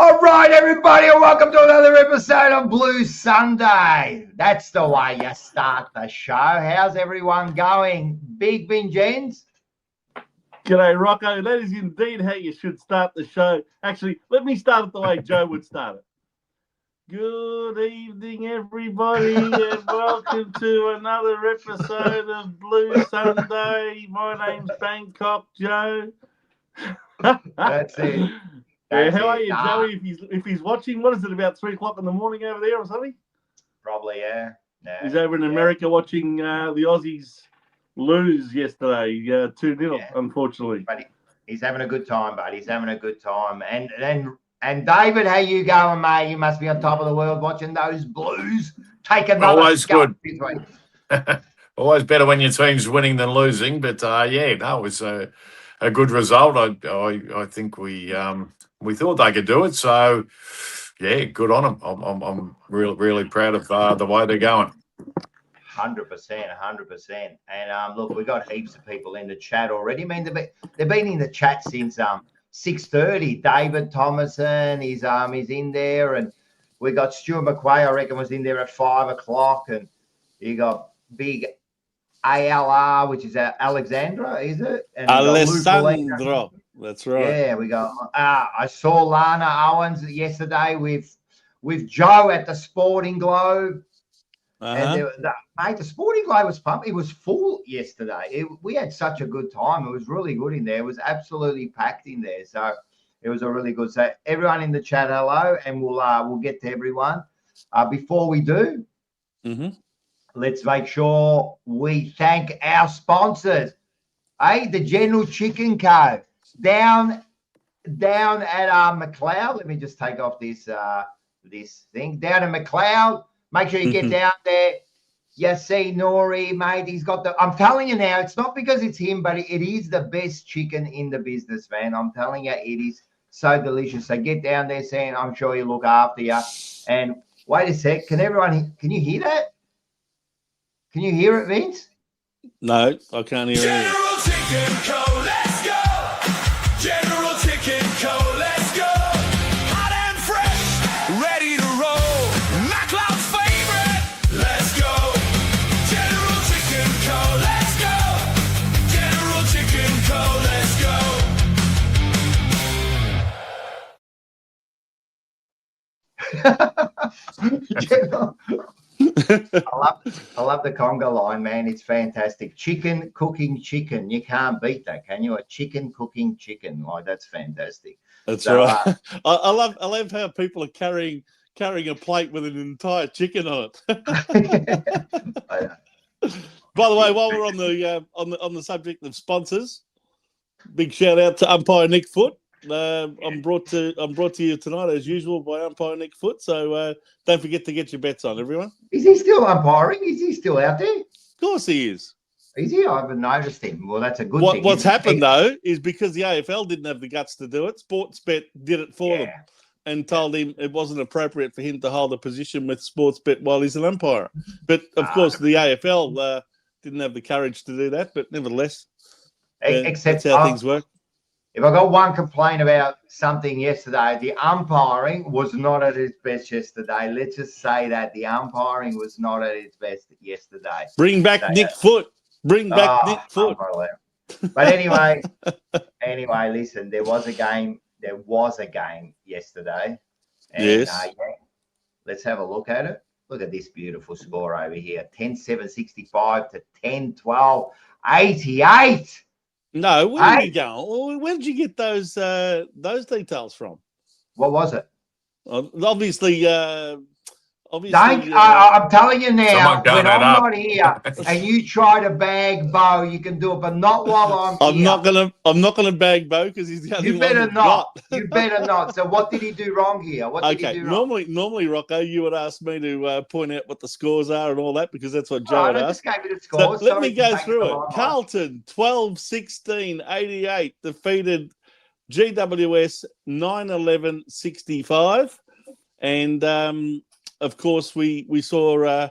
All right, everybody, and welcome to another episode of Blue Sunday. That's the way you start the show. How's everyone going? Big bin gents? G'day, Rocco. That is indeed how you should start the show. Actually, let me start it the way Joe would start it. Good evening, everybody, and welcome to another episode of Blue Sunday. My name's Bangkok Joe. That's it. How are you, Joey? If he's watching, what is it, about 3 o'clock in the morning over there or something? Probably, yeah. He's over in America watching the Aussies lose yesterday, 2-0, unfortunately. But he's having a good time, bud. He's having a good time. And David, how you going, mate? You must be on top of the world watching those Blues. Take another Always good. this week. Always better when your team's winning than losing. But it was a good result. I think we thought they could do it. So good on them. I'm really proud of the way they're going. 100%. And look, we got heaps of people in the chat already. I mean, they've been in the chat since 6:30. David Thomason is in there, and we got Stuart McQuay, I reckon, was in there at 5 o'clock, and you got big ALR, which is Alexandra, is it? And Alessandro. That's right. Yeah, we got. I saw Lana Owens yesterday with Joe at the Sporting Globe. And mate, the Sporting Globe was pumped. It was full yesterday. We had such a good time. It was really good in there. It was absolutely packed in there. So it was a really good. So everyone in the chat, hello, and we'll get to everyone. Before we do, let's make sure we thank our sponsors. Hey, the General Chicken Co. down at McLeod. Let me just take off this thing down in McLeod. Make sure you get down there. You see Nori, mate. He's got I'm telling you now, it's not because it's him, but it is the best chicken in the business, man. I'm telling you, it is so delicious. So get down there, Sam. I'm sure he'll look after you. And wait a sec. Can you hear that? Can you hear it, Vince? No, I can't hear it. General Chicken Co. Let's go. General Chicken Co. Let's go. Hot and fresh, ready to roll. McLeod's favorite. Let's go. General Chicken Co. Let's go. General Chicken Co. Let's I love the conga line, man. It's fantastic. Chicken cooking chicken. You can't beat that, can you? A chicken cooking chicken. Like, that's fantastic. That's right. I love how people are carrying a plate with an entire chicken on it. By the way, while we're on the subject of sponsors, big shout out to umpire Nick Foote. I'm brought to you tonight as usual by umpire Nick Foote. So don't forget to get your bets on, everyone. Is he still umpiring? Is he still out there? Of course he is. Is he? I haven't noticed him. Well, that's a good thing. What's happened though is because the AFL didn't have the guts to do it, Sportsbet did it for them and told him it wasn't appropriate for him to hold a position with Sportsbet while he's an umpire. But of course, the AFL didn't have the courage to do that. But nevertheless, except that's how things work. If I got one complaint about something yesterday, the umpiring was not at its best yesterday. Let's just say that the umpiring was not at its best yesterday. Bring back Nick Foote. Bring back Nick Foote. But anyway, listen, there was a game yesterday. And, yes. Let's have a look at it. Look at this beautiful score over here. 10-7-65 to 10-12-88. No, where are you going? Where did you get those details from? What was it? Obviously, I'm telling you now, when I'm not here and you try to bag Bo, you can do it, but not while I'm here. I'm not gonna bag Bo because he's the only You better one not. You better not. So what did he do wrong here? Normally, Rocco, you would ask me to point out what the scores are and all that because that's what Joe would ask. Just gave me the scores. So let me go through it. Carlton 12-16-88 defeated GWS 9-11-65, and of course, we saw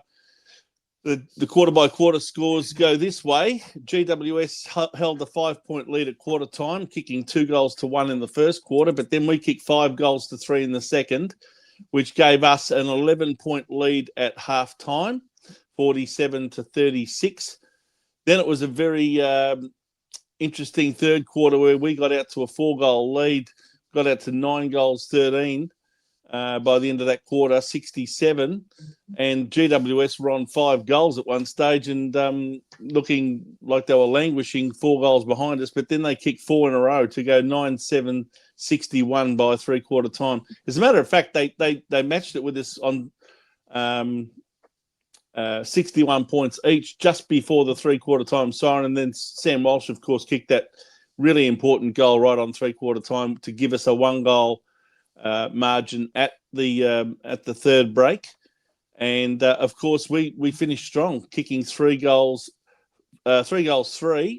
The quarter-by-quarter scores go this way. GWS held a 5-point lead at quarter time, kicking 2-1 in the first quarter, but then we kicked 5-3 in the second, which gave us an 11-point lead at half time, 47-36. Then it was a very interesting third quarter where we got out to a 4-goal lead, got out to 9-13 by the end of that quarter, 67. And GWS were on 5 goals at one stage and looking like they were languishing 4 goals behind us. But then they kicked 4 in a row to go 9-7, 61 by three-quarter time. As a matter of fact, they matched it with us on 61 points each just before the three-quarter time siren. And then Sam Walsh, of course, kicked that really important goal right on three-quarter time to give us a 1-goal margin at the third break. And of course, we finished strong, kicking 3-3,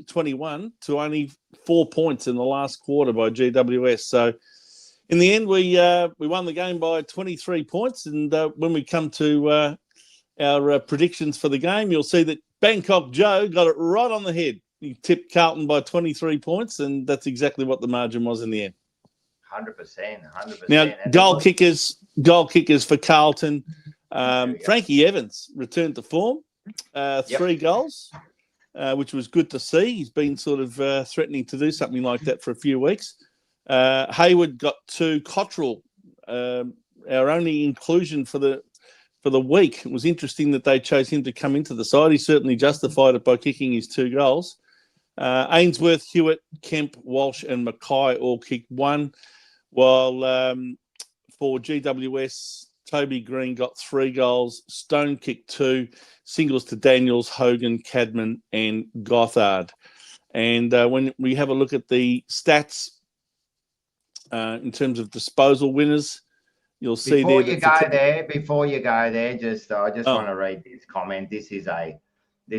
21 to only 4 points in the last quarter by GWS. So in the end, we won the game by 23 points. And when we come to our predictions for the game, you'll see that Bangkok Joe got it right on the head. He tipped Carlton by 23 points, and that's exactly what the margin was in the end. 100%. Now, goal kickers for Carlton. Frankie Evans returned to form, 3 goals, which was good to see. He's been sort of threatening to do something like that for a few weeks. Hayward got 2. Cottrell, our only inclusion for the week. It was interesting that they chose him to come into the side. He certainly justified it by kicking his 2 goals. Ainsworth, Hewitt, Kemp, Walsh and Mackay all kicked 1, while for GWS, Toby Green got 3 goals, Stone kicked 2, singles to Daniels, Hogan, Cadman and Gothard. And when we have a look at the stats in terms of disposal winners, you'll see before there. Before you go there, I just want to read this comment. This is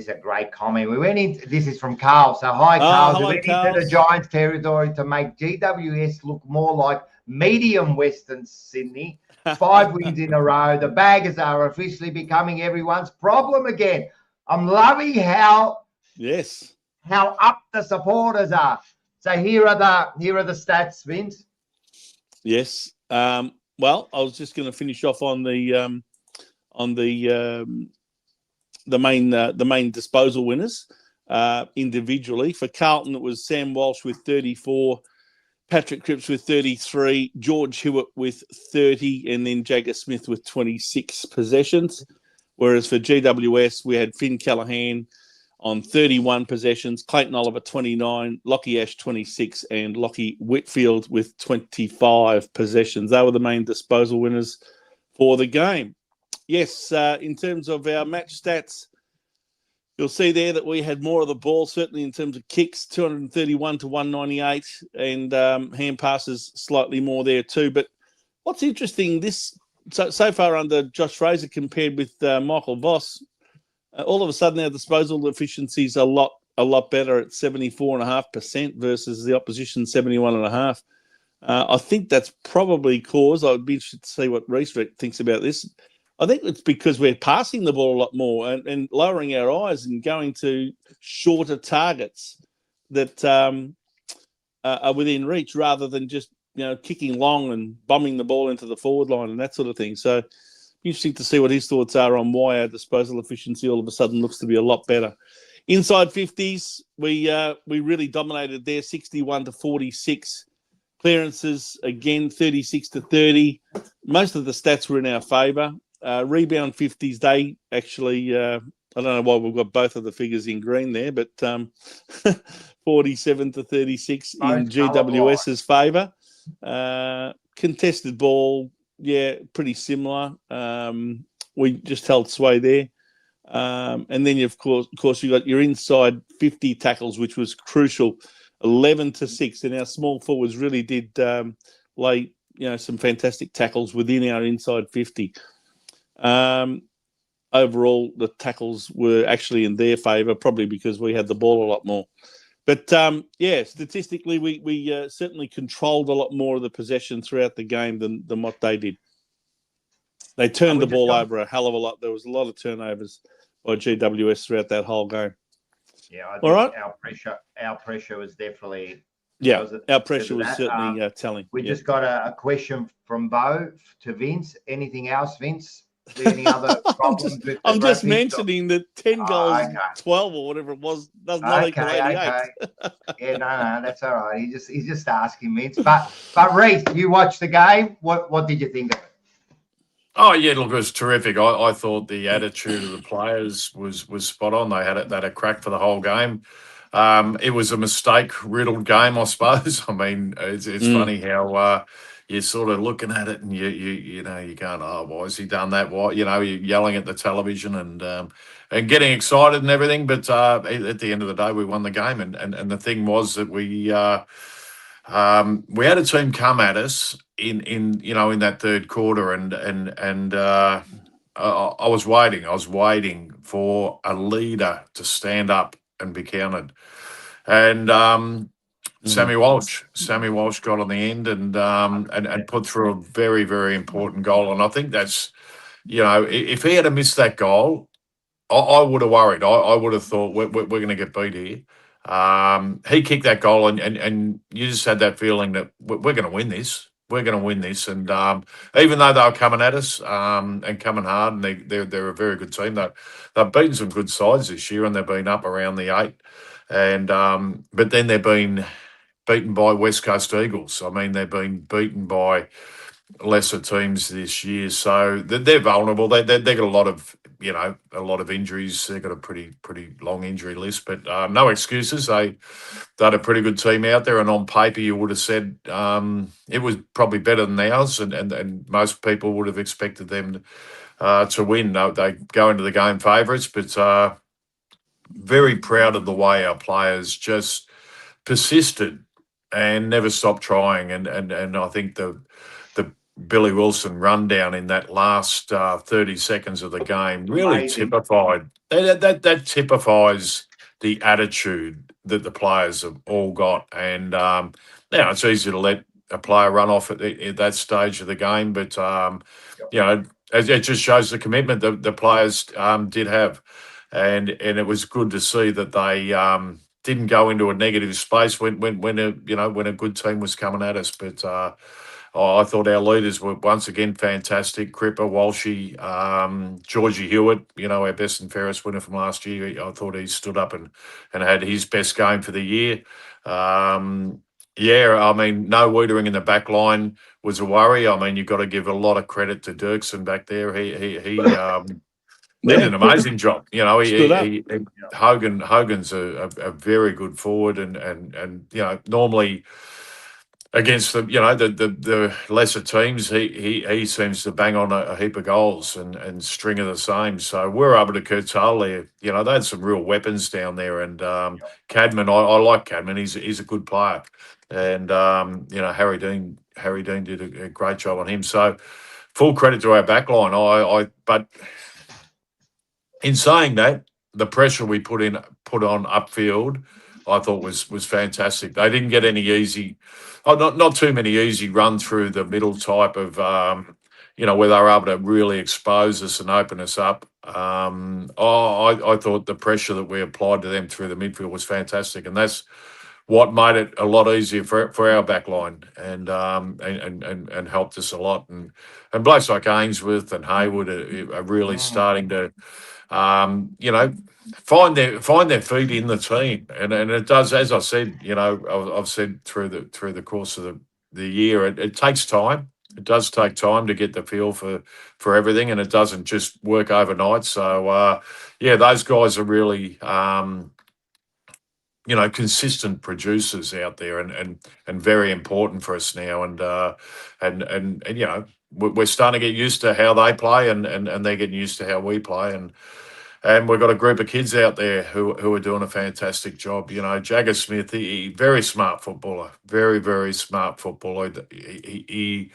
a great comment. We went in. This is from Carl. So hi, Carl. We went into the Giants territory to make GWS look more like medium Western Sydney. 5 wins in a row. The Baggers are officially becoming everyone's problem again. I'm loving how up the supporters are. So here are the stats, Vince. Yes. Well, I was just going to finish off on the main disposal winners individually. For Carlton, it was Sam Walsh with 34, Patrick Cripps with 33, George Hewitt with 30, and then Jagger Smith with 26 possessions. Whereas for GWS, we had Finn Callaghan on 31 possessions, Clayton Oliver 29, Lockie Ash 26, and Lockie Whitfield with 25 possessions. They were the main disposal winners for the game. Yes, in terms of our match stats, you'll see there that we had more of the ball, certainly in terms of kicks, 231 to 198, and hand passes slightly more there too. But what's interesting, so far under Josh Fraser compared with Michael Voss, all of a sudden our disposal efficiency is a lot better at 74.5% versus the opposition 71.5%. I think that's probably caused. I would be interested to see what Reece thinks about this. I think it's because we're passing the ball a lot more and lowering our eyes and going to shorter targets that are within reach rather than just kicking long and bombing the ball into the forward line and that sort of thing. So interesting to see what his thoughts are on why our disposal efficiency all of a sudden looks to be a lot better. Inside 50s, we really dominated there, 61 to 46. Clearances, again, 36 to 30. Most of the stats were in our favour. Rebound 50s, they actually, I don't know why we've got both of the figures in green there, but 47 to 36 in GWS's favour. Contested ball, pretty similar. We just held sway there. And then, of course, you got your inside 50 tackles, which was crucial, 11 to 6. And our small forwards really did lay, some fantastic tackles within our inside 50. Overall, the tackles were actually in their favour, probably because we had the ball a lot more. But, statistically, we certainly controlled a lot more of the possession throughout the game than what they did. They turned the ball over a hell of a lot. There was a lot of turnovers by GWS throughout that whole game. Yeah, I All think right. our pressure was definitely. Yeah, was it- our pressure because of was that. certainly telling. We Yeah. just got a question from Bo to Vince. Anything else, Vince? Any other problems with the I'm just rugby? mentioning that 10 goals, okay. 12 or whatever it was, does not equal 88. Okay. Yeah, no, that's all right. He's just asking, Vince. But Reece, you watched the game. What did you think of it? Oh yeah, look, it was terrific. I thought the attitude of the players was spot on. They had a crack for the whole game. It was a mistake-riddled game, I suppose. I mean, it's funny how you're sort of looking at it and you know you're going, oh, why has he done that? Why, you know, you're yelling at the television and getting excited and everything. But at the end of the day, we won the game, and the thing was that we had a team come at us in you know in that third quarter, and I was waiting. I was waiting for a leader to stand up and be counted, and Sammy Walsh got on the end and put through a very, very important goal, and I think that's, you know, if he had missed that goal, I would have worried. I would have thought we're going to get beat here. He kicked that goal, and you just had that feeling that we're going to win this. We're going to win this. And even though they were coming at us and coming hard, and they're a very good team. They've beaten some good sides this year, and they've been up around the 8. And but then they've been beaten by West Coast Eagles. I mean, they've been beaten by lesser teams this year, so they're vulnerable. They got a lot of, you know, a lot of injuries. They've got a pretty long injury list, but no excuses. They had a pretty good team out there, and on paper you would have said it was probably better than ours, and most people would have expected them to win. No, they go into the game favourites, but very proud of the way our players just persisted and never stopped trying, and I think the Billy Wilson rundown in that last 30 seconds of the game really Amazing. typified that typifies the attitude that the players have all got. And now it's easy to let a player run off at that stage of the game, but you know, it just shows the commitment that the players did have, and it was good to see that they didn't go into a negative space when a good team was coming at us, but. I thought our leaders were once again fantastic. Cripper, Walshy, Georgie Hewitt, you know, our best and fairest winner from last year. I thought he stood up and had his best game for the year. Yeah, I mean, no Wiedering in the back line was a worry. I mean, you've got to give a lot of credit to Dirksen back there. He did an amazing job. You know, Hogan's a very good forward, and you know, normally against the lesser teams, he seems to bang on a heap of goals and string of the same. So we're able to curtail there. You know, they had some real weapons down there, and Cadman, I like Cadman. He's a good player, and you know, Harry Dean did a great job on him. So full credit to our backline. But in saying that, the pressure we put on upfield, I thought was fantastic. They didn't get any easy, not too many easy run through the middle type of, you know, where they were able to really expose us and open us up. I thought the pressure that we applied to them through the midfield was fantastic, and that's what made it a lot easier for our back line, and helped us a lot. And blokes like Ainsworth and Hayward are really starting to, you know, find their feet in the team, and it does, as I said, you know, I've said through the course of the year, it takes time. It does take time to get the feel for everything, and it doesn't just work overnight. So yeah, those guys are really you know, consistent producers out there, and very important for us now, and you know, we're starting to get used to how they play, and they're getting used to how we play, and we've got a group of kids out there who are doing a fantastic job. You know, Jagger Smith, he very smart footballer, very smart footballer. He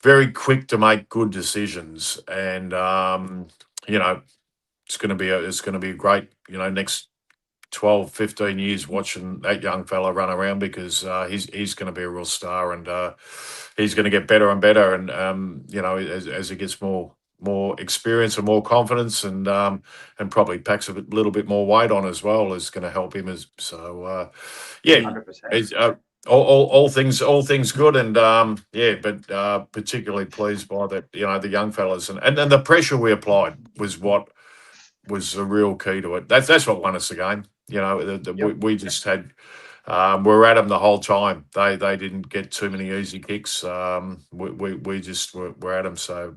very quick to make good decisions, and you know, it's going to be a great, you know, next 12, 15 years watching that young fella run around, because he's going to be a real star, and he's going to get better and better, and you know, as he gets more more experience and more confidence, and probably packs a little bit more weight on as well, is going to help him. Yeah, 100%. it's, all things good, and but particularly pleased by that, the young fellas, and the pressure we applied was what was a real key to it. That's what won us the game. We just had. We're at them the whole time. They didn't get too many easy kicks. We just were at them. So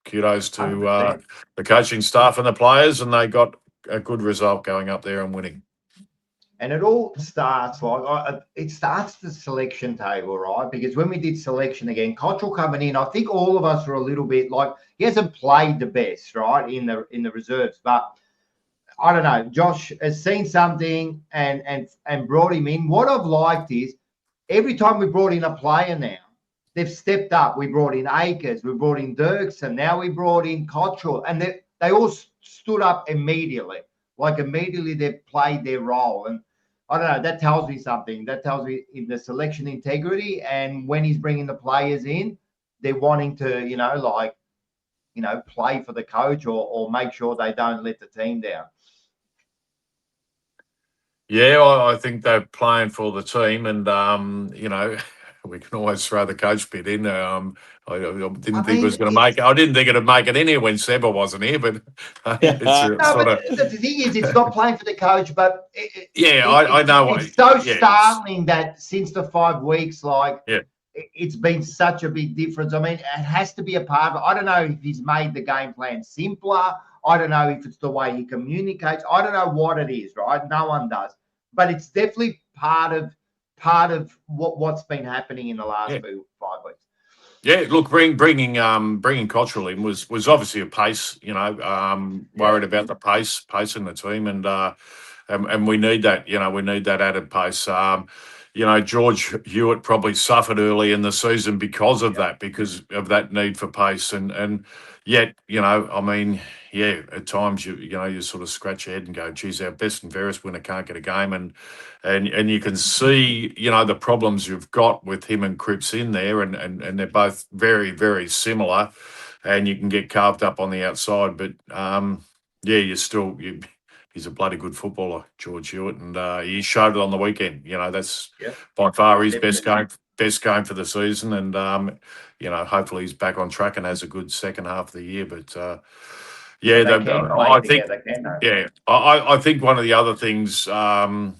kudos to the coaching staff and the players, and they got a good result going up there and winning. And it all starts it starts the selection table, right? Because when we did selection again, Cottrell coming in, I think all of us were a little bit like, he hasn't played the best, right, in the reserves, but I don't know. Josh has seen something and brought him in. What I've liked is every time we brought in a player now, they've stepped up. We brought in Akers, we brought in Dirksen, now we brought in Cottrell, and they all stood up immediately. Like immediately they've played their role. And I don't know, that tells me something. That tells me in the selection integrity, and when he's bringing the players in, they're wanting to, play for the coach or make sure they don't let the team down. Yeah, I think they're playing for the team, and we can always throw the coach bit in. I didn't think it was going to make it. I didn't think it'd make it in here when Seba wasn't here, but the thing is, it's not playing for the coach, but I know. It's so startling that since the 5 weeks, it's been such a big difference. I mean, it has to be a part of it. I don't know if he's made the game plan simpler. I don't know if it's the way he communicates. I don't know what it is, right? No one does. But it's definitely part of what's been happening in the last 5 weeks. Yeah, look, bringing Cottrell in was obviously a pace. Worried about the pace in the team, and we need that. We need that added pace. George Hewitt probably suffered early in the season because of that need for pace, and yet, at times you sort of scratch your head and go, geez, our best and fairest winner can't get a game, and you can see, the problems you've got with him and Cripps in there, and they're both very, very similar, and you can get carved up on the outside, but he's a bloody good footballer, George Hewitt, and he showed it on the weekend. That's by far his best game for the season, and hopefully he's back on track and has a good second half of the year. But I think one of the other things, I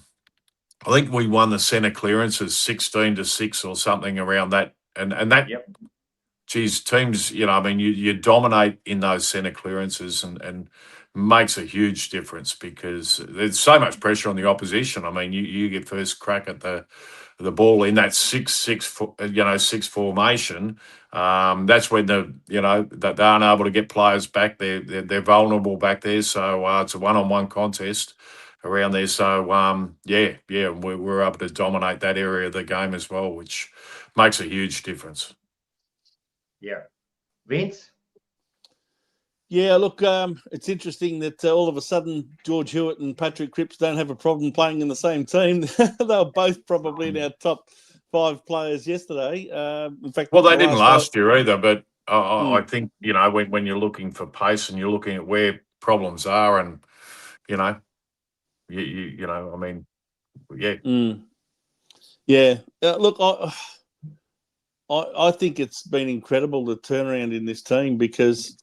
think we won the centre clearances 16-6 or something around that, and that. Geez, teams, you dominate in those centre clearances, and makes a huge difference because there's so much pressure on the opposition. I mean, you get first crack at the ball in that 6 formation. That's when they aren't able to get players back. They're vulnerable back there. So it's a one-on-one contest around there. So we're able to dominate that area of the game as well, which makes a huge difference. Yeah, Vince. Yeah, look, it's interesting that all of a sudden George Hewitt and Patrick Cripps don't have a problem playing in the same team. They were both probably in our top 5 players yesterday. In fact, well, they didn't last year either, but I think, when you're looking for pace and you're looking at where problems are, and, Yeah. Look, I think it's been incredible, the turnaround in this team, because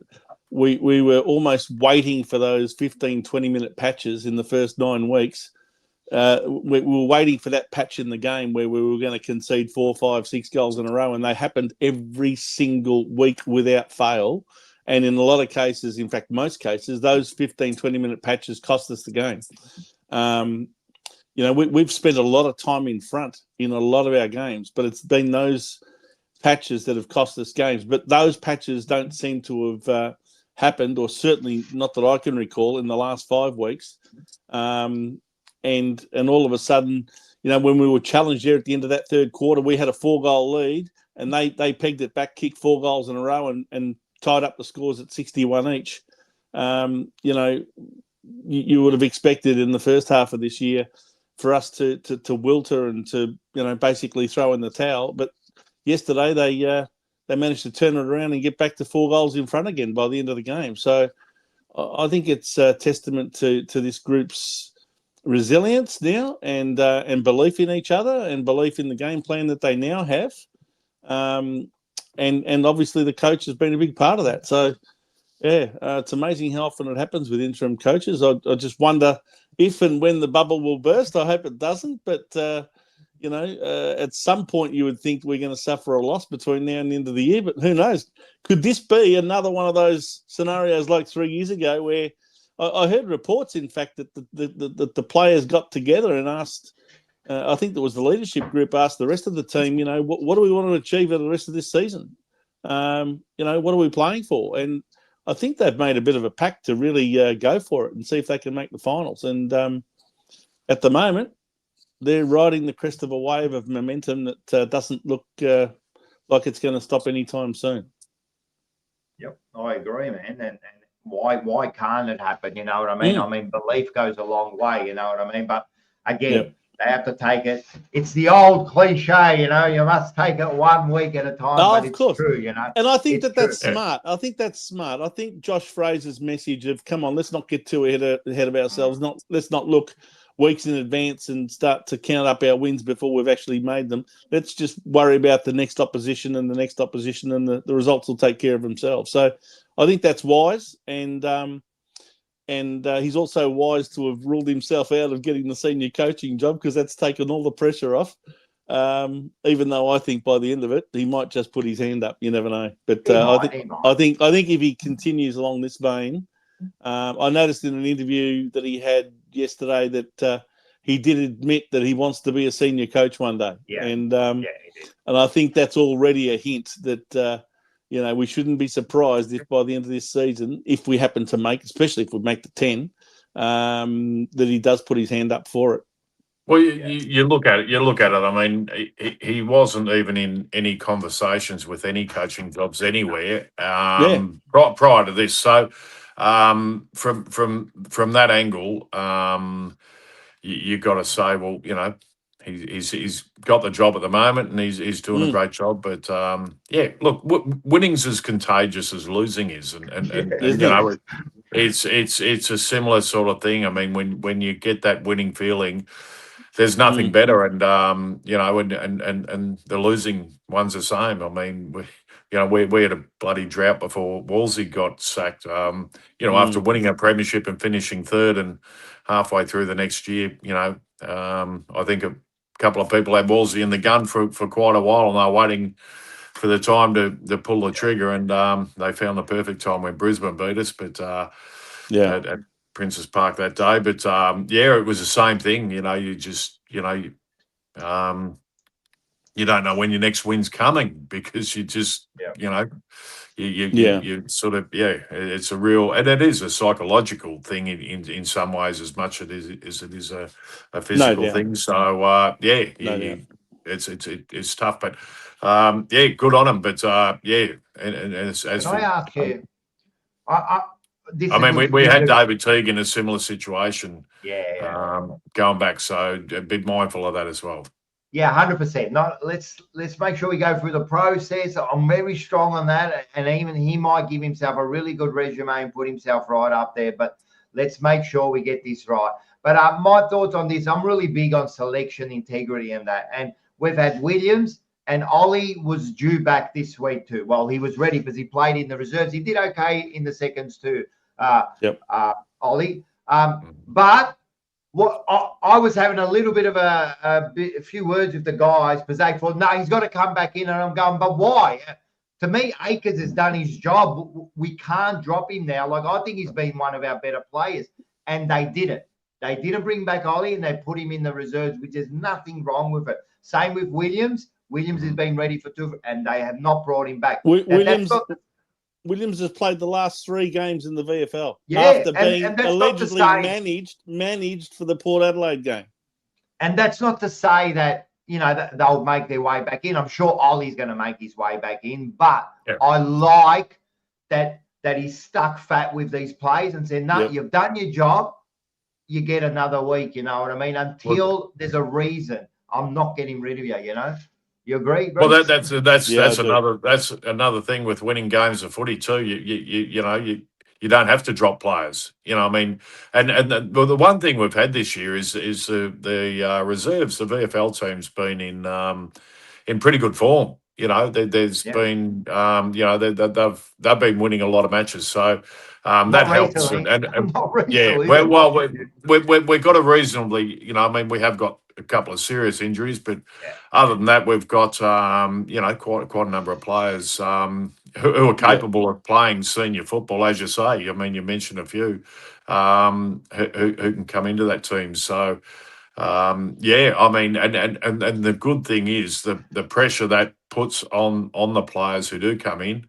we were almost waiting for those 15, 20-minute patches in the first 9 weeks. We were waiting for that patch in the game where we were going to concede 4, 5, 6 goals in a row, and they happened every single week without fail. And in a lot of cases, in fact, most cases, those 15, 20-minute patches cost us the game. We've spent a lot of time in front in a lot of our games, but it's been those patches that have cost us games. But those patches don't seem to have happened, or certainly not that I can recall, in the last 5 weeks. And all of a sudden, when we were challenged there at the end of that third quarter, we had a 4-goal lead, and they pegged it back, kicked 4 goals in a row, and tied up the scores at 61 each. You would have expected in the first half of this year for us to wilter and to basically throw in the towel, but yesterday they they managed to turn it around and get back to 4 goals in front again by the end of the game. So I think it's a testament to this group's resilience now and belief in each other and belief in the game plan that they now have. And obviously the coach has been a big part of that. So, it's amazing how often it happens with interim coaches. I just wonder if and when the bubble will burst. I hope it doesn't. But, at some point you would think we're going to suffer a loss between now and the end of the year. But who knows? Could this be another one of those scenarios like 3 years ago where I heard reports, in fact, that the players got together and asked, I think there was the leadership group asked the rest of the team, what do we want to achieve over the rest of this season? What are we playing for? And I think they've made a bit of a pact to really go for it and see if they can make the finals. And at the moment, they're riding the crest of a wave of momentum that doesn't look like it's going to stop anytime soon. Yep, I agree, man. And why can't it happen? You know what I mean? I mean, belief goes a long way. You know what I mean? But again, they have to take it. It's the old cliche, you must take it 1 week at a time. But of course. True, And I think that's smart. I think that's smart. I think Josh Fraser's message of, come on, let's not get too ahead of ourselves. Let's not look weeks in advance and start to count up our wins before we've actually made them. Let's just worry about the next opposition and the next opposition, and the results will take care of themselves. So I think that's wise. And he's also wise to have ruled himself out of getting the senior coaching job, because that's taken all the pressure off. Even though I think by the end of it, he might just put his hand up. You never know. But I think if he continues along this vein, I noticed in an interview that he had yesterday that he did admit that he wants to be a senior coach one day. Yeah. And he did. And I think that's already a hint that we shouldn't be surprised if by the end of this season, if we happen to make, especially if we make the 10, that he does put his hand up for it. Well, you look at it. I mean, he wasn't even in any conversations with any coaching jobs anywhere prior to this. So from that angle, you got to say, well, he's got the job at the moment and he's doing a great job. But look, winning's as contagious as losing is, and it's a similar sort of thing. I mean, when you get that winning feeling, there's nothing better, and and the losing one's the same. I mean, we had a bloody drought before Wolsey got sacked. After winning a premiership and finishing third, and halfway through the next year, I think a couple of people had Wolsey in the gun for quite a while, and they were waiting for the time to pull the trigger, and they found the perfect time when Brisbane beat us. But at Princes Park that day. But it was the same thing. You just you don't know when your next win's coming, because you just you sort of it's a real, and it is a psychological thing in some ways as much as it is a physical thing. So it's tough, but good on him. But and as Can I ask you? I mean, we had David Teague in a similar situation. Going back, so be mindful of that as well. Yeah, 100%. No, let's make sure we go through the process. I'm very strong on that, and even he might give himself a really good resume and put himself right up there. But let's make sure we get this right. But my thoughts on this: I'm really big on selection integrity and that. And we've had Williams, and Ollie was due back this week too. Well, he was ready because he played in the reserves. He did okay in the seconds too. Ollie. But what I was having a little bit of a few words with the guys, because they thought, no, he's got to come back in, and I'm going, but why? To me, Akers has done his job. We can't drop him now. Like, I think he's been one of our better players, and they did it. They didn't bring back Ollie, and they put him in the reserves, which is nothing wrong with it. Same with Williams. Williams has been ready for 2, and they have not brought him back. Williams has played the last 3 games in the VFL after being allegedly managed for the Port Adelaide game. And that's not to say that, that they'll make their way back in. I'm sure Ollie's going to make his way back in, but I like that he's stuck fat with these players and said, no, you've done your job. You get another week, you know what I mean? Until there's a reason. I'm not getting rid of you, You agree? Well, Reece? that's Yeah, I do. that's another thing with winning games of footy too. You don't have to drop players. You know, I mean, and the one thing we've had this year is the reserves. The VFL team's been in pretty good form. You know, there's Yeah. been they've been winning a lot of matches, so that Not helps. recently. And Not yeah, recently. well, we've got a reasonably, I mean, we have got a couple of serious injuries, but Yeah. other than that, we've got quite a number of players who are capable of playing senior football, as you say. I mean, you mentioned a few who can come into that team. So. I mean, and the good thing is the pressure that puts on the players who do come in,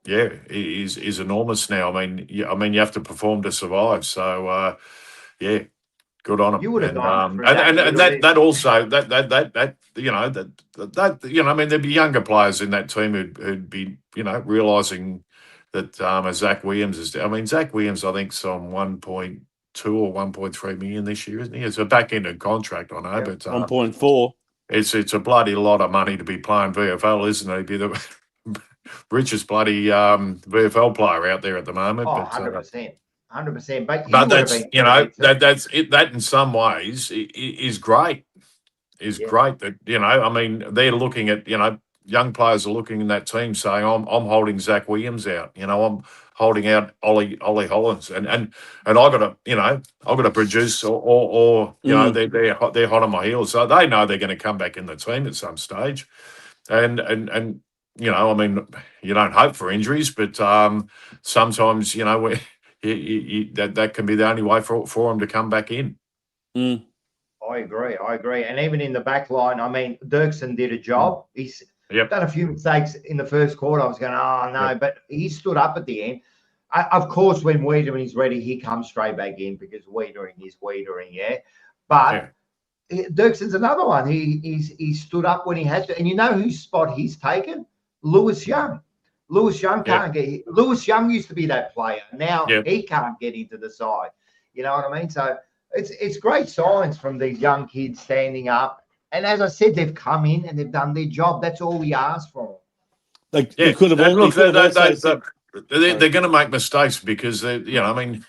is enormous now. I mean, you have to perform to survive. So, good on them. You would have gone for And Zach that also I mean, there'd be younger players in that team who'd be realising that Zach Williams is. I mean, Zach Williams, I think, is on 1.2 or 1.3 million this year, isn't he? It's a back-ended contract, I know, Yep. but 1.4. it's a bloody lot of money to be playing VFL, isn't it? He'd be the richest bloody VFL player out there at the moment. Oh, But 100%. 100%. But you but would have that's been pretty good too. that's it. That in some ways is great. Is Yeah. great that I mean, they're looking at young players are looking in that team saying I'm holding Zach Williams out. I'm holding out Ollie Hollins, and I got to I got to produce or they're hot on my heels, so they know they're going to come back in the team at some stage, and I mean, you don't hope for injuries, but sometimes that can be the only way for them to come back in. Mm. I agree. And even in the back line, I mean, Dirksen did a job. He's done a few mistakes in the first quarter. I was going, oh, no, but he stood up at the end. Of course, when Wiedering is ready, he comes straight back in because Wiedering is Wiedering, yeah. But Dirksen's another one. He stood up when he had to. And you know whose spot he's taken? Lewis Young. Lewis Young can't get – Lewis Young used to be that player. Now he can't get into the side. You know what I mean? So it's great signs from these young kids standing up. And as I said, they've come in and they've done their job. That's all we asked for them. They could have they're going to make mistakes because, I mean,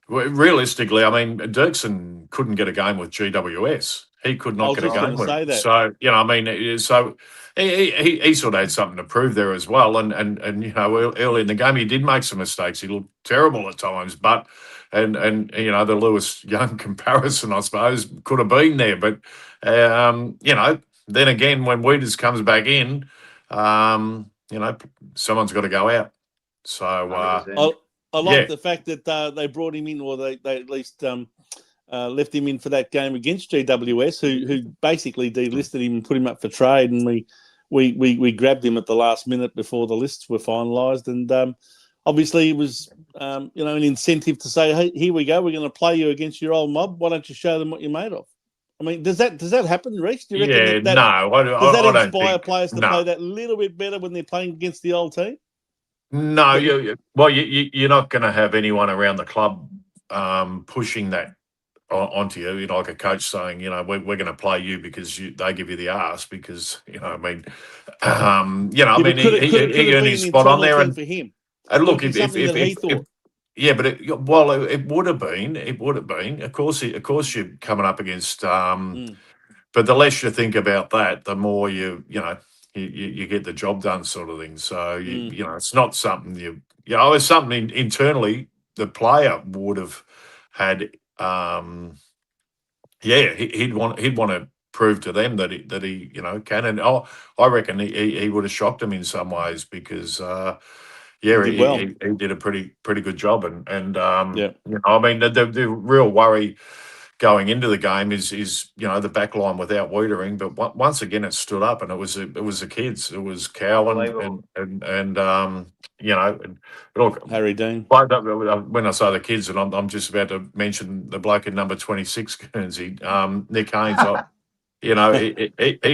realistically, I mean, Dirksen couldn't get a game with GWS. He could not get a game with it. So, I mean, so he sort of had something to prove there as well. And early in the game, he did make some mistakes. He looked terrible at times, but the Lewis Young comparison, I suppose, could have been there. But then again, when Weeders comes back in, someone's got to go out. So I like the fact that they brought him in, or they at least left him in for that game against GWS, who basically delisted him and put him up for trade, and we grabbed him at the last minute before the lists were finalised, and obviously it was an incentive to say, hey, here we go, we're going to play you against your old mob. Why don't you show them what you're made of? I mean, does that happen, Reece? Do you reckon no, does that inspire players to play that little bit better when they're playing against the old team? No, you're not going to have anyone around the club pushing that onto you. Like a coach saying, we're going to play you because they give you the arse because, he earned his spot on there. And for him. And look, if it would have been. Of course, you're coming up against. But the less you think about that, the more you get the job done, sort of thing. So it's not something it's something internally the player would have had. He'd want to prove to them that he can, and I reckon he would have shocked them in some ways because. He did a pretty good job, and I mean the real worry going into the game is the back line without Wiedering, but once again it stood up, and it was the kids, it was Cowan and look, Harry Dean. When I say the kids, and I'm just about to mention the bloke in number 26, Guernsey, Nick Haynes. He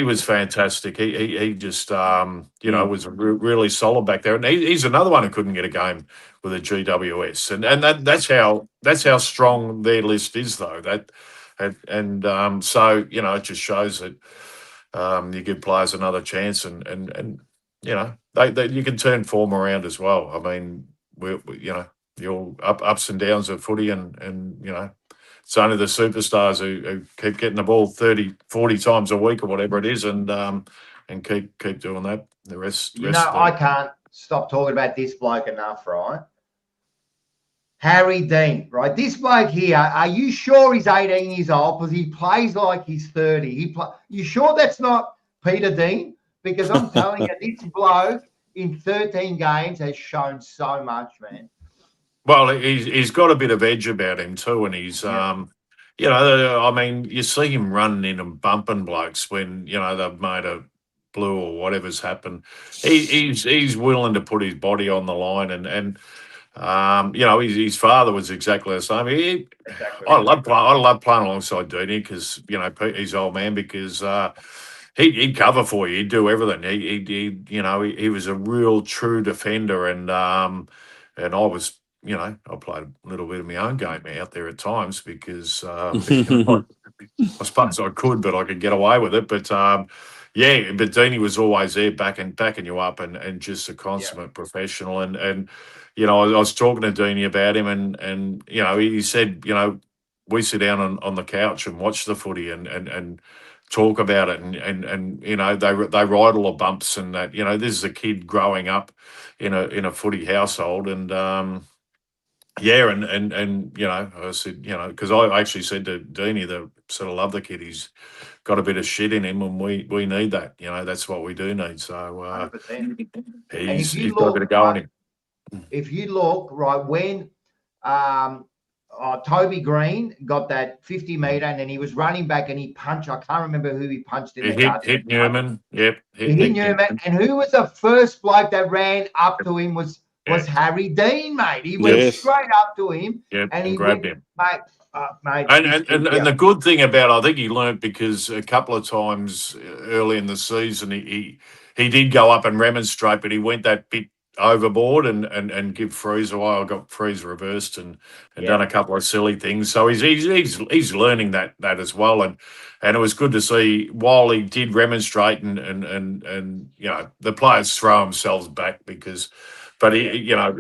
was fantastic. He just was really solid back there, and he's another one who couldn't get a game with a GWS, and that's how strong their list is, though. So it just shows that you give players another chance, and you know they you can turn form around as well. I mean, we you know, you're ups and downs of footy, and you know, it's only the superstars who keep getting the ball 30, 40 times a week or whatever it is, and keep doing that. The rest, You know, I can't stop talking about this bloke enough, right? Harry Dean, right? This bloke here, are you sure he's 18 years old? Because he plays like he's 30. You sure that's not Peter Dean? Because I'm telling you, this bloke in 13 games has shown so much, man. Well, he's got a bit of edge about him too, and he's you know, I mean, you see him running in and bumping blokes when you know they've made a blue or whatever's happened. He's willing to put his body on the line, and you know, his father was exactly the same. I love playing alongside Deanie because you know he's old man because he'd cover for you, he'd do everything. He you know he was a real true defender, and I was. You know, I played a little bit of my own game out there at times because you know, I suppose I could, but I could get away with it. But yeah, but Deanie was always there backing you up and just a consummate professional. And you know, I was talking to Deanie about him and you know, he said, you know, we sit down on the couch and watch the footy and talk about it and you know, they ride all the bumps and that, you know, this is a kid growing up in a footy household and yeah, and you know, I said, you know, because I actually said to Deanie that sort of love the kid. He's got a bit of shit in him, and we need that. You know, that's what we do need. So 100%. he's got a bit of go on him. If you look right when Toby Green got that 50 metre and then he was running back and he punched. I can't remember who he punched in the gut. Hit Newman. Yep. Hit Newman. And who was the first bloke that ran up to him was Harry Dean, mate. He went straight up to him and he grabbed him. Mate, and the good thing about I think he learnt because a couple of times early in the season he did go up and remonstrate, but he went that bit overboard and give Freeze away. I got Freeze reversed and done a couple of silly things. So he's learning that as well. And it was good to see while he did remonstrate and you know the players throw themselves back because. But he, you know,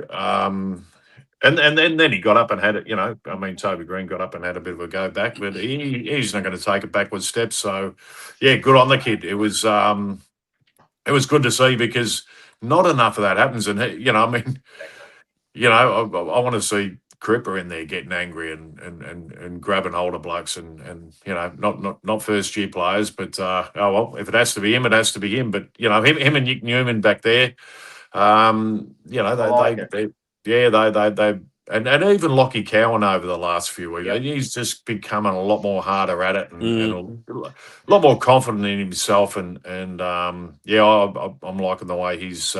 and then he got up and had it. You know, I mean, Toby Green got up and had a bit of a go back, but he's not going to take a backward step. So, yeah, good on the kid. It was good to see because not enough of that happens. And you know, I mean, you know, I want to see Cripper in there getting angry and grabbing hold of blokes and you know, not first year players, but oh well, if it has to be him, it has to be him. But you know, him and Nick Newman back there. You know, they and even Lockie Cowan over the last few weeks, he's just becoming a lot more harder at it and a lot more confident in himself. And yeah, I'm liking the way he's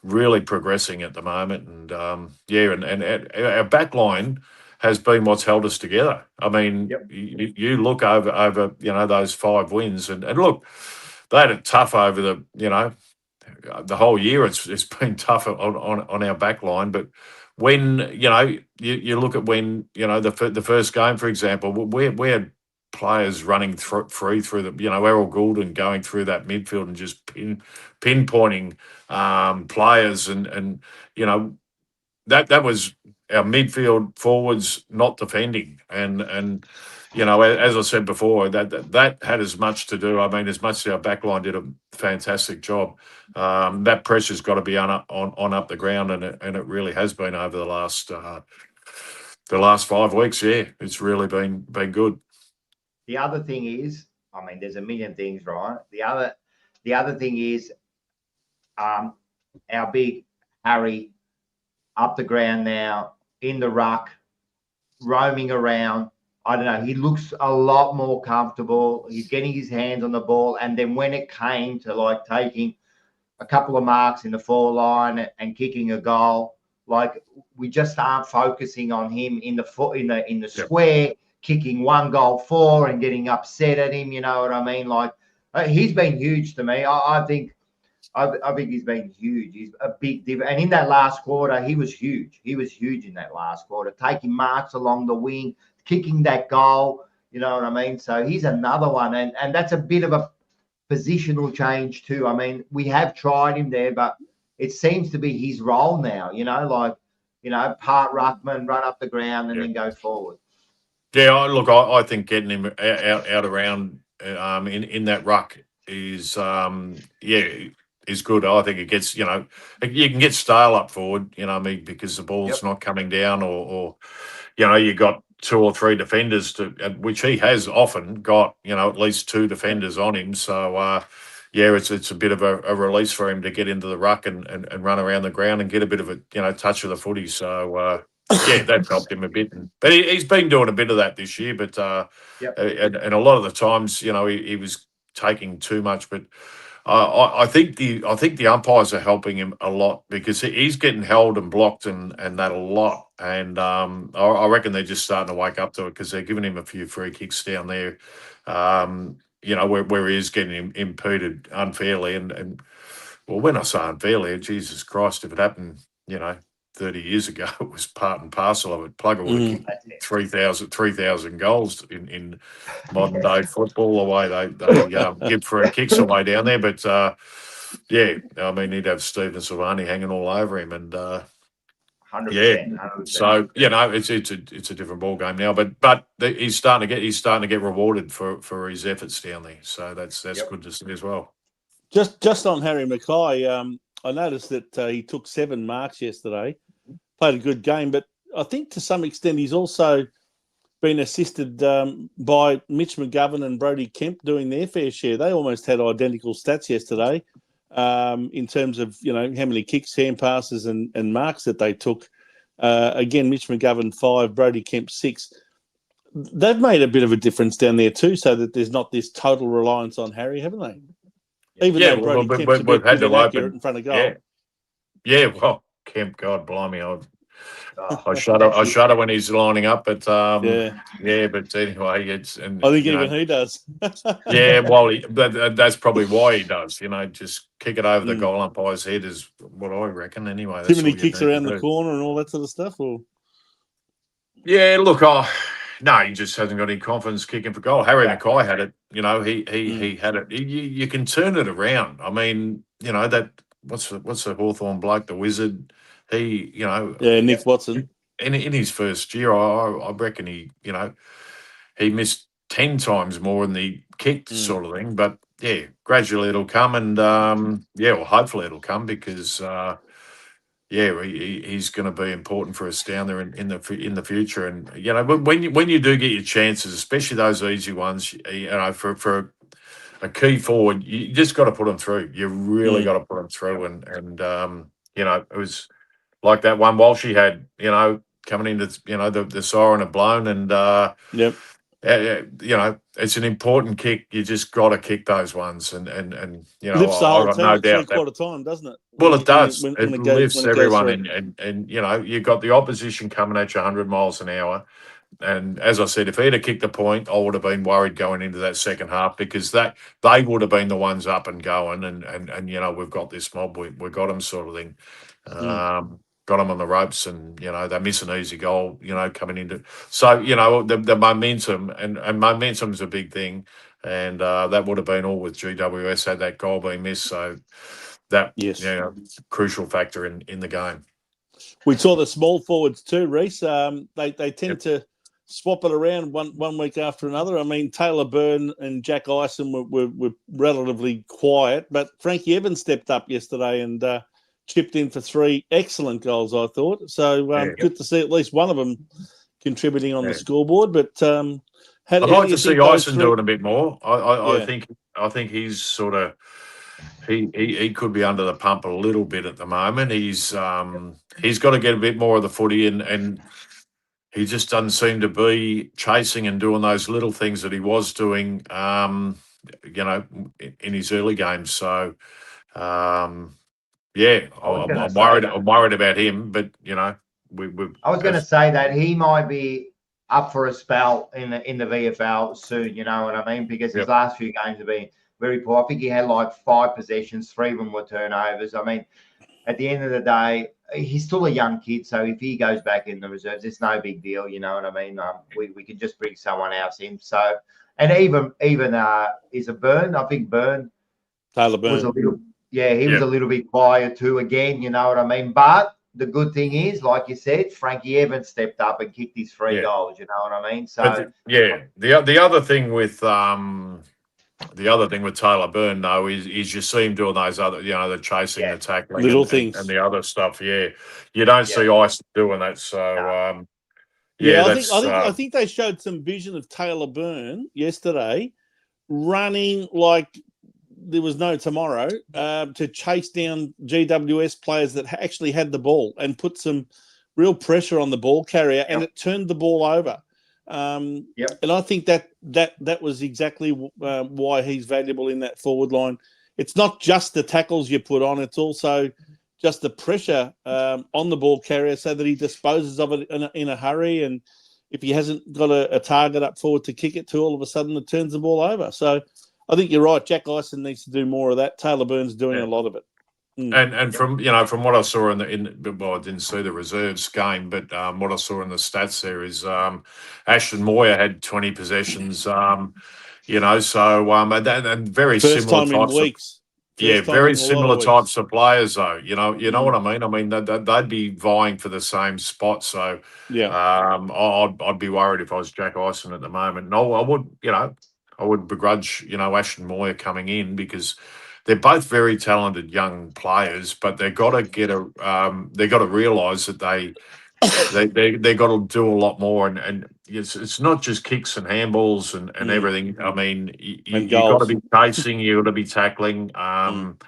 really progressing at the moment. And yeah, and our back line has been what's held us together. I mean, you look over you know those 5 wins and look, they had it tough over the you know. The whole year it's been tough on our back line, but when you know you look at when you know the first game, for example, we had players running free through the you know Errol Goulden going through that midfield and just pinpointing players and you know that was our midfield forwards not defending and you know, as I said before, that had as much to do. I mean, as much as our backline did a fantastic job, that pressure's got to be on up the ground, and it really has been over the last 5 weeks. Yeah, it's really been good. The other thing is, I mean, there's a million things, right? The other thing is, our big Harry up the ground now in the ruck, roaming around. I don't know. He looks a lot more comfortable. He's getting his hands on the ball. And then when it came to like taking a couple of marks in the 4 line and kicking a goal, like we just aren't focusing on him in the square, kicking 1 goal 4 and getting upset at him. You know what I mean? Like he's been huge to me. I think he's been huge. He's a big difference. And in that last quarter, he was huge. He was huge in that last quarter, taking marks along the wing, kicking that goal, you know what I mean? So he's another one. And that's a bit of a positional change too. I mean, we have tried him there, but it seems to be his role now, part ruckman, run up the ground and then go forward. Yeah, I think getting him out around in that ruck is is good. I think it gets, you can get stale up forward, because the ball's not coming down or you got 2 or 3 defenders which he has often got, at least 2 defenders on him. So it's a bit of a release for him to get into the ruck and run around the ground and get a bit of a touch of the footy. So that's helped him a bit. But he's been doing a bit of that this year. But and a lot of the times, he was taking too much. But I think the umpires are helping him a lot because he's getting held and blocked and that a lot. And I reckon they're just starting to wake up to it because they're giving him a few free kicks down there. Where he is getting impeded unfairly. And well, when I say unfairly, Jesus Christ, if it happened, 30 years ago, it was part and parcel of it. Plugger would have kicked 3,000 goals in modern day football, the way they give free kicks away down there. But I mean, he'd have Stephen Silvani hanging all over him, and 100%. So it's a different ball game now. But he's starting to get rewarded for his efforts down there. So that's good to see as well. Just on Harry Mackay, I noticed that he took 7 marks yesterday. Played a good game, but I think to some extent he's also been assisted by Mitch McGovern and Brodie Kemp doing their fair share. They almost had identical stats yesterday in terms of, how many kicks, hand passes and marks that they took. Again, Mitch McGovern 5, Brodie Kemp 6. They've made a bit of a difference down there too, so that there's not this total reliance on Harry, haven't they? Even though Brodie Kemp's a bit inaccurate in front of goal. Yeah, well, Kemp, God blimey, I shudder when he's lining up, but but anyway, I think even he does. Well, that's probably why he does. Just kick it over the goal umpire's head is what I reckon. Anyway, too many kicks around the corner and all that sort of stuff. Or no, he just hasn't got any confidence kicking for goal. Harry Mackay had it. He had it. You can turn it around. I mean, that what's the Hawthorn bloke, the Wizard. He, Nick Watson. In his first year, I reckon he missed 10 times more than he kicked, sort of thing. But gradually it'll come, and well, hopefully it'll come because he's going to be important for us down there in the future. And when you do get your chances, especially those easy ones, for a key forward, you just got to put them through. You really got to put them through, and it was like that one Walshy had, coming into the siren had blown, and it's an important kick. You just got to kick those ones, and lifts the whole team no doubt quarter time, doesn't it? Well, it does. It lifts everyone, and you've got the opposition coming at you 100 miles an hour. And as I said, if he'd have kicked the point, I would have been worried going into that second half because they would have been the ones up and going, and we've got this mob, we got them sort of thing. Got them on the ropes, and they miss an easy goal, coming into. So the momentum and momentum's a big thing, and that would have been all with GWS had that goal been missed. So that crucial factor in the game. We saw the small forwards too, Reece. They tend to swap it around one week after another. I mean, Taylor Byrne and Jack Ison were relatively quiet, but Frankie Evans stepped up yesterday and chipped in for 3 excellent goals, I thought. So good to see at least one of them contributing on the scoreboard. But I'd like to see Ison doing a bit more. I think he's sort of he could be under the pump a little bit at the moment. He's got to get a bit more of the footy, and he just doesn't seem to be chasing and doing those little things that he was doing, in his early games. So. I'm worried about him, but I was going to say that he might be up for a spell in the VFL soon. You know what I mean? Because his last few games have been very poor. I think he had like 5 possessions, 3 of them were turnovers. I mean, at the end of the day, he's still a young kid, so if he goes back in the reserves, it's no big deal. You know what I mean? We can just bring someone else in. So, and even is it Byrne? I think Byrne. Taylor was a Byrne. little, he was a little bit quiet too. Again, you know what I mean. But the good thing is, like you said, Frankie Evans stepped up and kicked his 3 goals. You know what I mean? So the other thing with Taylor Byrne though is you see him doing those other, you know, the chasing, the tackling, little things, and the other stuff. Yeah, you don't see Ice doing that. So I think they showed some vision of Taylor Byrne yesterday, running like there was no tomorrow, to chase down GWS players that actually had the ball and put some real pressure on the ball carrier, and it turned the ball over. And I think that was exactly why he's valuable in that forward line. It's not just the tackles you put on; it's also just the pressure on the ball carrier so that he disposes of it in a hurry. And if he hasn't got a target up forward to kick it to, all of a sudden it turns the ball over. So I think you're right. Jack Ison needs to do more of that. Taylor Byrne's doing a lot of it. And from what I saw I didn't see the reserves game, but what I saw in the stats there is Ashton Moyer had 20 possessions. And very First similar time types in weeks. very similar types of players though. You know what I mean. I mean they'd be vying for the same spot. So I'd be worried if I was Jack Ison at the moment. No, I would begrudge Ashton Moyer coming in because they're both very talented young players, but they've got to realise that they got to do a lot more, and it's not just kicks and handballs and everything. I mean, you got to be chasing, you got to be tackling. And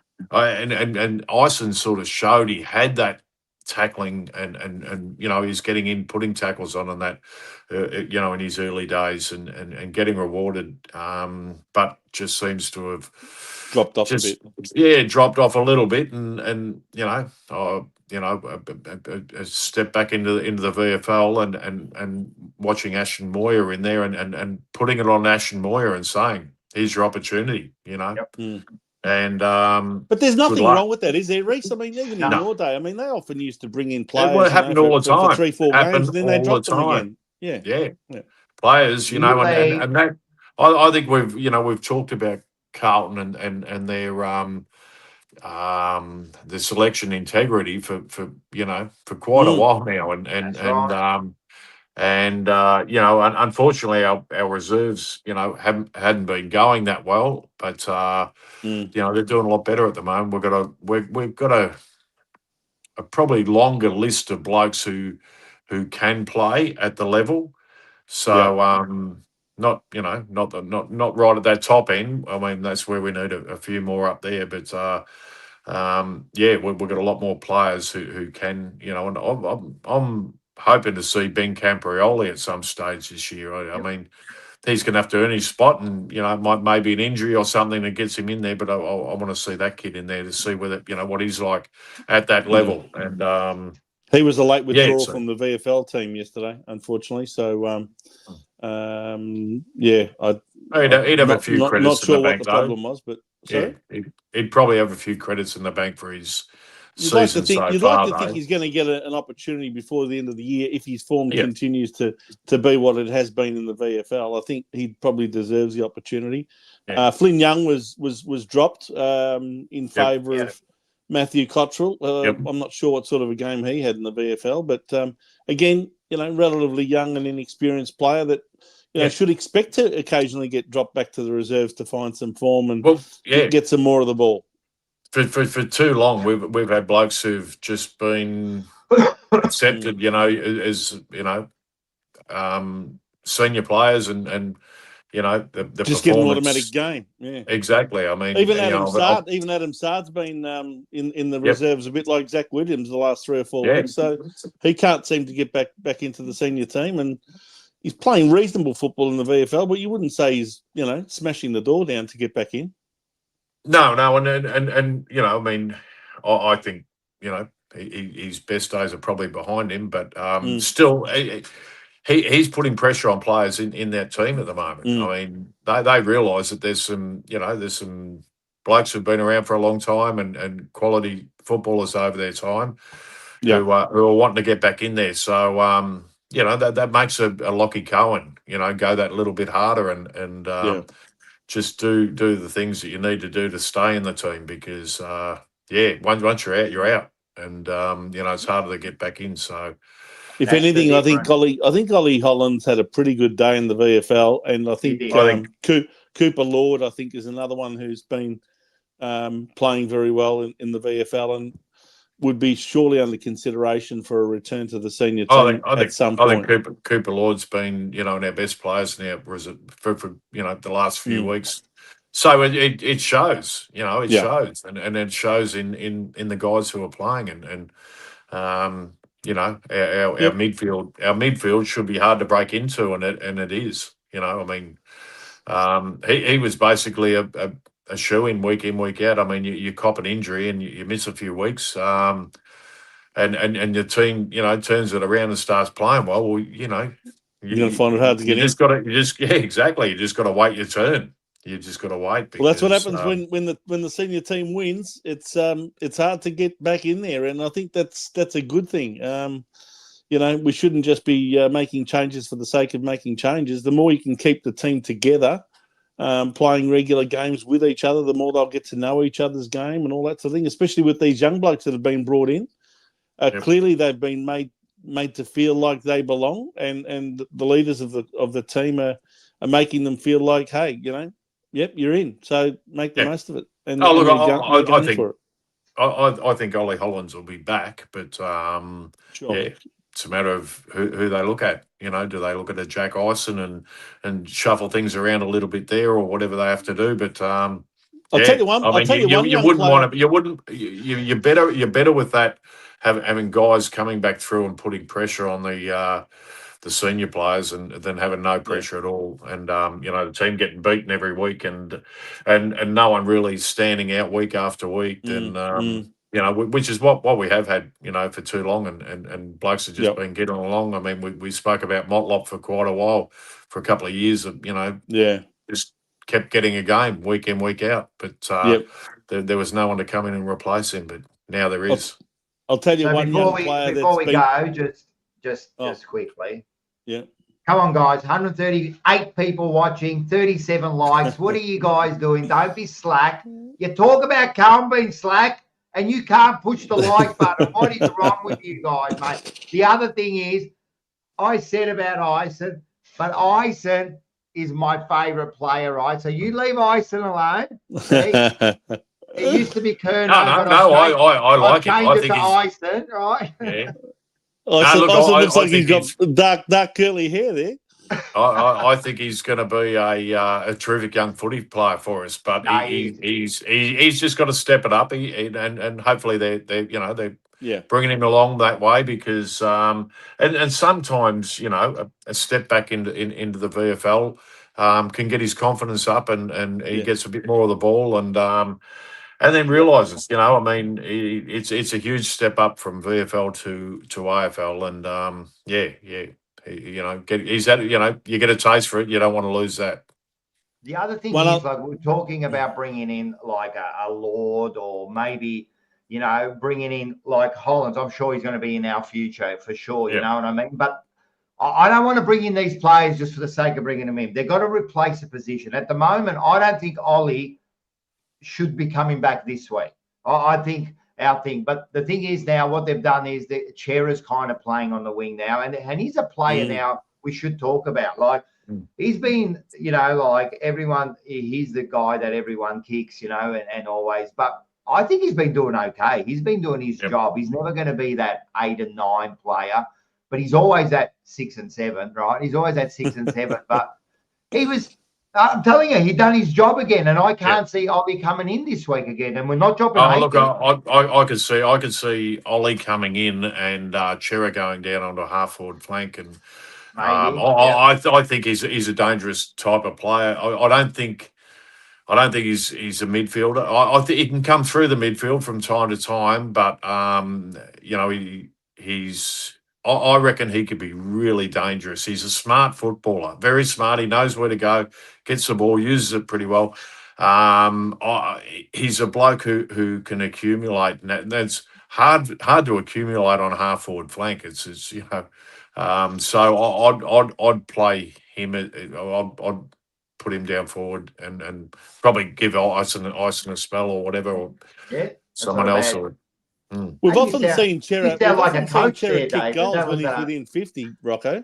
Ison sort of showed he had that tackling, and he's getting in, putting tackles on that, in his early days and getting rewarded. But just seems to have dropped off a bit. Yeah, dropped off a little bit, and a step back into the VFL and watching Ashton Moyer in there and putting it on Ashton Moyer and saying, "Here's your opportunity," And but there's nothing wrong with that, is there, Reece? I mean, even in your day, I mean, they often used to bring in players. It happened all the time. For 3-4 games, and then they dropped them again. Yeah. Players, and that I think we've talked about Carlton and their the selection integrity for quite a while now, unfortunately our reserves hadn't been going that well, but they're doing a lot better at the moment. We've got a probably longer list of blokes who can play at the level, so not right at that top end. I mean, that's where we need a few more up there, but we've got a lot more players who can, and I'm hoping to see Ben Camprioli at some stage this year. I mean, he's going to have to earn his spot, and maybe an injury or something that gets him in there. But I want to see that kid in there to see whether what he's like at that level. And he was a late withdrawal from the VFL team yesterday, unfortunately. So he'd have a few credits. Not sure in the what bank, the problem was, but he'd probably have a few credits in the bank for his. You'd like to think he's going to get an opportunity before the end of the year if his form continues to be what it has been in the VFL. I think he probably deserves the opportunity. Flynn Young was dropped in favour of Matthew Cottrell. I'm not sure what sort of a game he had in the VFL, but again, relatively young and inexperienced player that should expect to occasionally get dropped back to the reserves to find some form and get some more of the ball. For too long, we've had blokes who've just been accepted, as senior players, and the just get an automatic game. Yeah, exactly. I mean, even Adam Sard's been in the reserves a bit like Zach Williams the last 3 or 4 weeks, so he can't seem to get back into the senior team, and he's playing reasonable football in the VFL, but you wouldn't say he's smashing the door down to get back in. No, and I mean, I think his best days are probably behind him, but still, he's putting pressure on players in that team at the moment. I mean, they realise that there's some blokes who've been around for a long time and quality footballers over their time who are wanting to get back in there. So that makes a Lockie Cohen go that little bit harder and. just do the things that you need to do to stay in the team because once you're out, you're out, and it's harder to get back in. So, if anything, I think Ollie Holland's had a pretty good day in the VFL, and I think Cooper Lord, I think, is another one who's been playing very well in the VFL and would be surely under consideration for a return to the senior team at some point. I think Cooper Lord's been, in our best players now for the last few weeks. So it shows, it shows, and it shows in the guys who are playing, and our midfield should be hard to break into, and it is. I mean, he was basically a shoe-in, week out. I mean, you cop an injury and you miss a few weeks, and your team, turns it around and starts playing well. You're going to find it hard to get in. Exactly. You just got to wait your turn. You just got to wait. Well, that's what happens when the senior team wins. It's hard to get back in there, and I think that's a good thing. We shouldn't just be making changes for the sake of making changes. The more you can keep the team together, playing regular games with each other, the more they'll get to know each other's game and all that sort of thing, especially with these young blokes that have been brought in. Clearly, they've been made to feel like they belong, and the leaders of the team are making them feel like, hey, yep, you're in. So make the most of it. And I think Ollie Hollands will be back, but it's a matter of who they look at. Do they look at a Jack Ison and shuffle things around a little bit there, or whatever they have to do? But I'll tell you one. You wouldn't want to. You wouldn't. You're better with that. Having guys coming back through and putting pressure on the senior players and then having no pressure at all, and the team getting beaten every week and no one really standing out week after week, which is what we have had, for too long, and blokes have just been getting along. I mean, we spoke about Motlop for quite a while, for a couple of years, just kept getting a game week in, week out, but there was no one to come in and replace him, but now there is. I'll tell you one young player before we go, just quickly. Yeah. Come on, guys. 138 people watching, 37 likes. What are you guys doing? Don't be slack. You talk about Carlton being slack, and you can't push the like button. What is wrong with you guys, mate? The other thing is, I said about Ison, but Ison is my favourite player, right? So you leave Ison alone. It used to be Kerno. No, I like it. I think he's Ison, right? Yeah. Ison looks like he's got dark curly hair there. I think he's going to be a terrific young footy player for us, but he's just got to step it up, and hopefully they're bringing him along that way, because and sometimes a step back into the VFL can get his confidence up, and he gets a bit more of the ball, and then realises, it's a huge step up from VFL to AFL, and you get a taste for it. You don't want to lose that. The other thing is, like, we're talking about bringing in like a Lord, or maybe, bringing in like Hollands. I'm sure he's going to be in our future for sure. You know what I mean? But I don't want to bring in these players just for the sake of bringing them in. They've got to replace a position. At the moment, I don't think Ollie should be coming back this week. I think our thing. But the thing is, now what they've done is the Chera's kind of playing on the wing now, and he's a player now we should talk about. Like, he's been, like everyone, he's the guy that everyone kicks, and always. But I think he's been doing okay. He's been doing his job. He's never going to be that 8 and 9 player, but he's always at 6 and 7, right? He's always at 6 and 7. But he was, I'm telling you, he done his job again, and I can't see Ollie coming in this week again. And we're not dropping. Look, I could see Ollie coming in and Chera going down onto a half forward flank, and I think he's a dangerous type of player. I don't think he's a midfielder. I think he can come through the midfield from time to time, but I reckon he could be really dangerous. He's a smart footballer, very smart. He knows where to go, gets the ball, uses it pretty well. He's a bloke who can accumulate, and that's hard to accumulate on a half forward flank. It's so I'd play him. I'd put him down forward and probably give Ison a spell or whatever, or Yeah, someone else. Or, We've Hey, often seen Chera. you sound We've like a often seen coach there, Chera kick David. goals That when was, he's within 50. Rocco.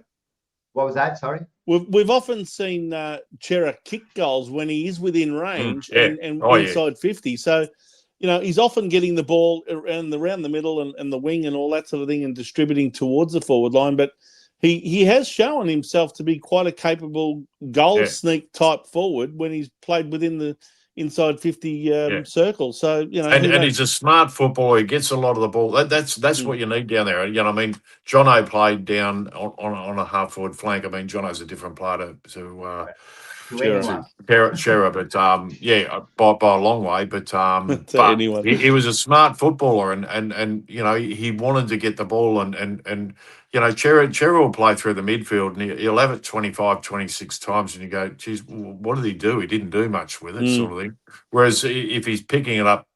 What was that? Sorry. We've often seen Chera kick goals when he is within range yeah. and Oh, yeah. inside 50. So, you know, he's often getting the ball around the middle and the wing and all that sort of thing and distributing towards the forward line. But he has shown himself to be quite a capable goal sneak type forward when he's played within the inside 50 circle. So, you know, and he's a smart footballer. He gets a lot of the ball. That's what you need down there. You know, I mean, Jono played down on a half forward flank. I mean, Jono's a different player to Shera, but by a long way. But he was a smart footballer, and you know, he wanted to get the ball, and you know, Chera will play through the midfield, and he'll have it 25, 26 times, and you go, geez, what did he do? He didn't do much with it, sort of thing. Whereas if he's picking it up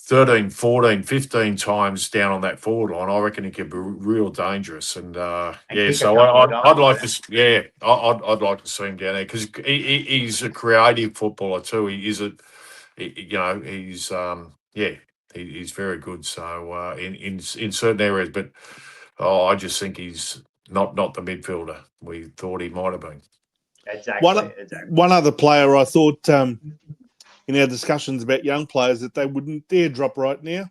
13, 14, 15 times down on that forward line, I reckon he could be real dangerous. And so I'd like to, I'd like to see him down there because he's a creative footballer too. He's he's very good. So in certain areas, but I just think he's not the midfielder we thought he might have been. Exactly. One other player I thought in our discussions about young players that they wouldn't dare drop right now.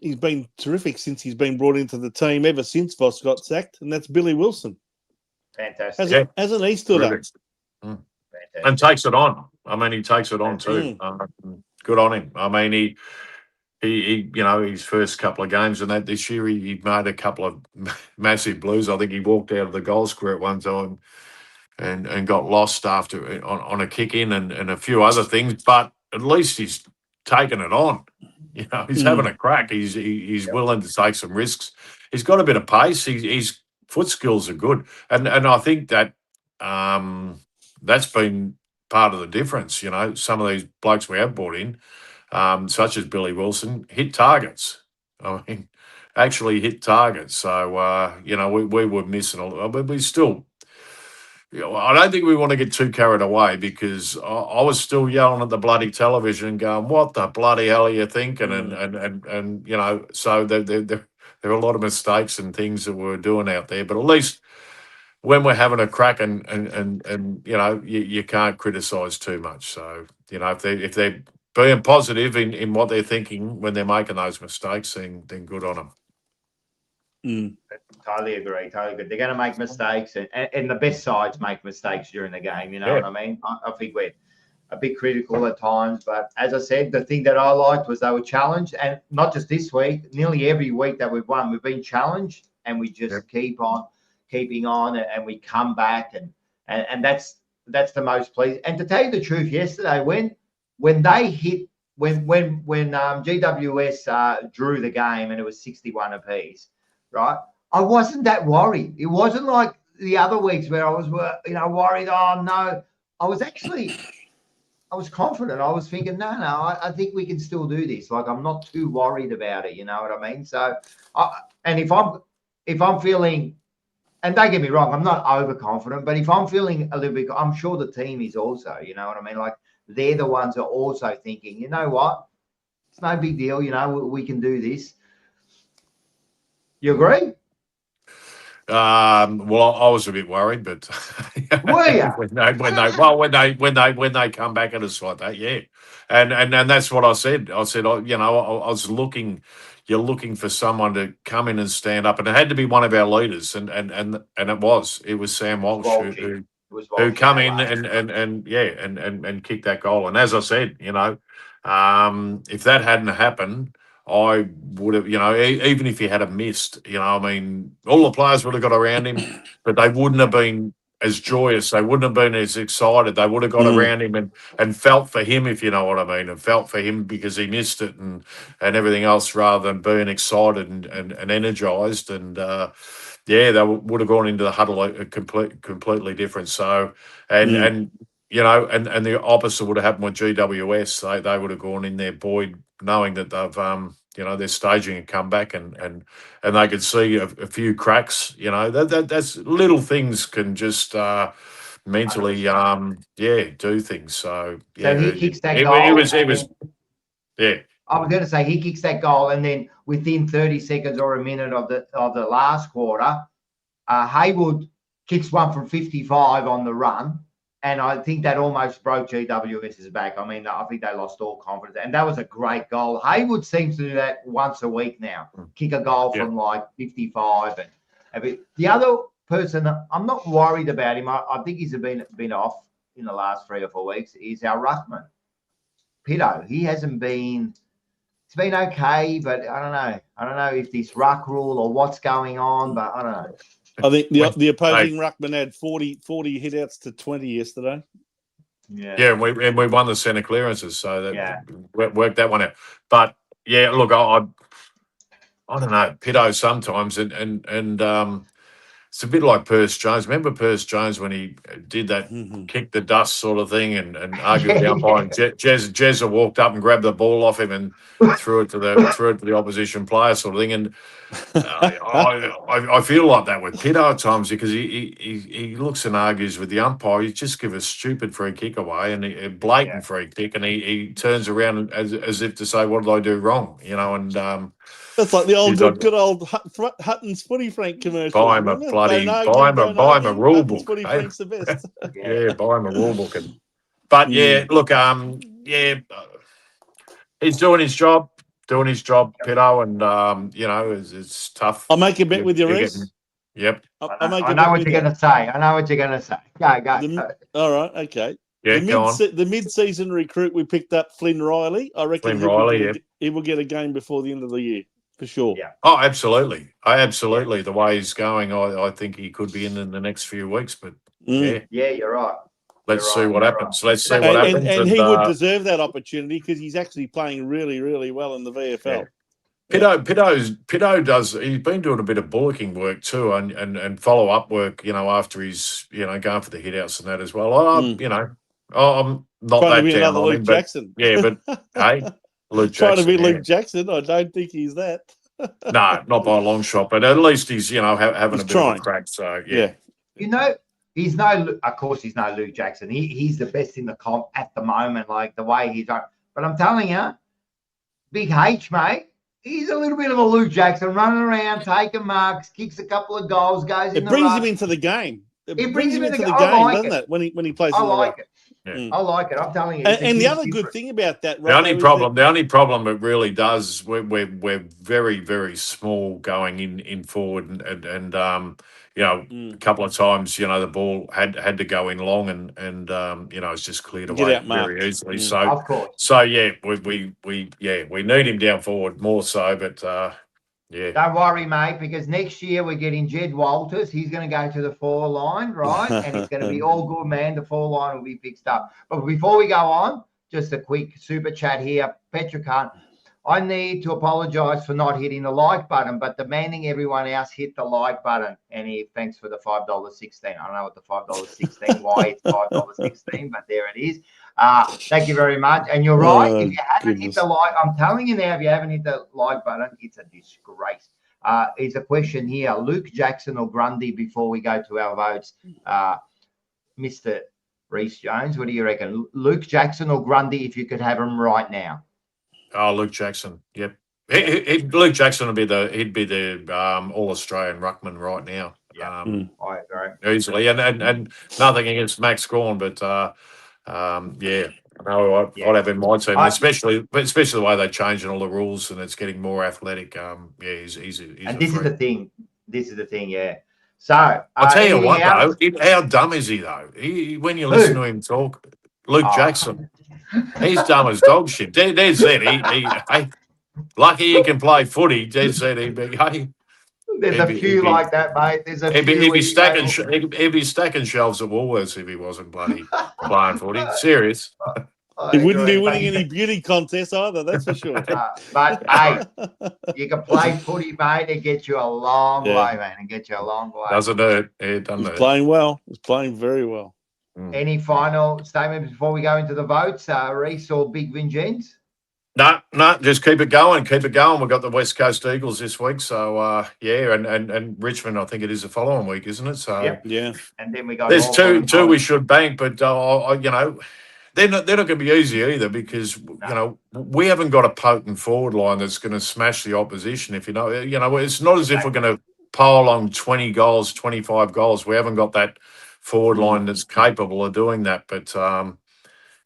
He's been terrific since he's been brought into the team, ever since Voss got sacked, and that's Billy Wilson. Fantastic. Hasn't he stood up? And takes it on. I mean, he takes it on too. Good on him. I mean, he you know, his first couple of games and that this year, he made a couple of massive blues. I think he walked out of the goal square at one time and got lost after on a kick in and a few other things. But at least he's taken it on. You know, he's having a crack. He's willing to take some risks. He's got a bit of pace. His foot skills are good, and I think that that's been part of the difference. You know, some of these blokes we have brought in, such as Billy Wilson, hit targets. I mean, actually hit targets. So you know, we were missing a lot, but we still. You know, I don't think we want to get too carried away because I was still yelling at the bloody television, going, "What the bloody hell are you thinking?" And you know, so there are a lot of mistakes and things that we're doing out there. But at least when we're having a crack and you know, you can't criticise too much. So you know, if they're being positive in what they're thinking when they're making those mistakes, then good on them. Totally agree. They're going to make mistakes, and the best sides make mistakes during the game. You know what I mean? I think we're a bit critical at times, but as I said, the thing that I liked was they were challenged, and not just this week. Nearly every week that we've won, we've been challenged, and we just keep on keeping on, and we come back, and that's the most pleasing. And to tell you the truth, yesterday when they hit when GWS drew the game and it was 61 apiece. Right, I wasn't that worried. It wasn't like the other weeks where I was, worried. Oh no, I was confident. I was thinking, no, I think we can still do this. Like I'm not too worried about it. You know what I mean? So, and if I'm feeling, and don't get me wrong, I'm not overconfident, but if I'm feeling a little bit, I'm sure the team is also. You know what I mean? Like they're the ones that are also thinking, you know what, it's no big deal. You know, we can do this. You agree? Well, I was a bit worried, but were you? when they come back at us like that, yeah, and that's what I said. I said, you know, I was looking. You're looking for someone to come in and stand up, and it had to be one of our leaders, and it was Sam Walsh who come in and kick that goal. And as I said, you know, if that hadn't happened, I would have, you know, even if he had missed, you know, I mean, all the players would have got around him, but they wouldn't have been as joyous. They wouldn't have been as excited. They would have got around him and felt for him, if you know what I mean, and felt for him because he missed it and everything else rather than being excited and energised. And, they would have gone into the huddle completely different. So, and you know, and the opposite would have happened with GWS. They would have gone in there buoyed, knowing that they've, you know, they're staging a comeback and they could see a few cracks. You know, that's little things can just mentally, do things. So So he kicks that goal. He was, yeah. I was going to say he kicks that goal, and then within 30 seconds or a minute of the last quarter, Haywood kicks one from 55 on the run, and I think that almost broke GWS's back. I mean, I think they lost all confidence, and that was a great goal. Haywood seems to do that once a week now, kick a goal from like 55. And the other person, I'm not worried about him. I think he's been off in the last 3 or 4 weeks. Is our ruckman, Pitto. He hasn't been. It's been okay, but I don't know. I don't know if this ruck rule or what's going on, but I don't know. I think the opposing ruckman had 40 hitouts to 20 yesterday. Yeah, and we won the centre clearances, so that worked that one out. But yeah, look, I don't know, Pitto sometimes, and it's a bit like Perce Jones. Remember Perce Jones when he did that kick the dust sort of thing and argued with the umpire? And Jezza walked up and grabbed the ball off him and threw it to the opposition player sort of thing. And I feel like that with Pitto at times because he looks and argues with the umpire. He just give a stupid free kick away and a blatant free kick, and he turns around as if to say, "What did I do wrong?" You know, and that's like the old good old Hutton's Footy Frank commercial. Buy him a rule book. Footy Frank's the best. Buy him a rule book. But look, he's doing his job, Pitto, and it's tough. I'll make a bet with you, Reece. Yep. I know what you're going to say. Go. All right, okay. Yeah, the mid-season recruit we picked up, Flynn Riley. I reckon he will get a game before the end of the year. For sure. Yeah. Oh, absolutely. The way he's going, I think he could be in the next few weeks. But yeah, you're right. Let's see what happens. Let's see what happens. And he would deserve that opportunity because he's actually playing really, really well in the VFL. Pitto does. He's been doing a bit of bullocking work too, and follow up work. After he's going for the hitouts and that as well. I'm not trying that down on Luke him, Jackson. but hey. Luke Trying Jackson, to be Luke Jackson, I don't think he's that. No, not by a long shot, but at least he's having a bit of a crack. So yeah. He's of course he's no Luke Jackson. He's the best in the comp at the moment, like the way he's done. But I'm telling you, Big H, mate, he's a little bit of a Luke Jackson, running around, taking marks, kicks a couple of goals, goes. It brings him into the game. It brings him into the game, doesn't it? When he plays. I like it. Yeah. I like it. I'm telling you. And the other good thing about that, the only problem it really does, we're very, very small going in forward, and a couple of times, the ball had to go in long, and it's just cleared away very easily. So, of course. So we need him down forward more so, but. Yeah. Don't worry, mate, because next year we're getting Jed Walters. He's going to go to the 4 line, right? And it's going to be all good, man. The 4 line will be fixed up. But before we go on, just a quick super chat here. Petrican, I need to apologise for not hitting the like button, but demanding everyone else hit the like button. And thanks for the $5.16. I don't know what the $5.16, why it's $5.16, but there it is. Thank you very much. And you're right. If you haven't hit the like, I'm telling you now, if you haven't hit the like button, it's a disgrace. It's a question here. Luke Jackson or Grundy before we go to our votes. Mr. Reece Jones, what do you reckon? Luke Jackson or Grundy if you could have him right now? Oh, Luke Jackson. Yep. Luke Jackson would be the All-Australian ruckman right now. Yeah, I agree. Easily. And nothing against Max Gawn, but no, I'd have in my team, especially the way they're changing all the rules and it's getting more athletic. He's and this is the thing. Yeah. So I'll tell you what, though, how dumb is he though? When you listen to him talk, Luke Jackson, he's dumb as dog shit. There's it. Lucky he can play footy. There's it. There's a few like that, mate. There's a few. He'd be stacking shelves at Woolworths if he wasn't bloody playing footy. Serious. He wouldn't be winning any beauty contests either, that's for sure. But, hey, you can play footy, mate. It gets you a long way, man. It gets you a long way. Doesn't hurt. It doesn't hurt. He's playing well. He's playing very well. Any final statements before we go into the votes? Reece or Big Vincenz? No, just keep it going. Keep it going. We've got the West Coast Eagles this week. So, yeah, and Richmond, I think it is the following week, isn't it? So, Yep. Yeah. And then we got there's Hawthorn two we should bank, but, you know, they're not going to be easy either because, you know, we haven't got a potent forward line that's going to smash the opposition. If you know, it's not as if we're going to pile on 20 goals, 25 goals. We haven't got that forward line that's capable of doing that. But,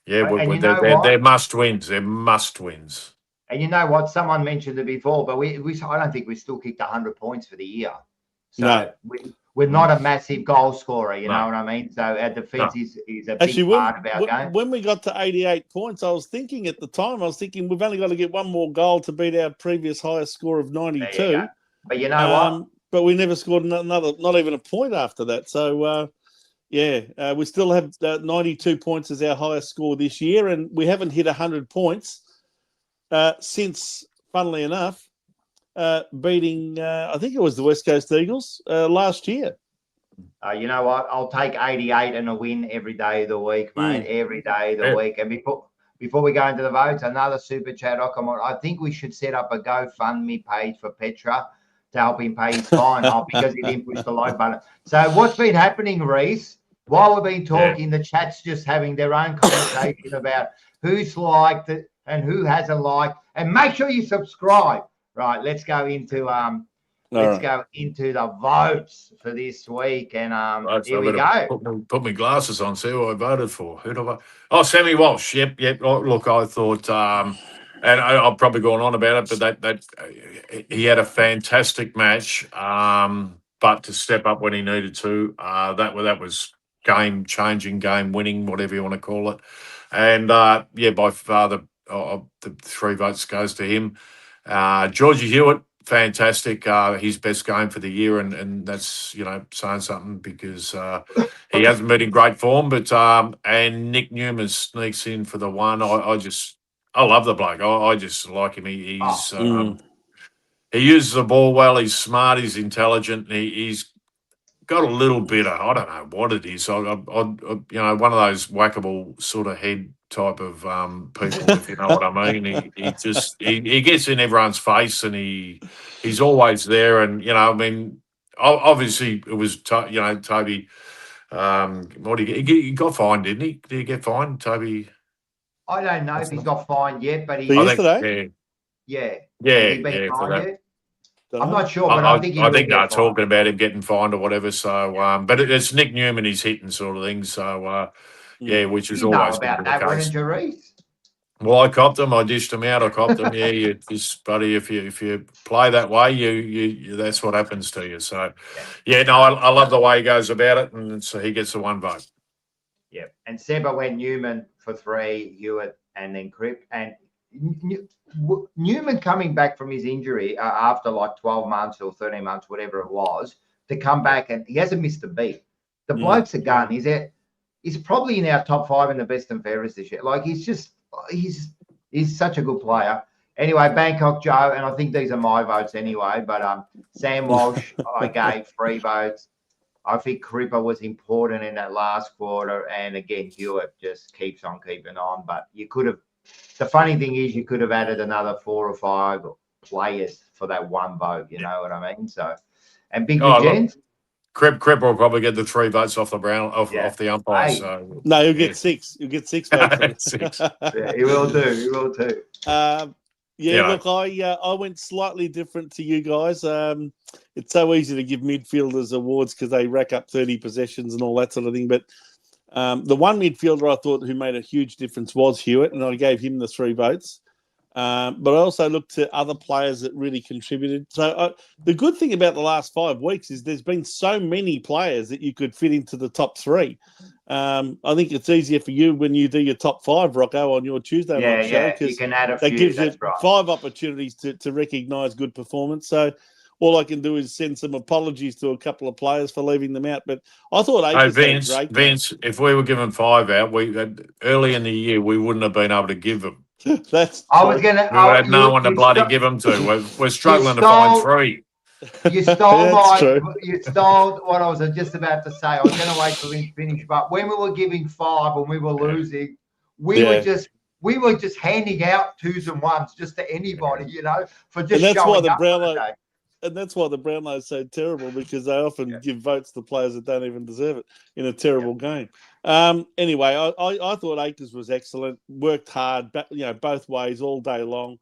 yeah, And you know what? they're must wins. They're must wins. And you know what? Someone mentioned it before, but I don't think we still kicked 100 points for the year. So No. we're not a massive goal scorer, you No. know what I mean? So our defense is a big Actually, part of our game. when we got to 88 points, I was thinking at the time, we've only got to get one more goal to beat our previous highest score of 92. But you know what? But we never scored another, not even a point after that. So, we still have 92 points as our highest score this year, and we haven't hit 100 points since, funnily enough, beating, I think it was the West Coast Eagles last year. You know what? I'll take 88 and a win every day of the week, mate. Every day of the week. And before we go into the votes, another super chat. I think we should set up a GoFundMe page for Petra to help him pay his fine because he didn't push the like button. So what's been happening, Reese? While we've been talking, the chat's just having their own conversation about who's liked it and who hasn't liked. And make sure you subscribe. Right, let's go into go into the votes for this week. And Right, here so we go. Put my glasses on, see who I voted for. Who do I? Oh, Sammy Walsh. Yep. Look, I thought, and I've probably gone on about it, but that he had a fantastic match. But to step up when he needed to, that was game changing, game winning, whatever you want to call it. And by far the 3 votes goes to him. Georgie Hewitt, fantastic. His best game for the year, and that's saying something because he hasn't been in great form. But and Nick Newman sneaks in for the 1. I love the bloke. I just like him. He uses the ball well. He's smart. He's intelligent. He's got a little bit of, I don't know what it is. One of those whackable sort of head type of people, if you know what I mean. He gets in everyone's face, and he's always there. And obviously it was Toby. What he got fined, didn't he? Did he get fined, Toby? I don't know if he's got fined yet, but yesterday. Yeah. For that. I'm not sure, but I think they're talking about him getting fined or whatever. So, but it's Nick Newman he's hitting sort of thing. So, which is always about that one, Reese. Well, I copped them. I dished them out. I copped them. Yeah, buddy. If you play that way, you that's what happens to you. So, I love the way he goes about it, and so he gets the 1 vote. Yeah, and Seba went Newman for 3, Hewitt, and then Crip, and Newman coming back from his injury after like 12 months or 13 months, whatever it was, to come back, and he hasn't missed a beat. The bloke's a gun. He's probably in our top 5 in the best and fairest this year. Like he's such a good player. Anyway, Bangkok Joe, and I think these are my votes anyway, but Sam Walsh, I gave 3 votes. I think Cripper was important in that last quarter, and again, Hewitt just keeps on keeping on. But you could have. The funny thing is, you could have added another 4 or 5 players for that 1 vote. You know what I mean? So, and Big Gents. Crip will probably get the 3 votes off the umpire. Hey. So No, he'll get 6. He'll get 6 votes. 6. Yeah, he will do. He will too. Look, I went slightly different to you guys. It's so easy to give midfielders awards because they rack up 30 possessions and all that sort of thing. But the one midfielder I thought who made a huge difference was Hewitt, and I gave him the 3 votes. But I also looked to other players that really contributed. So the good thing about the last 5 weeks is there's been so many players that you could fit into the top 3. I think it's easier for you when you do your top 5, Rocco, on your Tuesday night show. Yeah, you can add a few. That gives you 5 opportunities to recognise good performance. So all I can do is send some apologies to a couple of players for leaving them out. But I thought Vince, if we were given 5 out, early in the year we wouldn't have been able to give them. We had no one to bloody give them to. We're struggling to find 3. You stole you stole what I was just about to say. I was going to wait till we finish, but when we were giving 5 and we were losing, we were just we were just handing out 2s and 1s just to anybody, you know, for just And that's why showing the up for Brownlow, the day. and that's why the Brownlow is so terrible, because they often give votes to players that don't even deserve it in a terrible game. Anyway, I thought Akers was excellent, worked hard, you know, both ways all day long,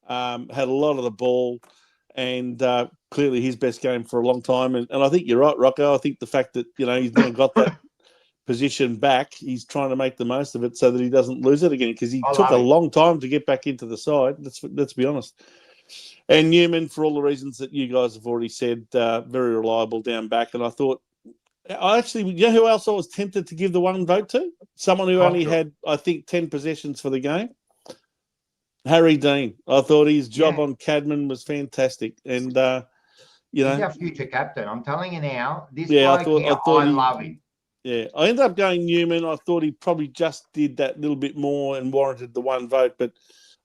had a lot of the ball, and clearly his best game for a long time. And I think you're right, Rocco. I think the fact that, you know, he's now got that position back, he's trying to make the most of it so that he doesn't lose it again, because he took a long time to get back into the side. Let's be honest. And Newman, for all the reasons that you guys have already said, very reliable down back. And I thought, you know who else I was tempted to give the one vote to? Someone who only had, I think, 10 possessions for the game. Harry Dean. I thought his job on Cadman was fantastic. And, you know. He's our future captain. I'm telling you now, this I love him. Yeah, I ended up going Newman. I thought he probably just did that little bit more and warranted the one vote, but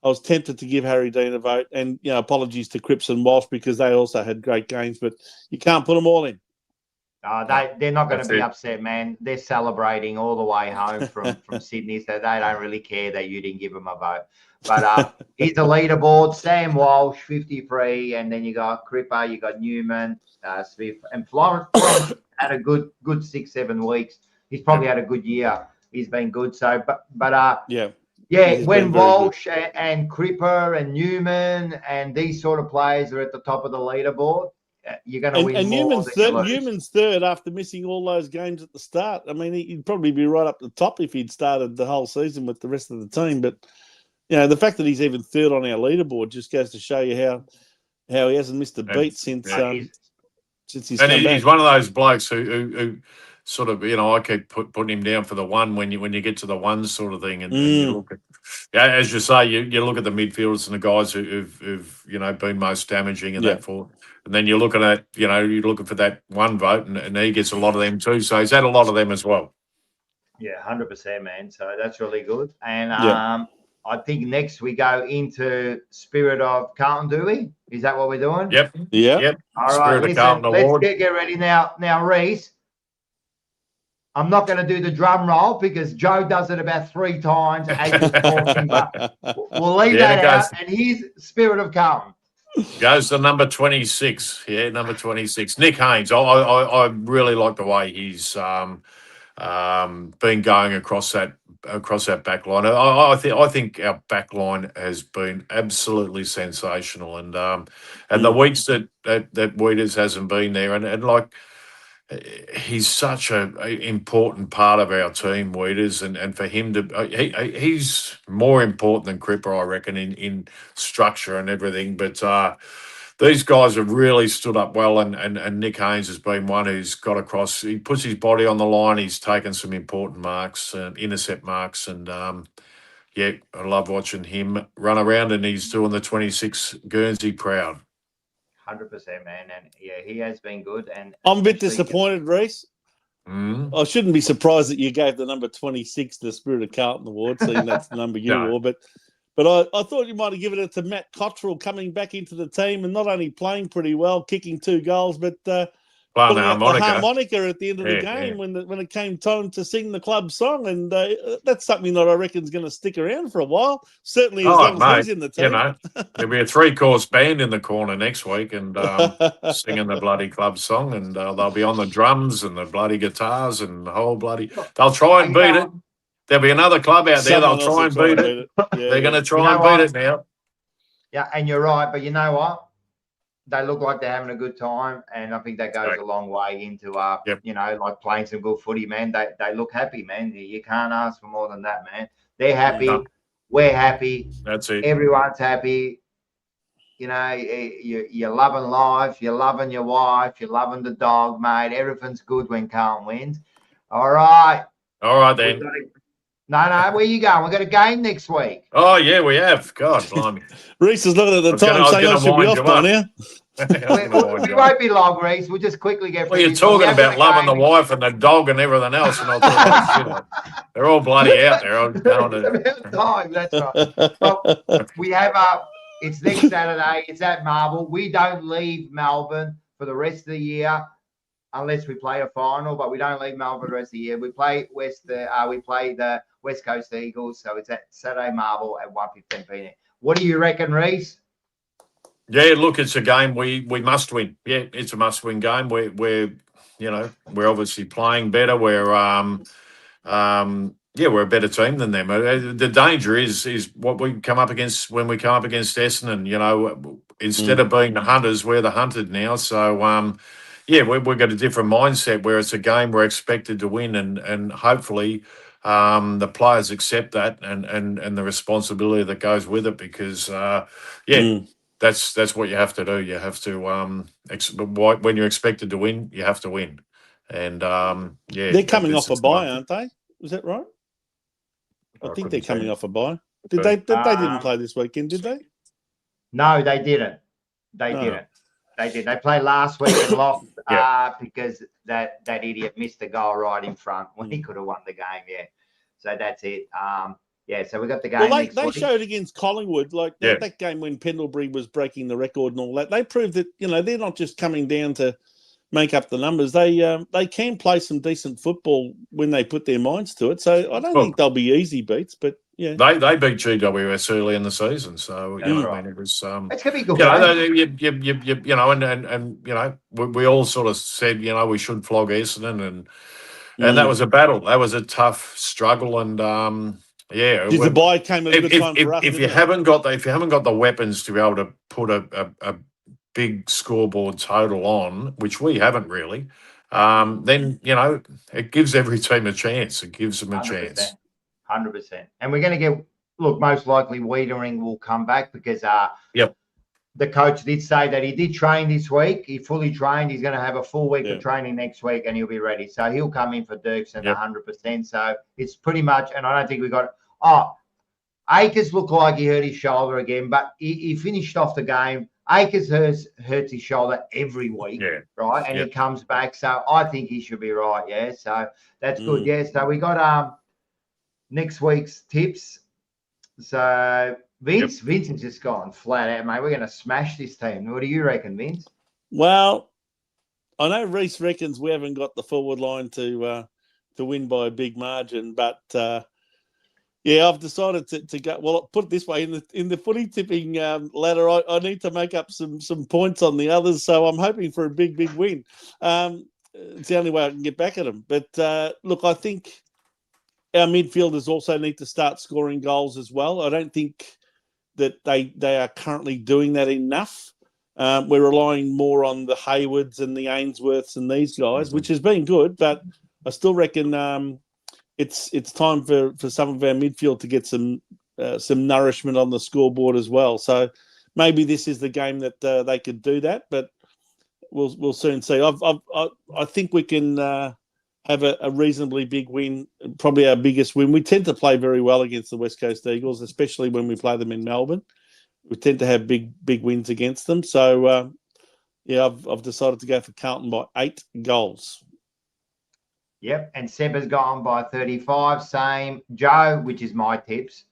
I was tempted to give Harry Dean a vote. And, you know, apologies to Cripps and Walsh, because they also had great games, but you can't put them all in. They're not going to be upset, man. They're celebrating all the way home from Sydney, so they don't really care that you didn't give them a vote. But he's the leaderboard. Sam Walsh, 53, and then you got Cripper, you got Newman, Smith, and Florence had a good 6-7 weeks. He's probably had a good year. He's been good. So, when Walsh and Cripper and Newman and these sort of players are at the top of the leaderboard, you're going to win. And Newman's third after missing all those games at the start. I mean, he'd probably be right up the top if he'd started the whole season with the rest of the team. But, you know, the fact that he's even third on our leaderboard just goes to show you how he hasn't missed a beat since he's come back. He's one of those blokes who sort of, you know, I keep putting him down for the one when you get to the one sort of thing, and you look at, as you say, you look at the midfielders and the guys who've you know, been most damaging and that for, and then you're looking at, you know, you're looking for that one vote, and he gets a lot of them too. So he's had a lot of them as well. Yeah, 100%, man. So that's really good. And I think next we go into Spirit of Carlton, do we? Is that what we're doing? Yep. All right, listen, let's get ready now. Now, Reese, I'm not going to do the drum roll because Joe does it about 3 times as he's talking, but we'll leave that out. And here's Spirit of Carlton. Goes to number 26. Yeah, number 26. Nick Haynes. I really like the way he's been going across that back line. I think our back line has been absolutely sensational, and the weeks that Weeders hasn't been there, and like, he's such an important part of our team, Weeders, and for him to he's more important than Cripper, I reckon, in structure and everything. But these guys have really stood up well, and Nick Haynes has been one who's got across. He puts his body on the line. He's taken some important marks, intercept marks, and I love watching him run around, and he's doing the 26 Guernsey proud. 100%, man, and he has been good. And I'm a bit disappointed, Reese. I shouldn't be surprised that you gave the number 26 the Spirit of Carlton award, seeing that's the number you wore. But I thought you might have given it to Matt Cottrell coming back into the team and not only playing pretty well, kicking 2 goals, but playing the harmonica at the end of the game when it came time to sing the club song, and that's something that I reckon is going to stick around for a while. Certainly, as long as he's in the team. You know, there'll be a 3-course band in the corner next week and singing the bloody club song, and they'll be on the drums and the bloody guitars and the whole bloody. They'll try and beat it. There'll be another club out there. They'll try and beat it. They're going to try and beat it now. Yeah, and you're right, but you know what? They look like they're having a good time, and I think that goes a long way into you know, like playing some good footy, man. They look happy, man. You can't ask for more than that, man. They're happy. We're happy. That's it. Everyone's happy. You know, you're loving life. You're loving your wife. You're loving the dog, mate. Everything's good when Carlton wins. All right. All right, then. No, where you going? We've got a game next week. Oh, yeah, we have. God, blimey. Reese is looking at the time saying I should be off by now. We won't be long, Reese. We'll just quickly get. Well, you're talking about loving the wife and the dog and everything else, and I thought, they're all bloody out there. That's right. Well, we have it's next Saturday. It's at Marvel. We don't leave Melbourne for the rest of the year. unless we play a final, but we don't leave Melbourne the rest of the year. We play the West Coast Eagles, so it's at Saturday Marvel at 1:15 p.m. What do you reckon, Reece? Yeah, look, it's a game we must win. Yeah, it's a must-win game. We're obviously playing better. We're we're a better team than them. The danger is what we come up against when we come up against Essendon. You know, instead of being the hunters, we're the hunted now. So we've got a different mindset where it's a game we're expected to win, and hopefully the players accept that and the responsibility that goes with it, because that's what you have to do. You have to when you're expected to win, you have to win. And they're coming off a bye, aren't they? Is that right? I think they're coming off a bye. Did they didn't play this weekend, did they? No, they didn't. They didn't. They did. They played last week and lost because that idiot missed a goal right in front when he could have won the game. Yeah. So that's it. So we got the game. Well, they showed against Collingwood, that game when Pendlebury was breaking the record and all that. They proved that they're not just coming down to make up the numbers. They can play some decent football when they put their minds to it. So I don't think they'll be easy beats, but yeah, they beat GWS early in the season. So I mean, it was it's gonna be good. We all sort of said we should flog Essendon, and that was a battle. That was a tough struggle, and the bye came at a good time for us. If you haven't got the weapons to be able to put a big scoreboard total on, which we haven't really, then it gives every team a chance. It gives them a 100%, chance. 100%. And we're going to most likely Wiedering will come back because the coach did say that he did train this week. He fully trained. He's going to have a full week of training next week, and he'll be ready. So he'll come in for Dirks and 100%. So it's pretty much, and I don't think we got. Akers looked like he hurt his shoulder again, but he finished off the game. Akers hurts his shoulder every week, right? And he comes back. So I think he should be right, yeah. So that's good, yeah. So we got next week's tips. So Vince has just gone flat out, mate. We're going to smash this team. What do you reckon, Vince? Well, I know Reece reckons we haven't got the forward line to win by a big margin, but I've decided to go. Well, put it this way: in the footy tipping ladder, I need to make up some points on the others. So I'm hoping for a big win. It's the only way I can get back at them. But look, I think our midfielders also need to start scoring goals as well. I don't think that they are currently doing that enough. We're relying more on the Haywards and the Ainsworths and these guys, which has been good, but I still reckon it's time for some of our midfield to get some nourishment on the scoreboard as well. So maybe this is the game that they could do that, but we'll soon see. I think we can have a reasonably big win, probably our biggest win. We tend to play very well against the West Coast Eagles, especially when we play them in Melbourne. We tend to have big wins against them. So I've decided to go for Carlton by 8 goals. Yep, and Seb has gone by 35. Same. Joe, which is my tips,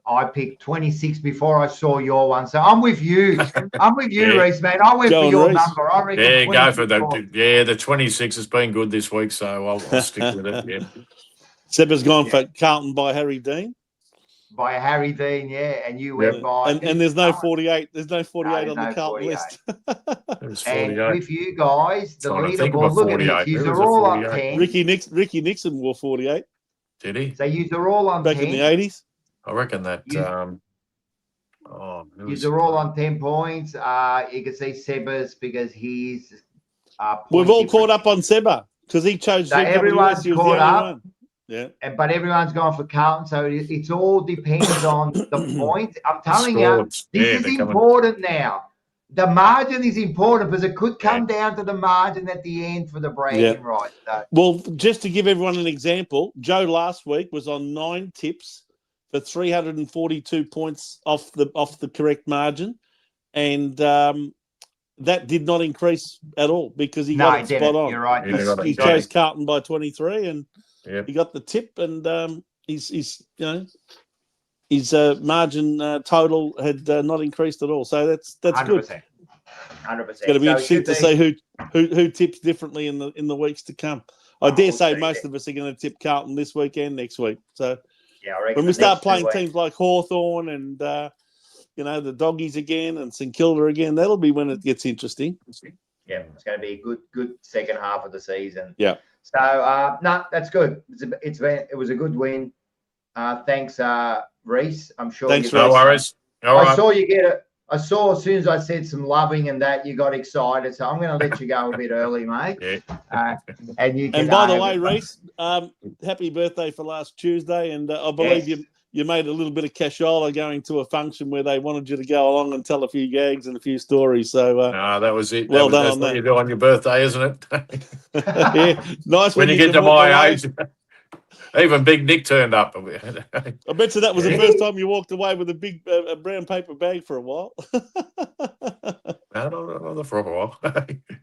I picked 26 before I saw your one. So I'm with you. I'm with you, Reece, man. I went for your number. I reckon. Go for that. Yeah, the 26 has been good this week, so I'll stick with it. Yeah. Seb has gone for Carlton by Harry Dean. By Harry Dean, and you went by. And there's no 48. There's no 48 on the Carlton list. And with you guys, the leaderboard, look at this. You are all on 10. Ricky Nixon wore 48. Did he? So you are all on back 10. in the 80s. I reckon that. You are all on 10 points. You can see Seba's because he's. We've all caught up on Seba because he chose. So everyone's caught up. Yeah, but everyone's gone for Carlton, so it's all depends on the point. I'm telling you, this is important now. The margin is important because it could come down to the margin at the end for the bragging rights. So. Well, just to give everyone an example, Joe last week was on 9 tips for 342 points off the correct margin, and that did not increase at all because he got it spot on. You're right. He chose Carlton by 23 and. Yep. He got the tip, and his margin total had not increased at all. So that's 100%. Good. 100%. It's going to be interesting to see who tips differently in the weeks to come. I dare say most of us are going to tip Carlton this weekend, next week. So yeah, I reckon when we start playing teams like Hawthorn and the Doggies again and St Kilda again, that'll be when it gets interesting. Yeah, it's going to be a good second half of the season. Yeah. So no, that's good. It was a good win. Thanks, Reese. I'm sure. Thanks, No worries. All right. I saw you get it. I saw as soon as I said some loving and that you got excited. So I'm going to let you go a bit early, mate. Yeah. And you can. And by the way, Reese, happy birthday for last Tuesday, and I believe you made a little bit of cashola going to a function where they wanted you to go along and tell a few gags and a few stories. So that was it. Well done that's on what that. you do on your birthday, isn't it? Yeah, nice when you get to my age. Even Big Nick turned up. I bet you that was the first time you walked away with a big brown paper bag for a while. No, for a while.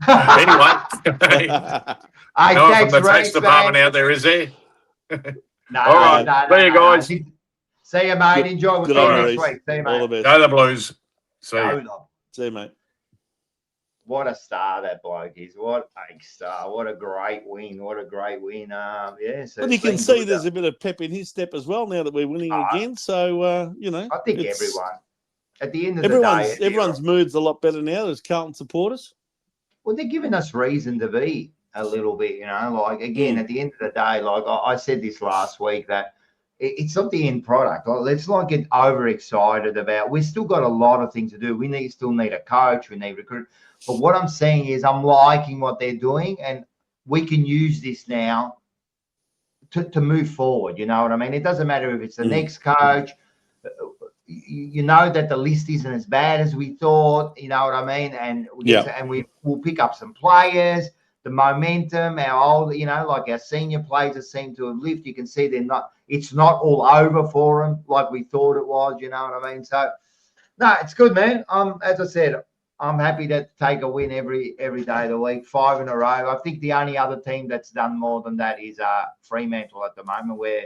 Anyway. No one from the tax department out there, is there? No, all right. No, See you guys. See you, mate. Enjoy. We'll see you next week. See you, mate. All the best. Go the Blues. See you. See you, mate. What a star that bloke is. What a star. What a great win. What a great win. Yeah. So well, you can see there's a bit of pep in his step as well now that we're winning again. So, I think everyone, at the end of the day, everyone's mood's a lot better now as Carlton supporters. Well, they're giving us reason to be a little bit, like, again, at the end of the day, like I said this last week, that it's not the end product. Let's not get overexcited about. We've still got a lot of things to do. We still need a coach. We need recruit. But what I'm saying is I'm liking what they're doing, and we can use this now to move forward. You know what I mean? It doesn't matter if it's the next coach. You know that the list isn't as bad as we thought. You know what I mean? And we'll pick up some players. The momentum, like our senior players seem to have lifted. You can see it's not all over for them like we thought it was. You know what I mean? So, no, it's good, man. As I said, I'm happy to take a win every day of the week, 5 in a row. I think the only other team that's done more than that is Fremantle at the moment, where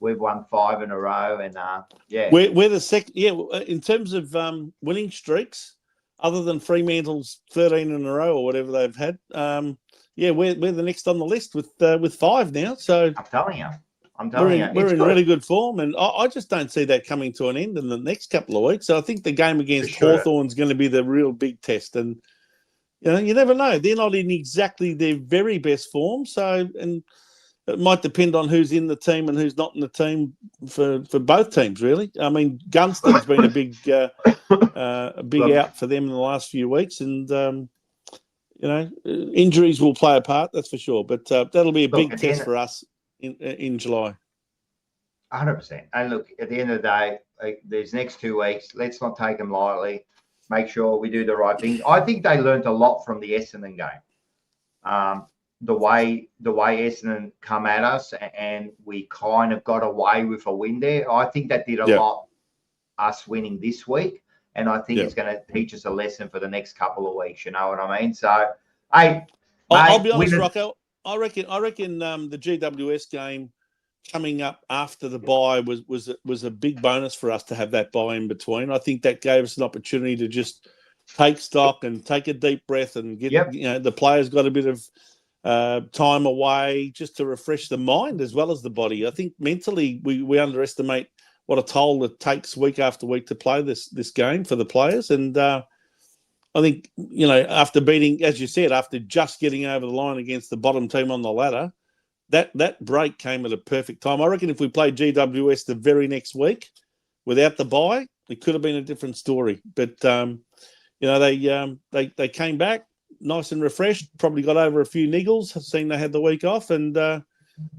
we've won 5 in a row, and we're the second. Yeah, in terms of winning streaks, other than Fremantle's 13 in a row or whatever they've had. We're the next on the list with 5 now. So I'm telling you. We're in really good form, and I just don't see that coming to an end in the next couple of weeks. So I think the game against Hawthorn is going to be the real big test, and you never know. They're not in exactly their very best form, so and it might depend on who's in the team and who's not in the team for both teams. Really, I mean, Gunston's been a big out for them in the last few weeks, and injuries will play a part, that's for sure. But that'll be a big test for us in July. 100%. And look, at the end of the day, these next 2 weeks, let's not take them lightly. Make sure we do the right thing. I think they learned a lot from the Essendon game. The way Essendon come at us, and we kind of got away with a win there. I think that did a lot us winning this week, and I think it's going to teach us a lesson for the next couple of weeks. You know what I mean? So, hey, I'll be honest, Rocco. I reckon the GWS game coming up after the bye was a big bonus for us to have that bye in between. I think that gave us an opportunity to just take stock and take a deep breath and get the players got a bit of time away just to refresh the mind as well as the body. I think mentally we underestimate what a toll it takes week after week to play this game for the players. And I think, after beating, as you said, after just getting over the line against the bottom team on the ladder, that break came at a perfect time. I reckon if we played GWS the very next week without the bye, it could have been a different story. But, they came back nice and refreshed, probably got over a few niggles, seeing they had the week off, and they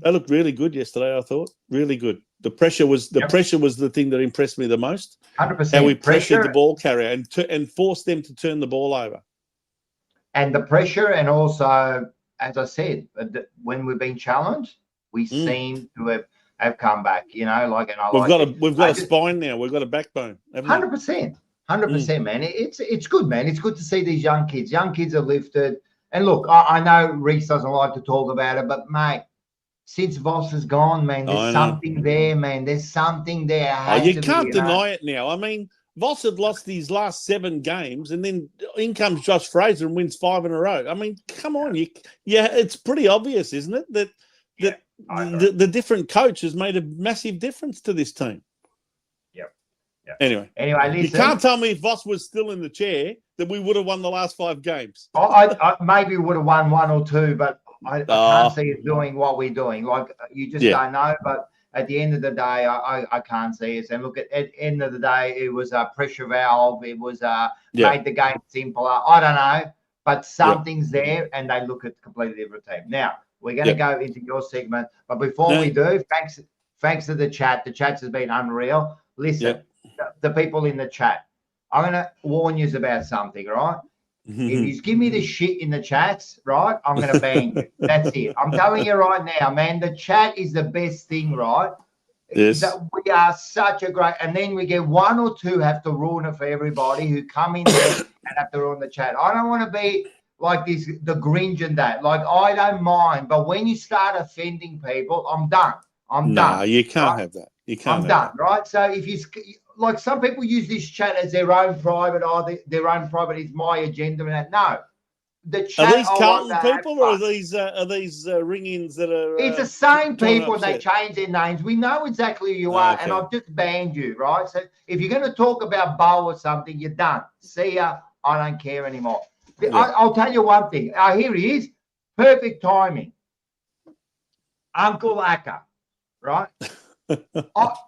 looked really good yesterday, I thought. Really good. The pressure was the thing that impressed me the most. 100%. How we pressured the ball carrier and forced them to turn the ball over. And the pressure, and also, as I said, when we've been challenged, we seem to have come back. We've got a spine now. We've got a backbone. 100%. 100%, man. It's good, man. It's good to see these young kids. Young kids are lifted. And look, I know Reese doesn't like to talk about it, but mate, since Voss is gone, man, there's something there, man. There's something there. You can't deny it now. I mean, Voss had lost these last 7 games, and then in comes Josh Fraser and wins 5 in a row. I mean, come on, it's pretty obvious, isn't it, that the different coach has made a massive difference to this team. Anyway, listen, you can't tell me if Voss was still in the chair that we would have won the last 5 games. I maybe would have won 1 or 2, but I can't see us doing what we're doing. Like, you just don't know. But at the end of the day, I can't see us. And look, at the end of the day, it was a pressure valve. It was made the game simpler. I don't know, but something's there, and they look at a completely different team. Now, we're going to go into your segment. But before we do, thanks to the chat. The chat has been unreal. Listen. The people in the chat, I'm going to warn you about something, right? If you give me the shit in the chats, right, I'm going to ban you. That's it. I'm telling you right now, man, the chat is the best thing, right? Yes. We are such a great, and then we get 1 or 2 have to ruin it for everybody who come in there and have to ruin the chat. I don't want to be like this, the Grinch and that. Like, I don't mind, but when you start offending people, I'm done. I'm done. No, you can't have that. You can't. I'm done, right? So if you like, some people use this chat as their own private, their own private is my agenda and that. No, the chat. Are these Carlton people, or are these ring-ins that are? It's the same people, and they change their names. We know exactly who you are, and I've just banned you, right? So if you're going to talk about Bo or something, you're done. See ya. I don't care anymore. I'll tell you one thing. Here he is. Perfect timing. Uncle Akka, right?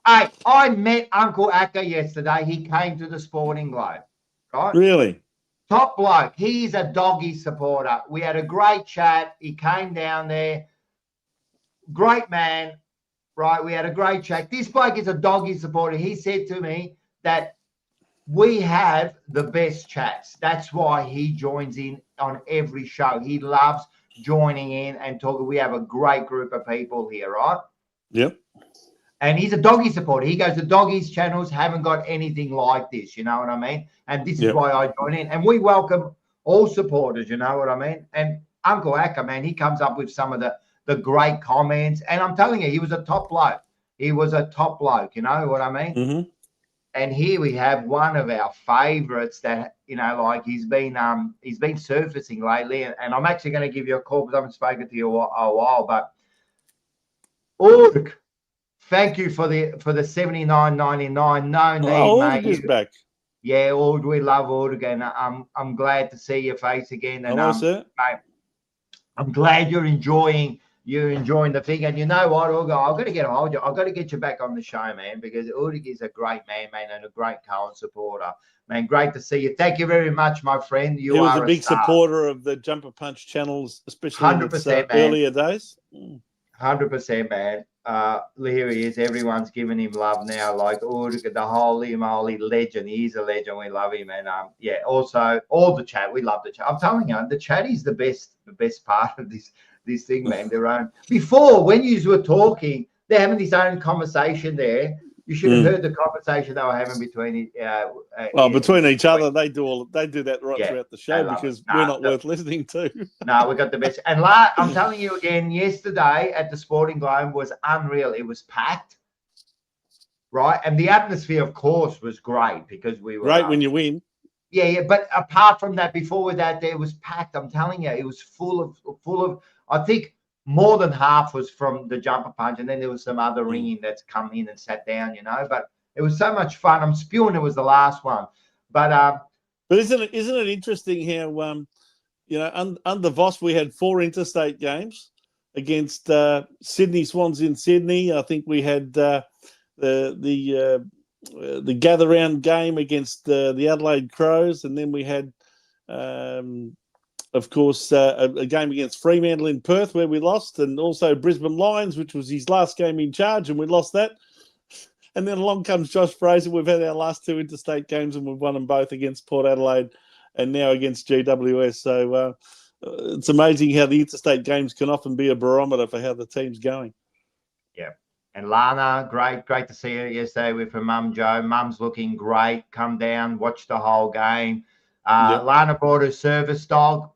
I met Uncle Akka yesterday. He came to the Sporting Globe, right? Really? Top bloke. He's a doggy supporter. We had a great chat. He came down there. Great man, right? We had a great chat. This bloke is a doggy supporter. He said to me that we have the best chats. That's why he joins in on every show. He loves joining in and talking. We have a great group of people here, right? Yep. And he's a doggy supporter. He goes, the doggies channels haven't got anything like this. You know what I mean? And this is why I join in. And we welcome all supporters. You know what I mean? And Uncle Akka, man, he comes up with some of the great comments. And I'm telling you, he was a top bloke. He was a top bloke. You know what I mean? Mm-hmm. And here we have one of our favourites that, you know, like he's been surfacing lately. And I'm actually going to give you a call because I haven't spoken to you a while. But Ork, thank you for the $79.99. No need, mate. Back. Yeah, Ord, we love Ord again. I'm glad to see your face again. And mate, I'm glad you're enjoying the thing. And you know what, Ord, I've got to get a hold of you. I've got to get you back on the show, man, because Ord is a great man, and a great Carlt supporter. Man, great to see you. Thank you very much, my friend. You are a big supporter of the Jumper Punch channels, especially in its earlier days. 100%, man. Here he is. Everyone's giving him love now. Like, the holy moly legend. He's a legend. We love him. And also all the chat. We love the chat. I'm telling you, the chat is the best part of this thing, man. Their own. Before, when you were talking, they're having this own conversation there. You should have heard the conversation they were having between between each other. They do that throughout the show because we're not worth listening to. No, we got the best. And I'm telling you again, yesterday at the Sporting Globe was unreal. It was packed, right? And the atmosphere, of course, was great because we were great when you win. Yeah. But apart from that, before that, it was packed. I'm telling you, it was full of. I think more than half was from the Jumper Punch, and then there was some other ringing that's come in and sat down, you know. But it was so much fun. I'm spewing it was the last one, but isn't it interesting how under Voss we had 4 interstate games against Sydney Swans in Sydney. I think we had the gather round game against the Adelaide Crows, and then we had. Of course, a game against Fremantle in Perth where we lost, and also Brisbane Lions, which was his last game in charge, and we lost that. And then along comes Josh Fraser. We've had our last 2 interstate games, and we've won them both against Port Adelaide and now against GWS. So it's amazing how the interstate games can often be a barometer for how the team's going. Yeah. And Lana, great to see her yesterday with her mum, Jo. Mum's looking great. Come down, watch the whole game. Lana brought her service dog.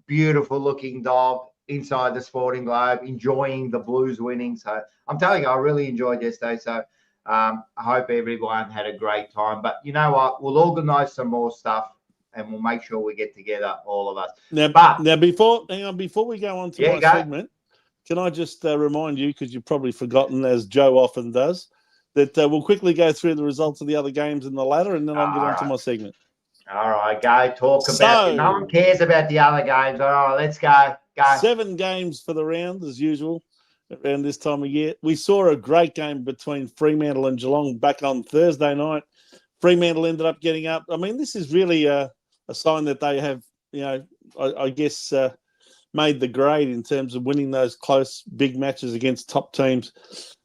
Beautiful looking dog inside the Sporting Globe, enjoying the Blues winning. So I'm telling you, I really enjoyed yesterday. So I hope everyone had a great time. But you know what? We'll organise some more stuff and we'll make sure we get together, all of us. Now before we go on to my segment, can I just remind you, because you've probably forgotten, as Joe often does, that we'll quickly go through the results of the other games in the ladder, and then I'll get on to my segment. All right, go talk about it. No one cares about the other games. All right, let's go. 7 games for the round, as usual, around this time of year. We saw a great game between Fremantle and Geelong back on Thursday night. Fremantle ended up getting up. I mean, this is really a sign that they have, I guess, made the grade in terms of winning those close, big matches against top teams.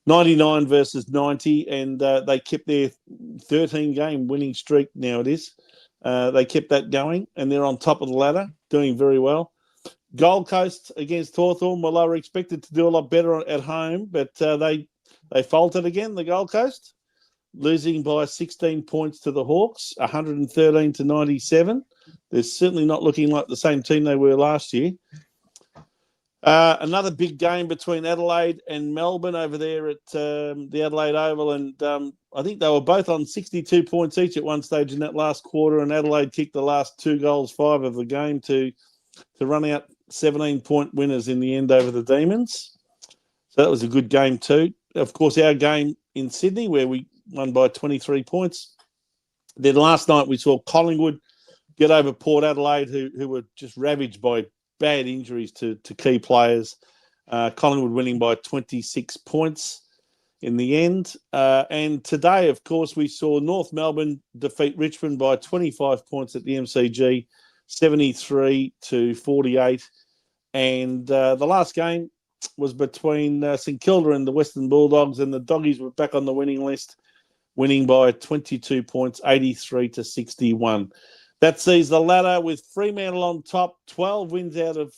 99 versus 90, and they kept their 13-game winning streak now it is. They kept that going, and they're on top of the ladder, doing very well. Gold Coast against Hawthorn, well, they were expected to do a lot better at home, but they faltered again, the Gold Coast, losing by 16 points to the Hawks, 113 to 97. They're certainly not looking like the same team they were last year. Another big game between Adelaide and Melbourne over there at the Adelaide Oval, and I think they were both on 62 points each at one stage in that last quarter, and Adelaide kicked the last 2 goals, 5 of the game to run out 17-point winners in the end over the Demons. So that was a good game too. Of course, our game in Sydney, where we won by 23 points. Then last night we saw Collingwood get over Port Adelaide, who were just ravaged by bad injuries to key players. Collingwood winning by 26 points in the end. And today, of course, we saw North Melbourne defeat Richmond by 25 points at the MCG, 73 to 48. And the last game was between St Kilda and the Western Bulldogs, and the Doggies were back on the winning list, winning by 22 points, 83 to 61. That sees the ladder with Fremantle on top, 12 wins out of,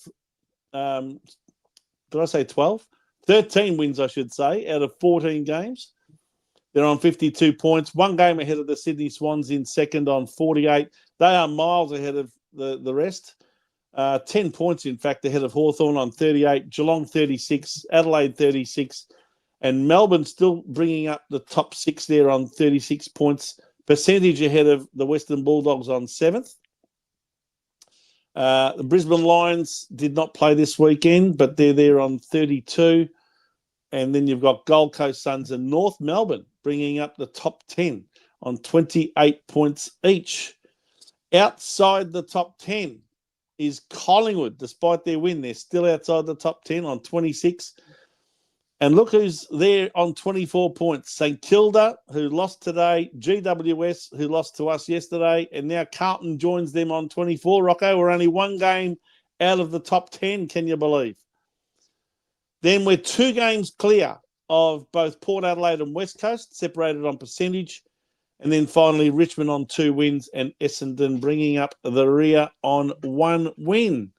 did I say 12? 13 wins, I should say, out of 14 games. They're on 52 points, 1 game ahead of the Sydney Swans in second on 48. They are miles ahead of the rest. 10 points, in fact, ahead of Hawthorn on 38, Geelong 36, Adelaide 36, and Melbourne still bringing up the top 6 there on 36 points, percentage ahead of the Western Bulldogs on 7th. The Brisbane Lions did not play this weekend, but they're there on 32. And then you've got Gold Coast Suns and North Melbourne bringing up the top 10 on 28 points each. Outside the top 10 is Collingwood. Despite their win, they're still outside the top 10 on 26. And look who's there on 24 points. St Kilda, who lost today, GWS, who lost to us yesterday, and now Carlton joins them on 24. Rocco, we're only 1 game out of the top 10, can you believe? Then we're 2 games clear of both Port Adelaide and West Coast, separated on percentage. And then finally, Richmond on 2 wins and Essendon bringing up the rear on 1 win.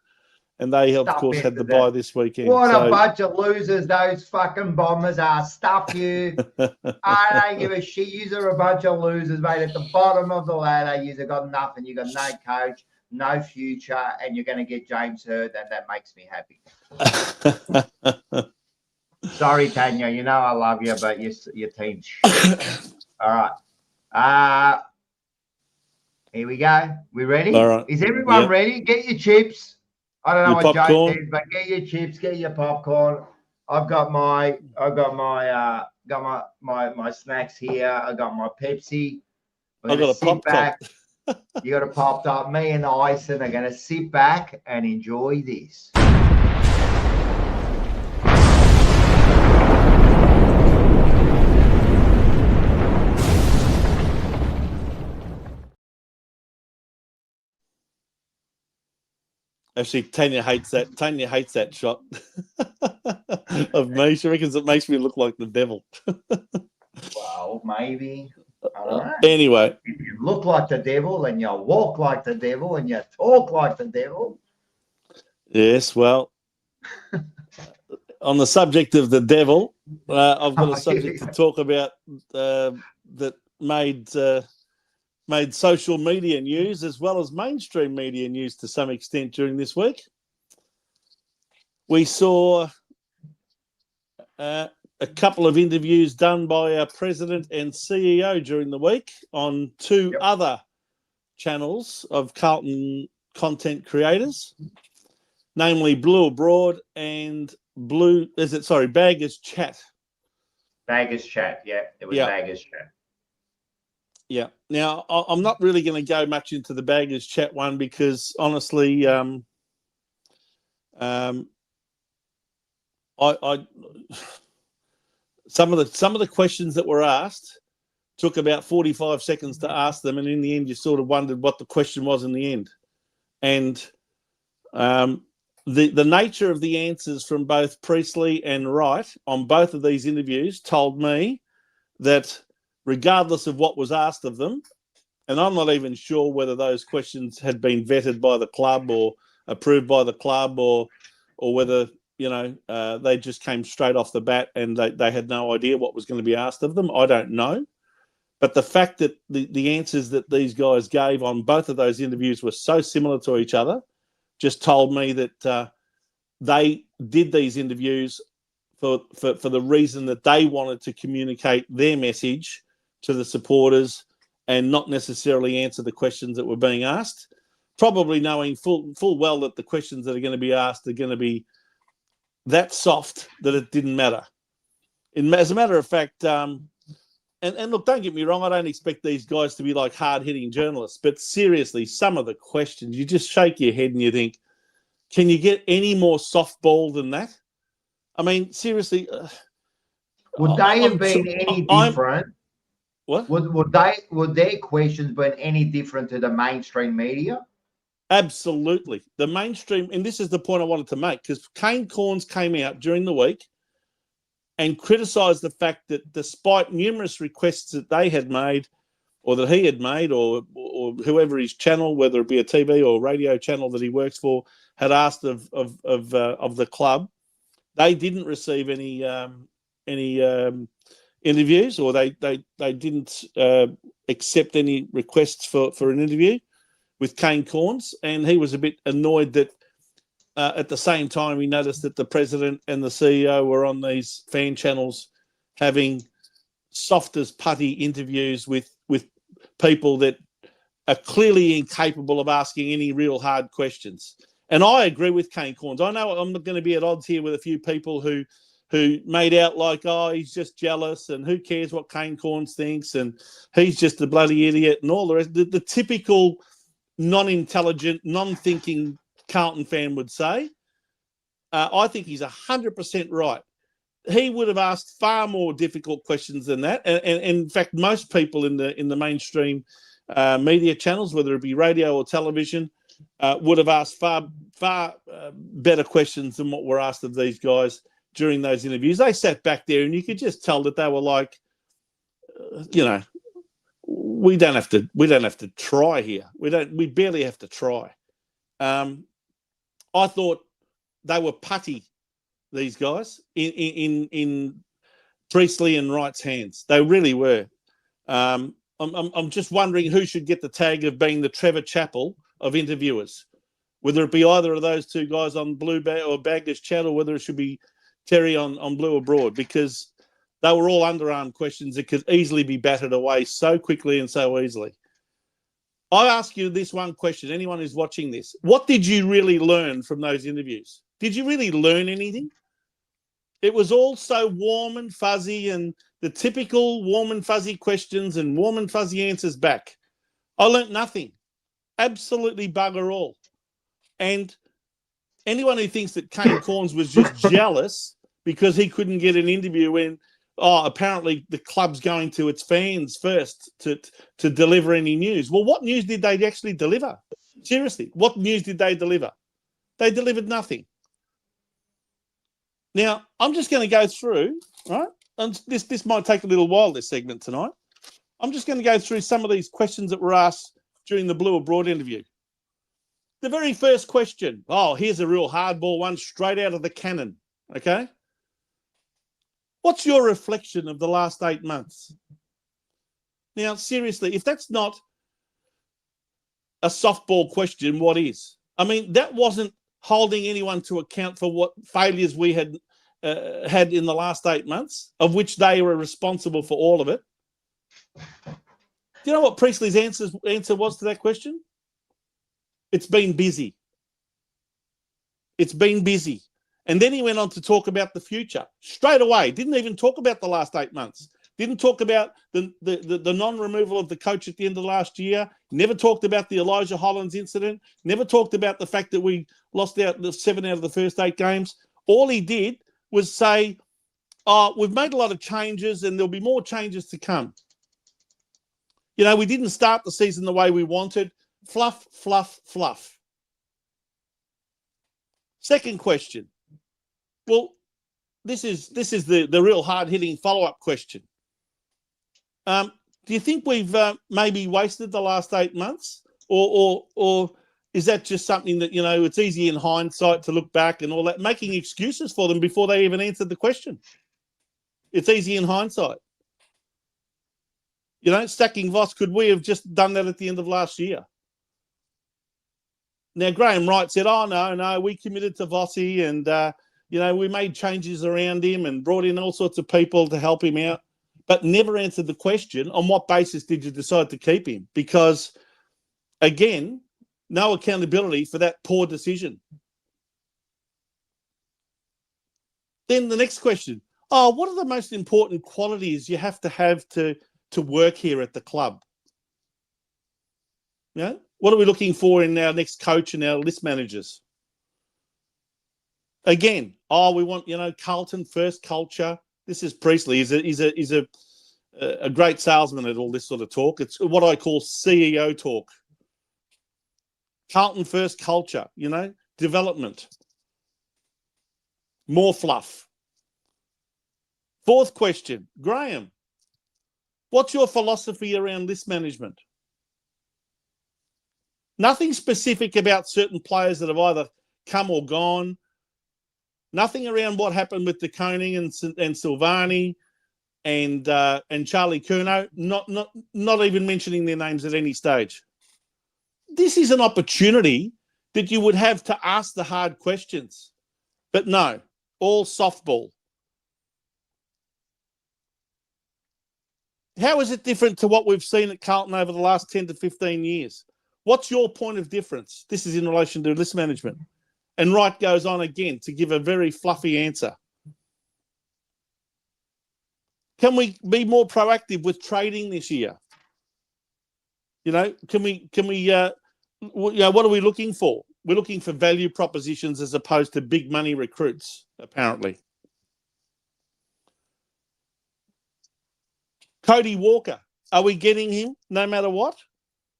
And they, of course, had the bye this weekend. What a bunch of losers those fucking Bombers are. Stuff you. I don't give a shit. You're a bunch of losers, mate. At the bottom of the ladder, you've got nothing. You've got no coach, no future, and you're going to get James Hird, and that makes me happy. Sorry, Tanya. You know I love you, but your team's shit. All right. Here we go. We ready? All right. Is everyone ready? Get your chips. I don't know your what popcorn. Joe says, but get your chips, get your popcorn. I've got my snacks here. I got my Pepsi. I've got a pop top. You got a pop top. Me and Ison are going to sit back and enjoy this. Actually, Tanya hates that. Tanya hates that shot of me. She reckons it makes me look like the devil. Well, maybe. I don't know. Anyway. If you look like the devil and you walk like the devil and you talk like the devil. Yes, well, on the subject of the devil, I've got a subject to talk about that made social media news as well as mainstream media news to some extent during this week. We saw a couple of interviews done by our president and CEO during the week on two other channels of Carlton content creators, namely Blue Abroad and Baggers Chat. Baggers Chat, yeah. It was Baggers Chat. Yeah. Now, I'm not really going to go much into the Baggers Chat one because, honestly, some of the questions that were asked took about 45 seconds to ask them, and in the end, you sort of wondered what the question was in the end. And the nature of the answers from both Priestley and Wright on both of these interviews told me that regardless of what was asked of them, and I'm not even sure whether those questions had been vetted by the club or approved by the club or whether, they just came straight off the bat and they had no idea what was going to be asked of them. I don't know. But the fact that the answers that these guys gave on both of those interviews were so similar to each other just told me that they did these interviews for the reason that they wanted to communicate their message to the supporters and not necessarily answer the questions that were being asked, probably knowing full well that the questions that are going to be asked are going to be that soft that it didn't matter. As a matter of fact, and look, don't get me wrong, I don't expect these guys to be like hard-hitting journalists, but seriously, some of the questions, you just shake your head and you think, can you get any more softball than that? I mean, seriously. Would they have been any different? What? Would their questions been any different to the mainstream media? Absolutely. The mainstream, and this is the point I wanted to make, because Kane Cornes came out during the week and criticised the fact that despite numerous requests that they had made or that he had made or whoever his channel, whether it be a TV or radio channel that he works for, had asked of the club, they didn't receive any interviews, or they didn't accept any requests for an interview with Kane Cornes, and he was a bit annoyed that at the same time he noticed that the president and the CEO were on these fan channels having soft as putty interviews with people that are clearly incapable of asking any real hard questions. And I agree with Kane Cornes. I know I'm going to be at odds here with a few people who made out like, oh, he's just jealous and who cares what Kane Cornes thinks and he's just a bloody idiot and all the rest. The typical non-intelligent, non-thinking Carlton fan would say. I think he's 100% right. He would have asked far more difficult questions than that. And in fact, most people in the mainstream media channels, whether it be radio or television, would have asked far better questions than what were asked of these guys during those interviews. They sat back there and you could just tell that they were like, we don't have to try here. We barely have to try. I thought they were putty, these guys, in Priestley and Wright's hands. They really were. I'm just wondering who should get the tag of being the Trevor Chappell of interviewers, whether it be either of those two guys on Blue or Baggers Chat, or whether it should be Terry on Blue Abroad, because they were all underarm questions that could easily be batted away so quickly and so easily. I ask you this one question, anyone who's watching this. What did you really learn from those interviews? Did you really learn anything? It was all so warm and fuzzy and the typical warm and fuzzy questions and warm and fuzzy answers back. I learnt nothing. Absolutely bugger all. And anyone who thinks that Kane Cornes was just jealous because he couldn't get an interview when, apparently the club's going to its fans first to deliver any news. Well, what news did they actually deliver? Seriously, what news did they deliver? They delivered nothing. Now, I'm just going to go through, right? And this might take a little while, this segment tonight. I'm just going to go through some of these questions that were asked during the Blue Abroad interview. The very first question, here's a real hardball one straight out of the cannon, okay? What's your reflection of the last 8 months? Now, seriously, if that's not a softball question, what is? I mean, that wasn't holding anyone to account for what failures we had had in the last 8 months, of which they were responsible for all of it. Do you know what Priestley's answer was to that question? It's been busy. It's been busy. And then he went on to talk about the future straight away. Didn't even talk about the last 8 months. Didn't talk about the non-removal of the coach at the end of last year. Never talked about the Elijah Hollands incident. Never talked about the fact that we lost out the 7 out of the first 8 games. All he did was say, oh, we've made a lot of changes and there'll be more changes to come. You know, we didn't start the season the way we wanted. Fluff, fluff, fluff. Second question. Well, this is the real hard-hitting follow-up question. Do you think we've maybe wasted the last 8 months? Or is that just something that, you know, it's easy in hindsight to look back and all that, making excuses for them before they even answered the question? It's easy in hindsight. You know, stacking Voss, could we have just done that at the end of last year? Now, Graham Wright said, oh, no, we committed to Vossi and, you know, we made changes around him and brought in all sorts of people to help him out, but never answered the question, on what basis did you decide to keep him? Because, again, no accountability for that poor decision. Then the next question, what are the most important qualities you have to work here at the club? You know, what are we looking for in our next coach and our list managers? Again, we want, you know, Carlton first culture. This is Priestley. He's a great salesman at all this sort of talk. It's what I call CEO talk. Carlton first culture, you know, development. More fluff. Fourth question, Graham, what's your philosophy around list management? Nothing specific about certain players that have either come or gone. Nothing around what happened with DeConing and Silvani and Charlie Curnow. Not even mentioning their names at any stage. This is an opportunity that you would have to ask the hard questions, but no, all softball. How is it different to what we've seen at Carlton over the last 10 to 15 years? What's your point of difference? This is in relation to list management. And Wright goes on again to give a very fluffy answer. Can we be more proactive with trading this year? You know, can we what are we looking for? We're looking for value propositions as opposed to big money recruits, apparently. Cody Walker, are we getting him no matter what?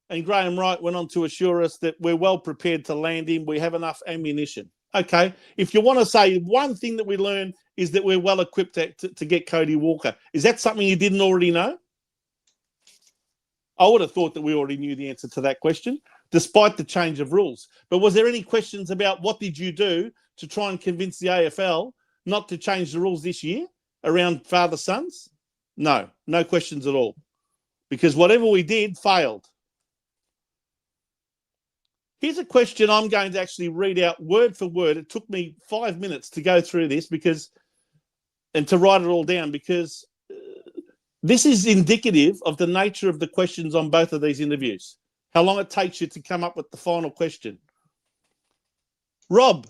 And Graham Wright went on to assure us that we're well prepared to land him. We have enough ammunition. Okay, if you want to say one thing that we learned is that we're well equipped to get Cody Walker. Is that something you didn't already know? I would have thought that we already knew the answer to that question, despite the change of rules. But was there any questions about what did you do to try and convince the AFL not to change the rules this year around father-sons? No questions at all. Because whatever we did failed. Here's a question I'm going to actually read out word for word. It took me 5 minutes to go through this and to write it all down because this is indicative of the nature of the questions on both of these interviews. How long it takes you to come up with the final question. Rob,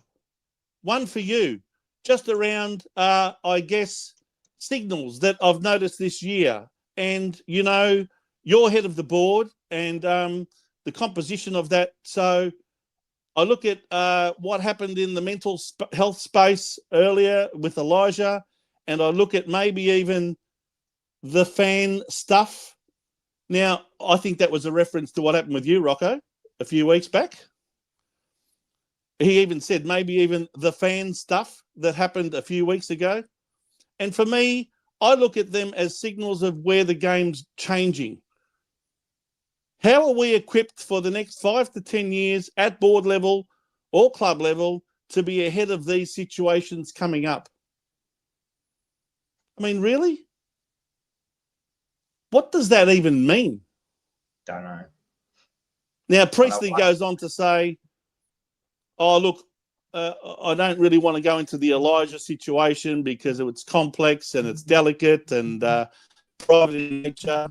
one for you. Just around, I guess, signals that I've noticed this year. And, you know, you're head of the board and the composition of that. So I look at what happened in the mental health space earlier with Elijah, and I look at maybe even the fan stuff. Now, I think that was a reference to what happened with you, Rocco, a few weeks back. He even said maybe even the fan stuff that happened a few weeks ago. And for me, I look at them as signals of where the game's changing. How are we equipped for the next 5 to 10 years at board level or club level to be ahead of these situations coming up? I mean, really? What does that even mean? Don't know. Now, Priestley goes on to say, oh, look, I don't really want to go into the Elijah situation because it's complex and it's delicate and private in nature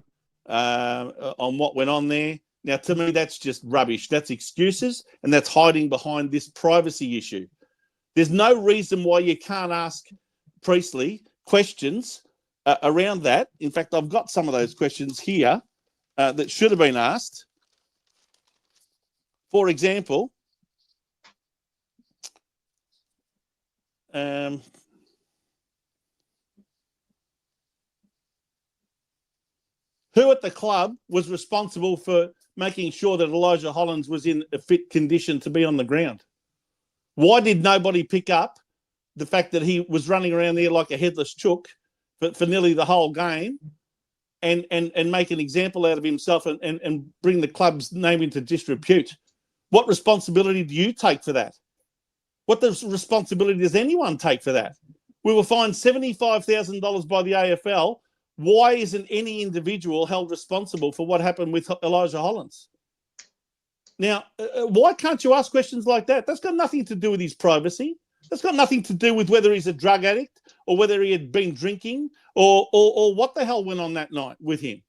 on what went on there. Now, to me, that's just rubbish. That's excuses, and that's hiding behind this privacy issue. There's no reason why you can't ask Priestley questions around that. In fact, I've got some of those questions here that should have been asked. For example, who at the club was responsible for making sure that Elijah Hollands was in a fit condition to be on the ground? Why did nobody pick up the fact that he was running around there like a headless chook for nearly the whole game and make an example out of himself and bring the club's name into disrepute? What responsibility do you take for that? What responsibility does anyone take for that? We were fined $75,000 by the AFL. Why isn't any individual held responsible for what happened with Elijah Hollands? Now, why can't you ask questions like that? That's got nothing to do with his privacy. That's got nothing to do with whether he's a drug addict or whether he had been drinking or what the hell went on that night with him.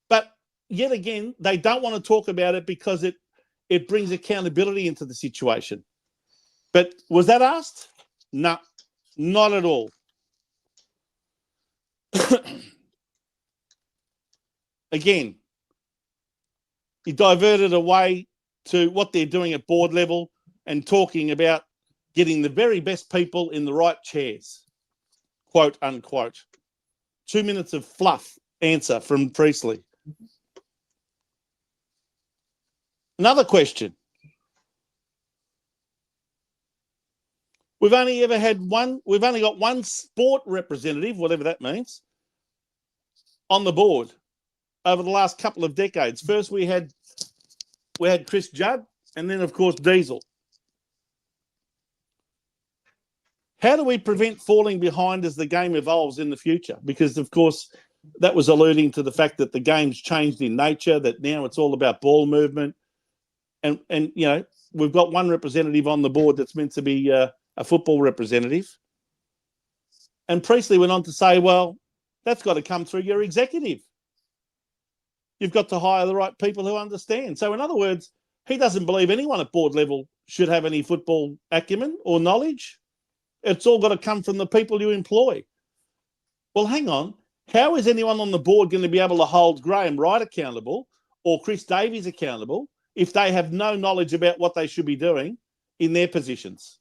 But yet again, they don't want to talk about it because it brings accountability into the situation. But was that asked? No, not at all. Again, he diverted away to what they're doing at board level and talking about getting the very best people in the right chairs, quote unquote. 2 minutes of fluff answer from Priestley. Another question. We've only got one sport representative, whatever that means, on the board over the last couple of decades. First we had Chris Judd, and then of course Diesel. How do we prevent falling behind as the game evolves in the future? Because of course that was alluding to the fact that the game's changed in nature, that now it's all about ball movement, and you know, we've got one representative on the board that's meant to be a football representative. And Priestley went on to say, well, that's got to come through your executive. You've got to hire the right people who understand. So in other words, he doesn't believe anyone at board level should have any football acumen or knowledge. It's all got to come from the people you employ. Well, hang on. How is anyone on the board going to be able to hold Graham Wright accountable or Chris Davies accountable if they have no knowledge about what they should be doing in their positions?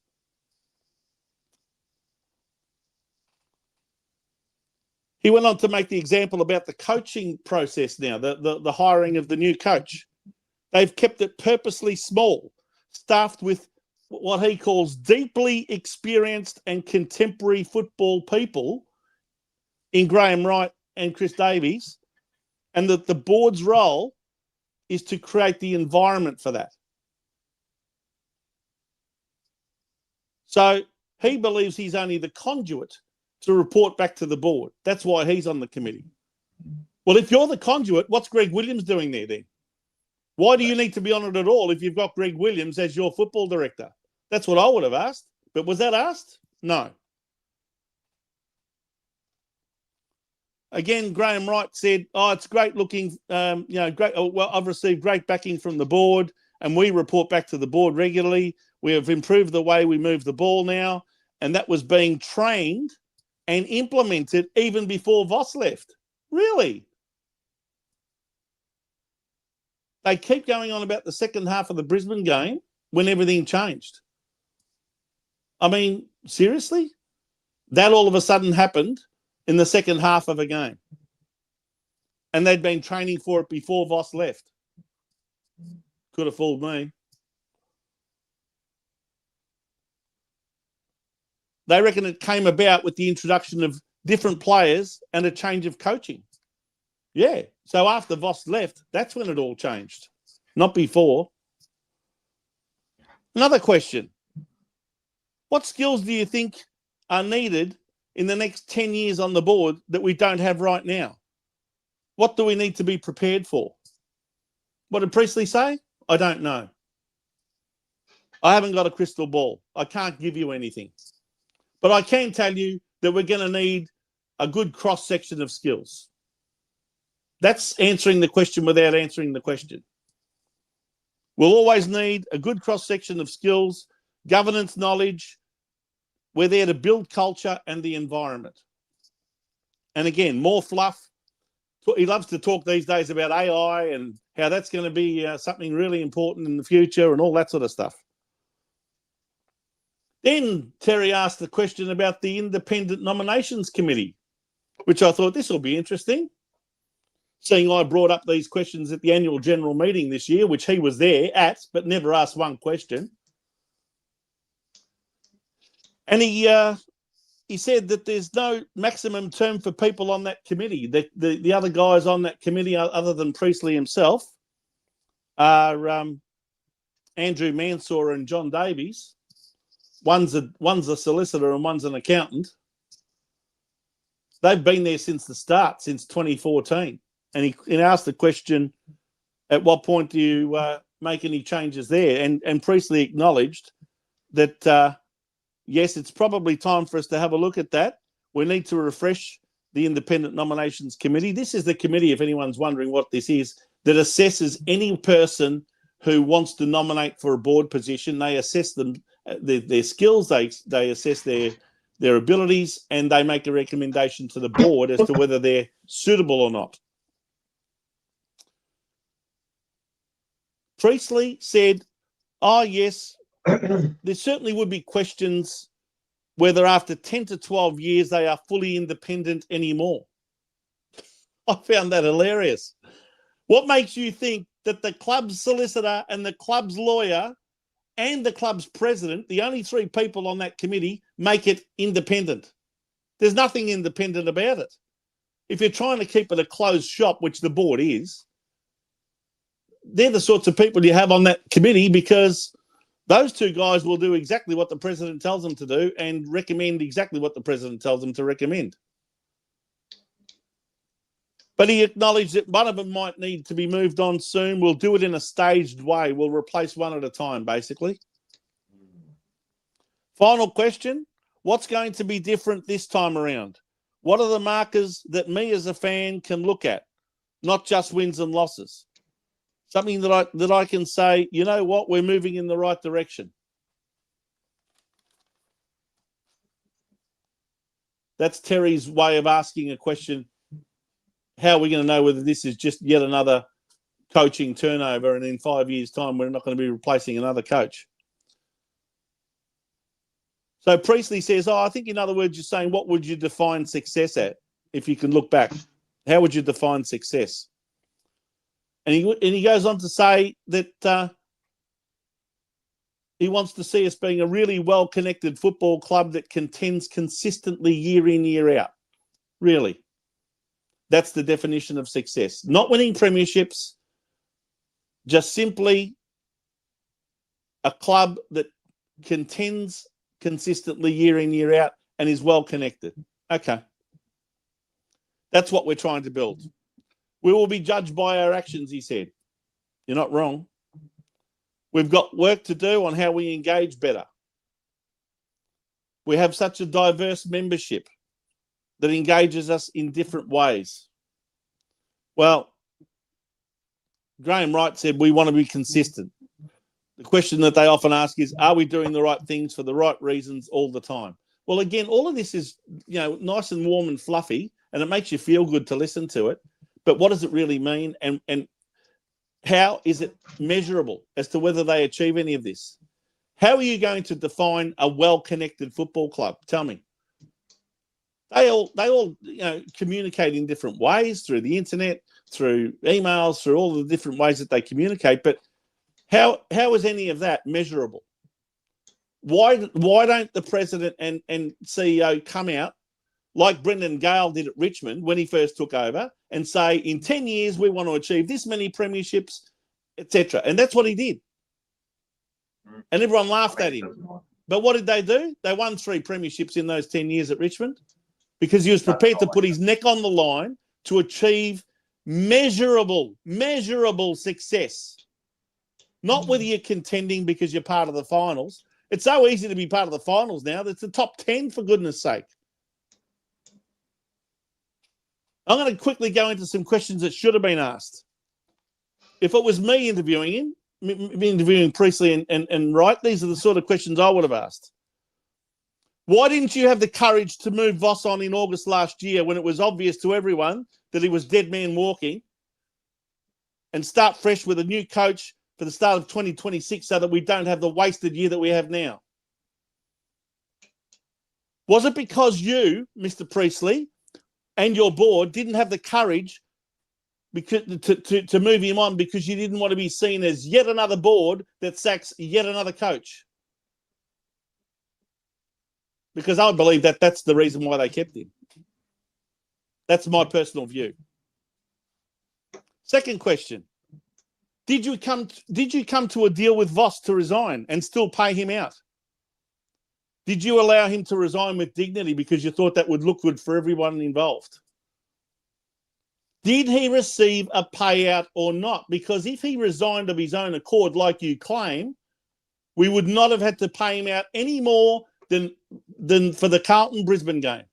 He went on to make the example about the coaching process now, the hiring of the new coach. They've kept it purposely small, staffed with what he calls deeply experienced and contemporary football people in Graham Wright and Chris Davies, and that the board's role is to create the environment for that. So he believes he's only the conduit to report back to the board. That's why he's on the committee. Well, if you're the conduit, what's Greg Williams doing there then? Why do you need to be on it at all if you've got Greg Williams as your football director? That's what I would have asked. But was that asked? No. Again, Graham Wright said, oh, it's great looking, great. Well, I've received great backing from the board and we report back to the board regularly. We have improved the way we move the ball now. And that was being trained and implemented even before Voss left. Really? They keep going on about the second half of the Brisbane game when everything changed. I mean, seriously? That all of a sudden happened in the second half of a game. And they'd been training for it before Voss left. Could have fooled me. They reckon it came about with the introduction of different players and a change of coaching. Yeah. So after Voss left, that's when it all changed, not before. Another question. What skills do you think are needed in the next 10 years on the board that we don't have right now? What do we need to be prepared for? What did Priestley say? I don't know. I haven't got a crystal ball. I can't give you anything. But I can tell you that we're going to need a good cross-section of skills. That's answering the question without answering the question. We'll always need a good cross-section of skills, governance knowledge. We're there to build culture and the environment. And again, more fluff. He loves to talk these days about AI and how that's going to be something really important in the future and all that sort of stuff. Then Terry asked the question about the Independent Nominations Committee, which I thought this will be interesting. Seeing I brought up these questions at the annual general meeting this year, which he was there at, but never asked one question. And he said that there's no maximum term for people on that committee. The other guys on that committee, other than Priestley himself, are Andrew Mansour and John Davies. One's a solicitor and one's an accountant. They've been there since the start, since 2014. And he asked the question, at what point do you make any changes there? And Priestley acknowledged that, yes, it's probably time for us to have a look at that. We need to refresh the Independent Nominations Committee. This is the committee, if anyone's wondering what this is, that assesses any person who wants to nominate for a board position. They assess them, their skills, they assess their abilities, and they make a recommendation to the board as to whether they're suitable or not. Priestley said, oh, yes, there certainly would be questions whether after 10 to 12 years they are fully independent anymore. I found that hilarious. What makes you think that the club's solicitor and the club's lawyer and the club's president, the only three people on that committee, make it independent? There's nothing independent about it. If you're trying to keep it a closed shop, which the board is, they're the sorts of people you have on that committee, because those two guys will do exactly what the president tells them to do and recommend exactly what the president tells them to recommend. But he acknowledged that one of them might need to be moved on soon. We'll do it in a staged way. We'll replace one at a time, basically. Final question. What's going to be different this time around? What are the markers that me as a fan can look at? Not just wins and losses. Something that I can say, you know what, we're moving in the right direction. That's Terry's way of asking a question. How are we going to know whether this is just yet another coaching turnover and in 5 years' time we're not going to be replacing another coach? So Priestley says, I think in other words you're saying, what would you define success at if you can look back? How would you define success? And he goes on to say that he wants to see us being a really well-connected football club that contends consistently year in, year out. Really. That's the definition of success. Not winning premierships, just simply a club that contends consistently year in, year out and is well-connected. Okay. That's what we're trying to build. We will be judged by our actions, he said. You're not wrong. We've got work to do on how we engage better. We have such a diverse membership that engages us in different ways. Well, Graham Wright said we want to be consistent. The question that they often ask is, are we doing the right things for the right reasons all the time? Well, again, all of this is, nice and warm and fluffy, and it makes you feel good to listen to it. But what does it really mean? And how is it measurable as to whether they achieve any of this? How are you going to define a well-connected football club? Tell me. They all communicate in different ways, through the internet, through emails, through all the different ways that they communicate. But how is any of that measurable? Why don't the president and CEO come out like Brendan Gale did at Richmond when he first took over and say, in 10 years, we want to achieve this many premierships, etc. And that's what he did. And everyone laughed at him. But what did they do? They won 3 premierships in those 10 years at Richmond because he was prepared to put his neck on the line to achieve measurable success. not whether you're contending because you're part of the finals. It's so easy to be part of the finals now. That's the top 10, for goodness sake. I'm going to quickly go into some questions that should have been asked. If it was me interviewing Priestley and Wright, these are the sort of questions I would have asked. Why didn't you have the courage to move Voss on in August last year when it was obvious to everyone that he was dead man walking, and start fresh with a new coach for the start of 2026 so that we don't have the wasted year that we have now? Was it because you, Mr. Priestley, and your board didn't have the courage to move him on because you didn't want to be seen as yet another board that sacks yet another coach? Because I believe that that's the reason why they kept him. That's my personal view. Second question. Did you come to a deal with Voss to resign and still pay him out? Did you allow him to resign with dignity because you thought that would look good for everyone involved? Did he receive a payout or not? Because if he resigned of his own accord, like you claim, we would not have had to pay him out any more than for the Carlton Brisbane game.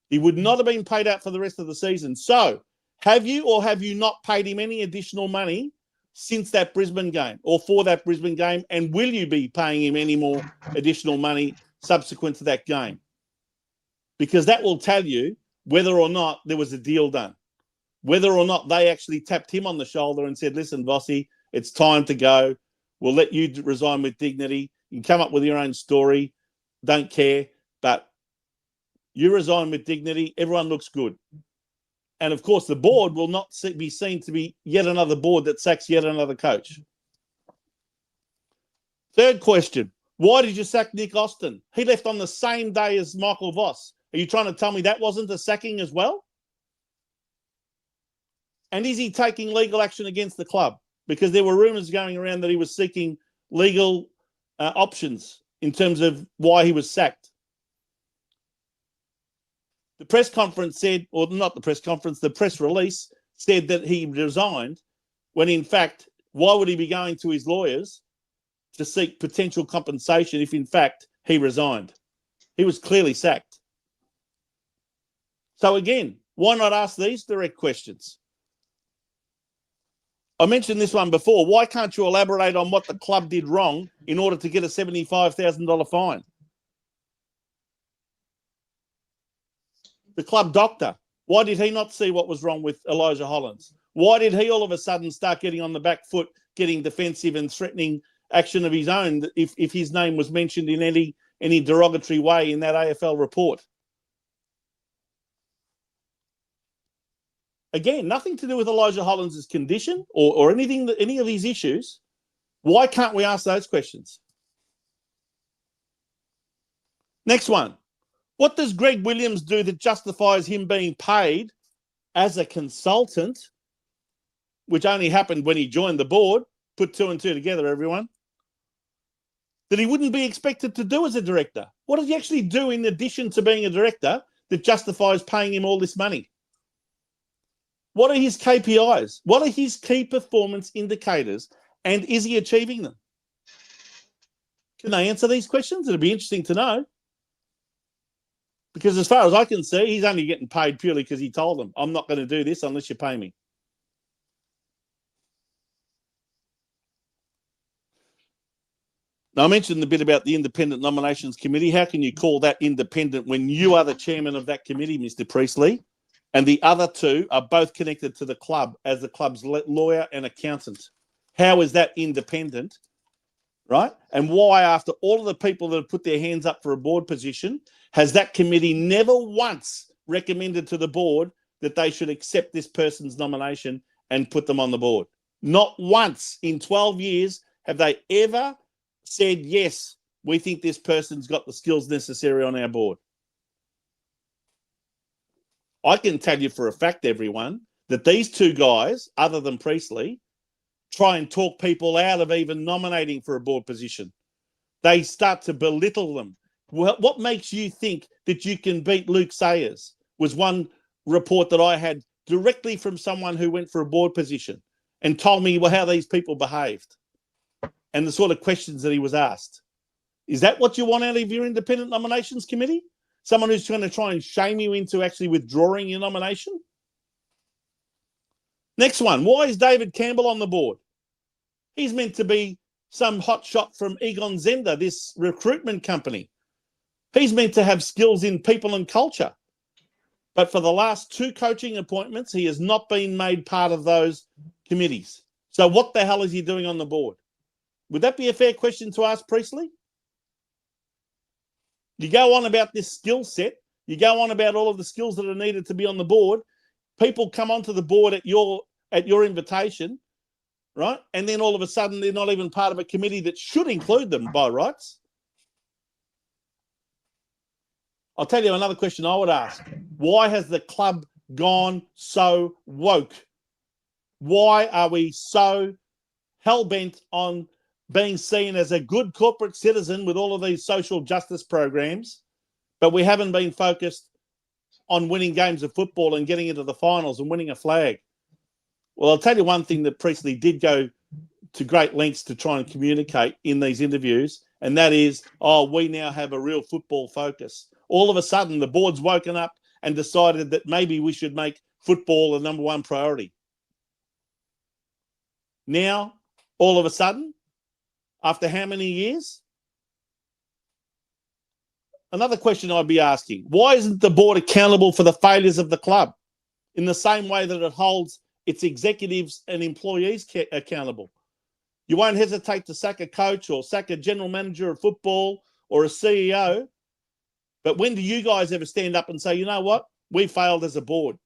He would not have been paid out for the rest of the season. So, have you or have you not paid him any additional money since that Brisbane game or for that Brisbane game? And will you be paying him any more additional money subsequent to that game? Because that will tell you whether or not there was a deal done, whether or not they actually tapped him on the shoulder and said, listen, Vossi, it's time to go. We'll let you resign with dignity. You can come up with your own story. Don't care. But you resign with dignity. Everyone looks good. And, of course, the board will not be seen to be yet another board that sacks yet another coach. Third question. Why did you sack Nick Austin? He left on the same day as Michael Voss. Are you trying to tell me that wasn't a sacking as well? And is he taking legal action against the club? Because there were rumours going around that he was seeking legal options in terms of why he was sacked. The press conference said, or not the press conference, the press release said that he resigned when, in fact, why would he be going to his lawyers to seek potential compensation if, in fact, he resigned? He was clearly sacked. So, again, why not ask these direct questions? I mentioned this one before. Why can't you elaborate on what the club did wrong in order to get a $75,000 fine? The club doctor, why did he not see what was wrong with Elijah Hollins? Why did he all of a sudden start getting on the back foot, getting defensive and threatening action of his own if his name was mentioned in any derogatory way in that AFL report? Again, nothing to do with Elijah Hollins' condition or any of these issues. Why can't we ask those questions? Next one. What does Greg Williams do that justifies him being paid as a consultant, which only happened when he joined the board? Put two and two together, everyone. That he wouldn't be expected to do as a director. What does he actually do in addition to being a director that justifies paying him all this money? What are his KPIs? What are his key performance indicators? And is he achieving them? Can they answer these questions? It'd be interesting to know. Because as far as I can see, he's only getting paid purely because he told them, I'm not going to do this unless you pay me. Now, I mentioned a bit about the Independent Nominations Committee. How can you call that independent when you are the chairman of that committee, Mr. Priestley? And the other two are both connected to the club as the club's lawyer and accountant. How is that independent, right? And why, after all of the people that have put their hands up for a board position, has that committee never once recommended to the board that they should accept this person's nomination and put them on the board? Not once in 12 years have they ever said, yes, we think this person's got the skills necessary on our board. I can tell you for a fact, everyone, that these two guys, other than Priestley, try and talk people out of even nominating for a board position. They start to belittle them. Well, what makes you think that you can beat Luke Sayers? Was one report that I had directly from someone who went for a board position. and told me how these people behaved and the sort of questions that he was asked. Is that what you want out of your independent nominations committee? Someone who's going to try and shame you into actually withdrawing your nomination? Next one. Why is David Campbell on the board? He's meant to be some hot shot from Egon Zender, this recruitment company. He's meant to have skills in people and culture. But for the last 2 coaching appointments, he has not been made part of those committees. So what the hell is he doing on the board? Would that be a fair question to ask Priestley? You go on about this skill set. You go on about all of the skills that are needed to be on the board. People come onto the board at your invitation, right? And then all of a sudden, they're not even part of a committee that should include them by rights. I'll tell you another question I would ask. Why has the club gone so woke? Why are we so hell-bent on being seen as a good corporate citizen with all of these social justice programs, but we haven't been focused on winning games of football and getting into the finals and winning a flag? Well, I'll tell you one thing that Priestley did go to great lengths to try and communicate in these interviews, and that is, we now have a real football focus. All of a sudden, the board's woken up and decided that maybe we should make football the #1 priority. Now, all of a sudden, after how many years? Another question I'd be asking, why isn't the board accountable for the failures of the club in the same way that it holds its executives and employees accountable? You won't hesitate to sack a coach or sack a general manager of football or a CEO. But when do you guys ever stand up and say, you know what? We failed as a board.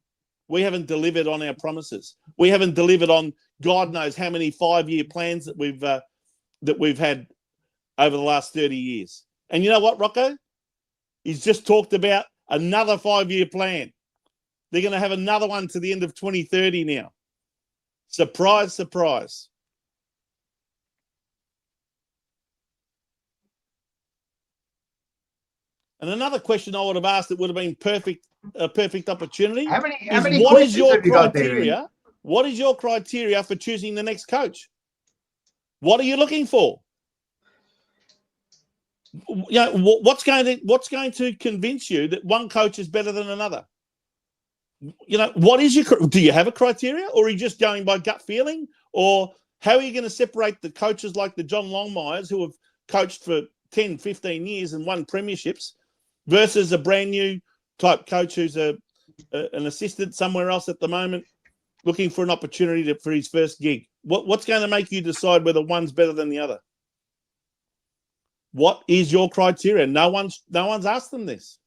We haven't delivered on our promises. We haven't delivered on God knows how many 5-year plans that we've had over the last 30 years. And you know what, Rocco? He's just talked about another 5-year plan. They're going to have another one to the end of 2030 now. Surprise, surprise. And another question I would have asked that would have been a perfect opportunity. How many what is your have you got there, criteria? What is your criteria for choosing the next coach? What are you looking for? You know, what's going to convince you that one coach is better than another? You know, do you have a criteria, or are you just going by gut feeling? Or how are you going to separate the coaches like the John Longmires, who have coached for 10, 15 years and won premierships, versus a brand new type coach who's an assistant somewhere else at the moment, looking for an opportunity for his first gig? What's going to make you decide whether one's better than the other? What is your criteria? No one's asked them this.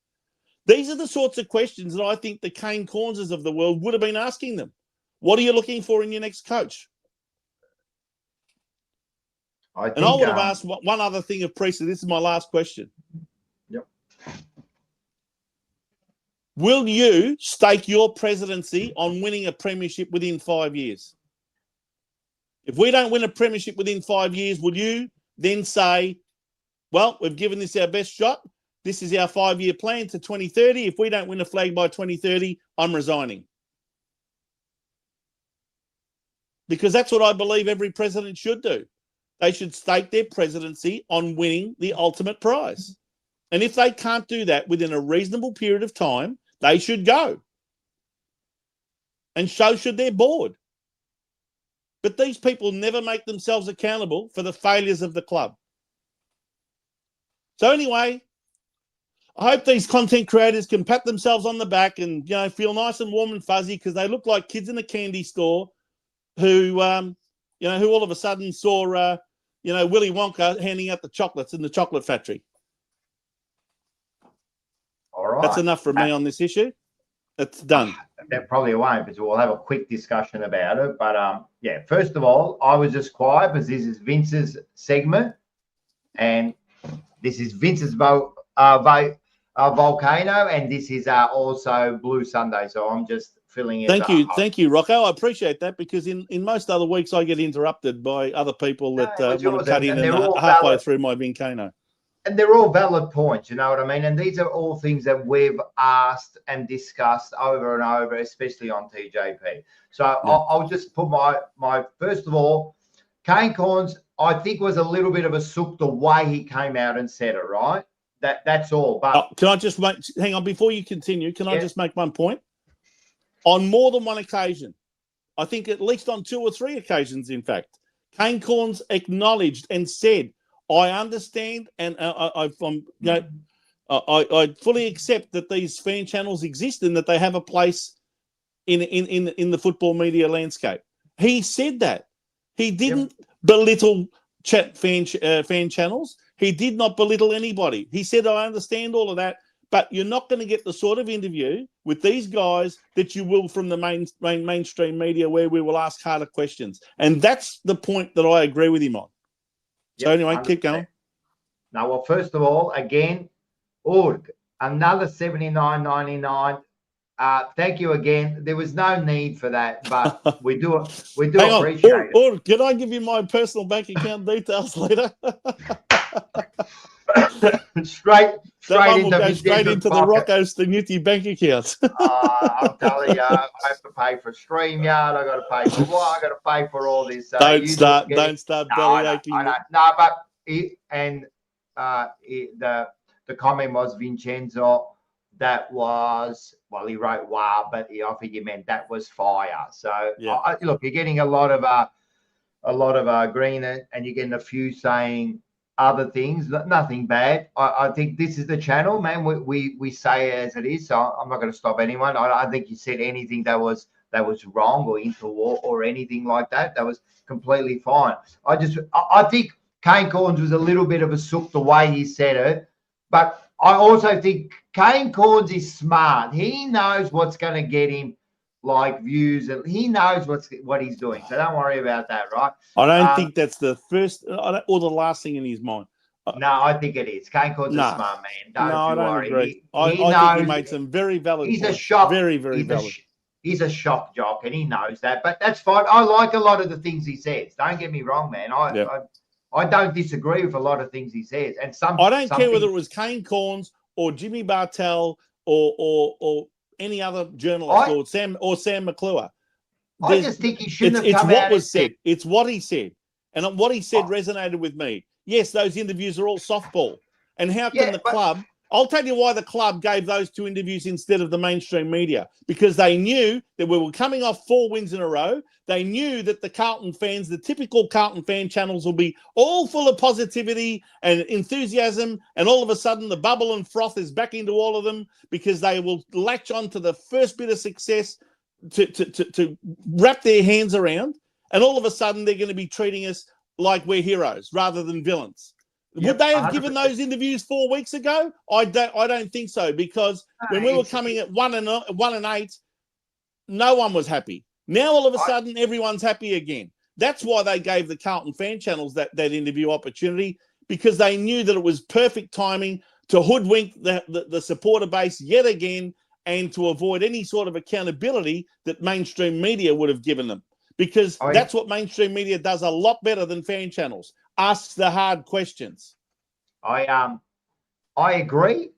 These are the sorts of questions that I think the Kane Cornses of the world would have been asking them. What are you looking for in your next coach? I would have asked one other thing of Priestley. This is my last question. Yep. Will you stake your presidency on winning a premiership within 5 years? If we don't win a premiership within 5 years, will you then say, well, we've given this our best shot. This is our 5-year plan to 2030. If we don't win a flag by 2030, I'm resigning. Because that's what I believe every president should do. They should stake their presidency on winning the ultimate prize. And if they can't do that within a reasonable period of time, they should go. And so should their board. But these people never make themselves accountable for the failures of the club. So anyway, I hope these content creators can pat themselves on the back and, you know, feel nice and warm and fuzzy, because they look like kids in a candy store who all of a sudden saw, Willy Wonka handing out the chocolates in the chocolate factory. All right. That's enough from me on this issue. It's done. That probably won't, because we'll have a quick discussion about it. But first of all, I was just quiet because this is Vince's segment, and this is Vince's volcano, and this is also Blue Sunday. So I'm just filling in. Thank you, Rocco. I appreciate that, because in most other weeks I get interrupted by other people that want to cut in halfway through my volcano. they're all valid points, you know what I mean? And these are all things that we've asked and discussed over and over, especially on TJP. So I'll just put my first of all, Kane Cornes, I think was a little bit of a sook the way he came out and said it, right? That's all. But can I just hang on before you continue? Can I just make one point? On more than one occasion, I think at least on 2 or 3 occasions, in fact, Kane Cornes acknowledged and said, "I understand, and I fully accept that these fan channels exist and that they have a place in the football media landscape." He said that. He didn't belittle fan channels. He did not belittle anybody. He said, "I understand all of that, but you're not going to get the sort of interview with these guys that you will from the mainstream media, where we will ask harder questions." And that's the point that I agree with him on. So anyway, keep going. Now, well, first of all, again, another $79.99. Thank you again. There was no need for that, but we do appreciate it. Can I give you my personal bank account details later? straight into the Rocco Stanuti bank account. I'm telling you, I have to pay for StreamYard. I got to pay for what? I got to pay for all this. Don't start belly aching. No, but the comment was Vincenzo. That was, well, he wrote wow, but I think he meant that was fire. So look, you're getting a lot of green, and you're getting a few saying other things, nothing bad. I think this is the channel, man. We say it as it is, so I'm not going to stop anyone. I don't think you said anything that was wrong or into war or anything like that. That was completely fine. I think Kane Cornes was a little bit of a sook the way he said it, but I also think Kane Cornes is smart. He knows what's going to get him like views, and he knows what he's doing. So don't worry about that, right? I don't think that's the first or the last thing in his mind. No, I think it is. Kane Cornes is a smart man. Don't worry. Agree. I think he made some very valid points. A shock. Very, very valid. He's a shock jock, and he knows that. But that's fine. I like a lot of the things he says. Don't get me wrong, man. I don't disagree with a lot of ththings he says. And I don't care whether it was Kane Cornes or Jimmy Bartell or any other journalist or Sam McClure. I just think he shouldn't have come out. It's what was said. It's what he said. And what he said resonated with me. Yes, those interviews are all softball. And how can the club... I'll tell you why the club gave those 2 interviews instead of the mainstream media. Because they knew that we were coming off 4 wins in a row. They knew that the Carlton fans, the typical Carlton fan channels, will be all full of positivity and enthusiasm. And all of a sudden, the bubble and froth is back into all of them because they will latch on to the first bit of success to wrap their hands around. And all of a sudden, they're going to be treating us like we're heroes rather than villains. Would they have 100%. Given those interviews 4 weeks ago? I don't think so, because when we were coming at 1-8, no one was happy. Now all of a sudden everyone's happy again. That's why they gave the Carlton fan channels that interview opportunity, because they knew that it was perfect timing to hoodwink the supporter base yet again, and to avoid any sort of accountability that mainstream media would have given them. Because that's what mainstream media does a lot better than fan channels. Asks the hard questions. I agree,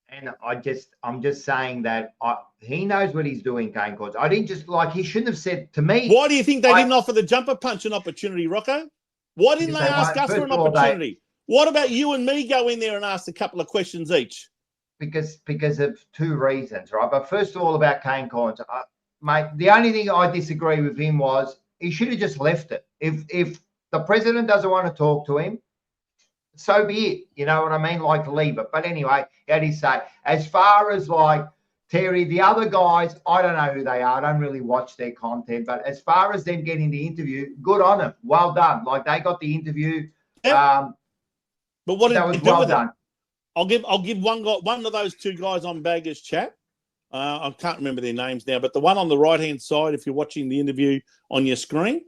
and I'm just saying that he knows what he's doing, Kane Cornes. I didn't just he shouldn't have said to me. Why do you think they didn't offer the jumper punch an opportunity, Rocco? Why didn't they ask us for an opportunity? What about you and me go in there and ask a couple of questions each? Because of 2 reasons, right? But first of all, about Kane Cornes, mate, the only thing I disagree with him was he should have just left it. If the president doesn't want to talk to him, so be it. You know what I mean? Leave it. But anyway, how do you say? As far as Terry, the other guys, I don't know who they are. I don't really watch their content. But as far as them getting the interview, good on them. Well done. They got the interview. Yeah. But what that was well done. I'll give one of those 2 guys on Baggers chat. I can't remember their names now, but the one on the right-hand side, if you're watching the interview on your screen,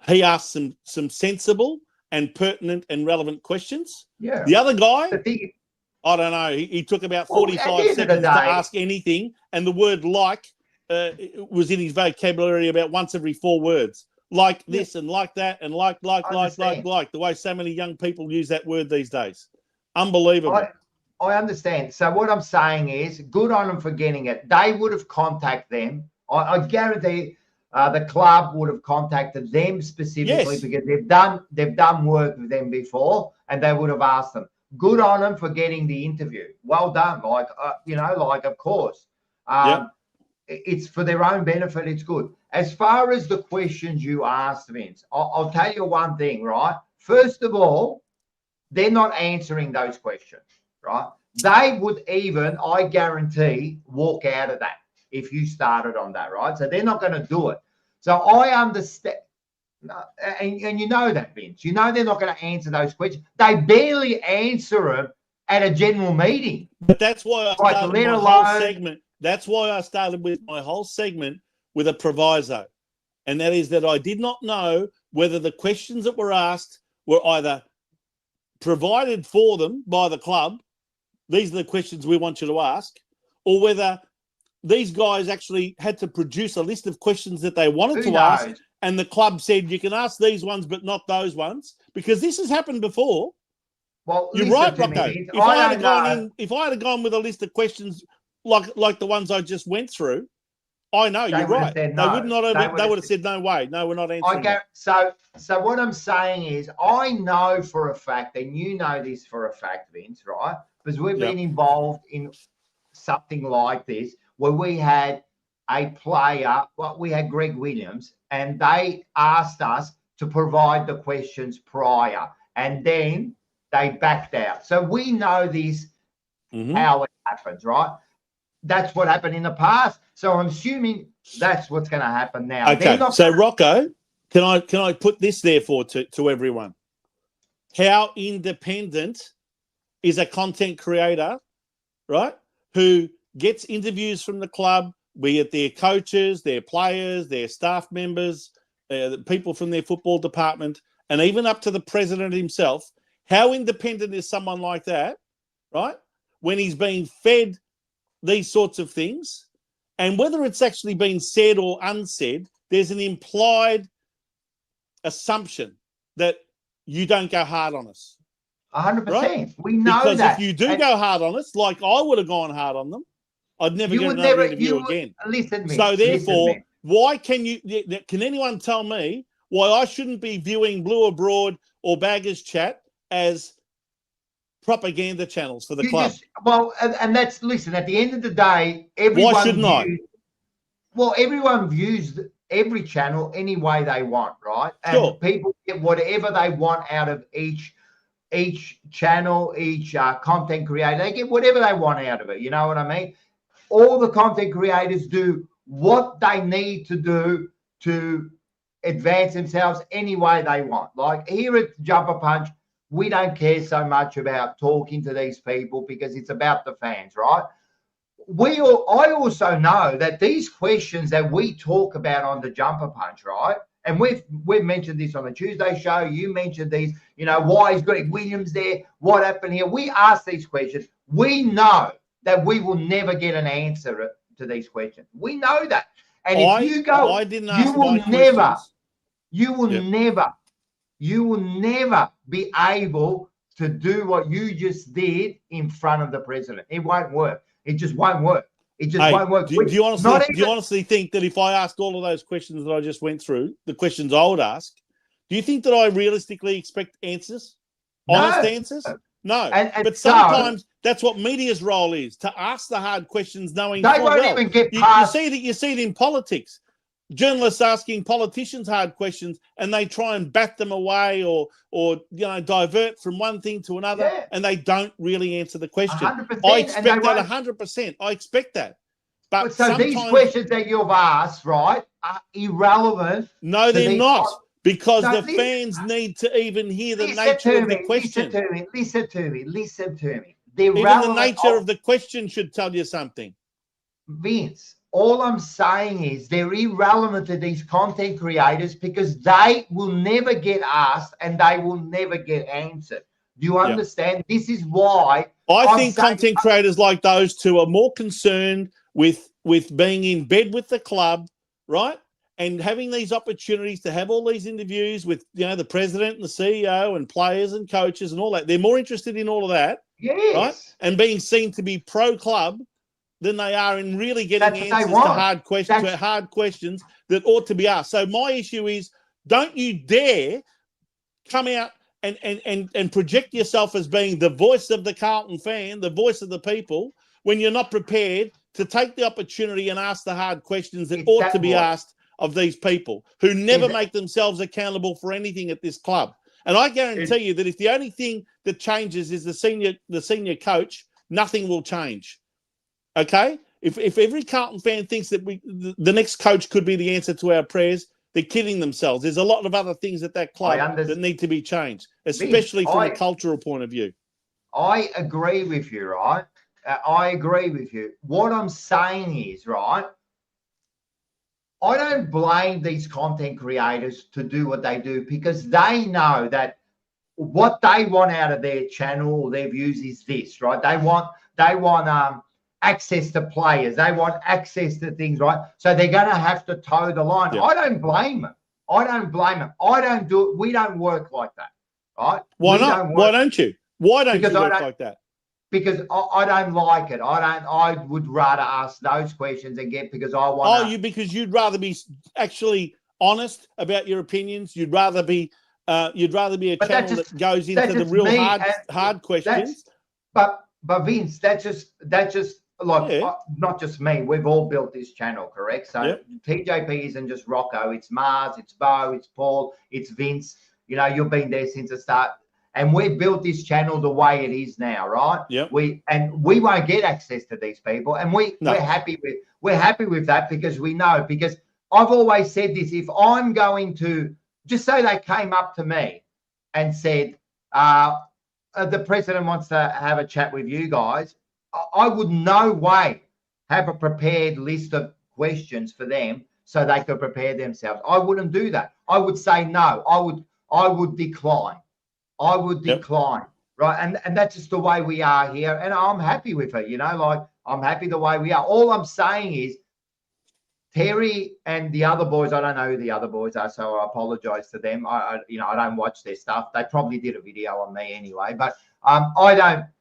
he asked some sensible and pertinent and relevent questions. Yeah. The other guy, I don't know. He took about 45 seconds to ask anything, and the word was in his vocabulary about once every 4 words. Like this and like that and like, the way so many young people use that word these days. Unbelievable. I understand. So what I'm saying is, good on them for getting it. They would have contacted them. I guarantee the club would have contacted them specifically, Yes. because they've done work with them before, and they would have asked them. Good on them for getting the interview. Well done. Of course. It's for their own benefit. It's good. As far as the questions you asked, Vince, I'll tell you one thing, right? First of all, they're not answering those questions, right? They would even, I guarantee, walk out of that if you started on that, right? So they're not going to do it. So I understand. And you know that, Vince. You know they're not going to answer those questions. They barely answer them at a general meeting. But that's why I started my whole segment. That's why I started with my whole segment with a proviso. And that is that I did not know whether the questions that were asked were either provided for them by the club, these are the questions we want you to ask, or whether these guys actually had to produce a list of questions that they wanted to ask, and the club said, you can ask these ones, but not those ones, because this has happened before. Well, you're right, Rocco. If I had gone with a list of questions like the ones I just went through, I know you're right. They would have said, no way. No, we're not answering. So what I'm saying is, I know for a fact, and you know this for a fact, Vince, right? Because we've been involved in something like this, where we had a player, we had Greg Williams, and they asked us to provide the questions prior, and then they backed out. So we know this, how it happens, right? That's what happened in the past. So I'm assuming that's what's going to happen now. Okay. So Rocco, can I put this there to everyone? How independent is a content creator, right? Who gets interviews from the club, be it their coaches, their players, their staff members, the people from their football department, and even up to the president himself. How independent is someone like that, right? When he's being fed these sorts of things, and whether it's actually been said or unsaid, there's an implied assumption that you don't go hard on us. 100%. Right? We know because that. If you do go hard on us, like I would have gone hard on them, I'd never get another interview again. Listen to me. So therefore, why can anyone tell me why I shouldn't be viewing Blue Abroad or Baggers Chat as propaganda channels for the club? And that's, listen, at the end of the day, everyone why shouldn't I? Well, everyone views every channel any way they want, right? And people get whatever they want out of each channel, each content creator. They get whatever they want out of it. You know what I mean? All the content creators do what they need to do to advance themselves any way they want. Like here at Jumper Punch, we don't care so much about talking to these people because it's about the fans, right? I also know that these questions that we talk about on the Jumper Punch, right? And we've mentioned this on the Tuesday show. You mentioned these, why is Greg Williams there? What happened here? We ask these questions. We know that we will never get an answer to these questions. We know that. And if you go, you will never be able to do what you just did in front of the president. It won't work. It just won't work. It just won't work. Do you honestly think that if I asked all of those questions that I just went through, the questions I would ask, do you think that I realistically expect answers? Honest answers? No. But sometimes that's what media's role is, to ask the hard questions knowing they won't even get past. You see it in politics. Journalists asking politicians hard questions, and they try and bat them away or divert from one thing to another, and they don't really answer the question. 100%, I expect that 100%. I expect that. But so these questions that you've asked, right, are irrelevant. No, they're not, because the fans need to even hear the nature of the question. Listen to me. Even the nature of the question should tell you something. Vince, all I'm saying is they're irrelevant to these content creators because they will never get asked and they will never get answered. Do you understand? This is why I think content creators like those two are more concerned with being in bed with the club, right? and having these opportunities to have all these interviews with, the president and the CEO and players and coaches and all that. They're more interested in all of that, right? And being seen to be pro-club than they are in really getting answers to hard questions that ought to be asked. So my issue is, don't you dare come out and project yourself as being the voice of the Carlton fan, the voice of the people, when you're not prepared to take the opportunity and ask the hard questions that ought to be asked of these people who never make themselves accountable for anything at this club. And I guarantee you that if the only thing that changes is the senior coach, nothing will change. Okay? If every Carlton fan thinks that the next coach could be the answer to our prayers, they're kidding themselves. There's a lot of other things at that club that need to be changed, especially from a cultural point of view. I agree with you, right? I agree with you. What I'm saying is, right, I don't blame these content creators to do what they do, because they know that what they want out of their channel or their views is this, right? They want access to players. They want access to things, right? So they're going to have to toe the line. Yeah. I don't blame them. I don't do it. We don't work like that, right? Why not? Why don't you? Why don't you work like that? Because I don't like it. I would rather ask those questions and because I want. Because you'd rather be actually honest about your opinions. You'd rather be a channel that goes into the real hard questions. But Vince, that's just like not just me. We've all built this channel, correct? So TJP isn't just Rocco. It's Mars, it's Bo, it's Paul, it's Vince. You've been there since the start. And we've built this channel the way it is now, right? Yep. We won't get access to these people, and we're happy with that, because we know. Because I've always said this: if I'm going to just say they came up to me and said the president wants to have a chat with you guys, I would no way have a prepared list of questions for them so they could prepare themselves. I wouldn't do that. I would say no. I would decline. I would decline, right? And that's just the way we are here. And I'm happy with it, like I'm happy the way we are. All I'm saying is Terry and the other boys, I don't know who the other boys are, so I apologize to them. I don't watch their stuff. They probably did a video on me anyway, but I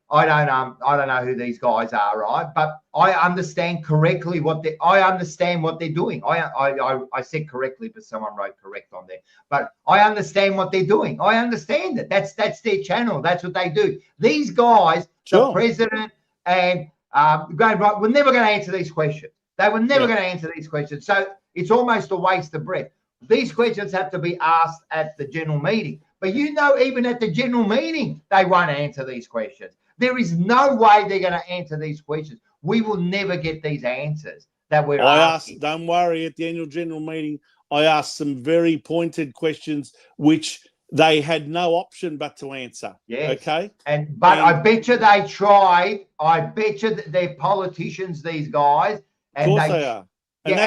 don't know who these guys are, right? But I understand correctly I understand what they're doing. I said correctly, but someone wrote correct on there. But I understand what they're doing. I understand it. That's their channel. That's what they do. These guys, the president and we're never going to answer these questions. They were never going to answer these questions. So it's almost a waste of breath. These questions have to be asked at the general meeting. But even at the general meeting, they won't answer these questions. There is no way they're going to answer these questions. We will never get these answers that we're asking. Don't worry, at the annual general meeting, I asked some very pointed questions which they had no option but to answer. Yes. Okay. But I bet you they tried. I bet you they're politicians, these guys. And of course they are. And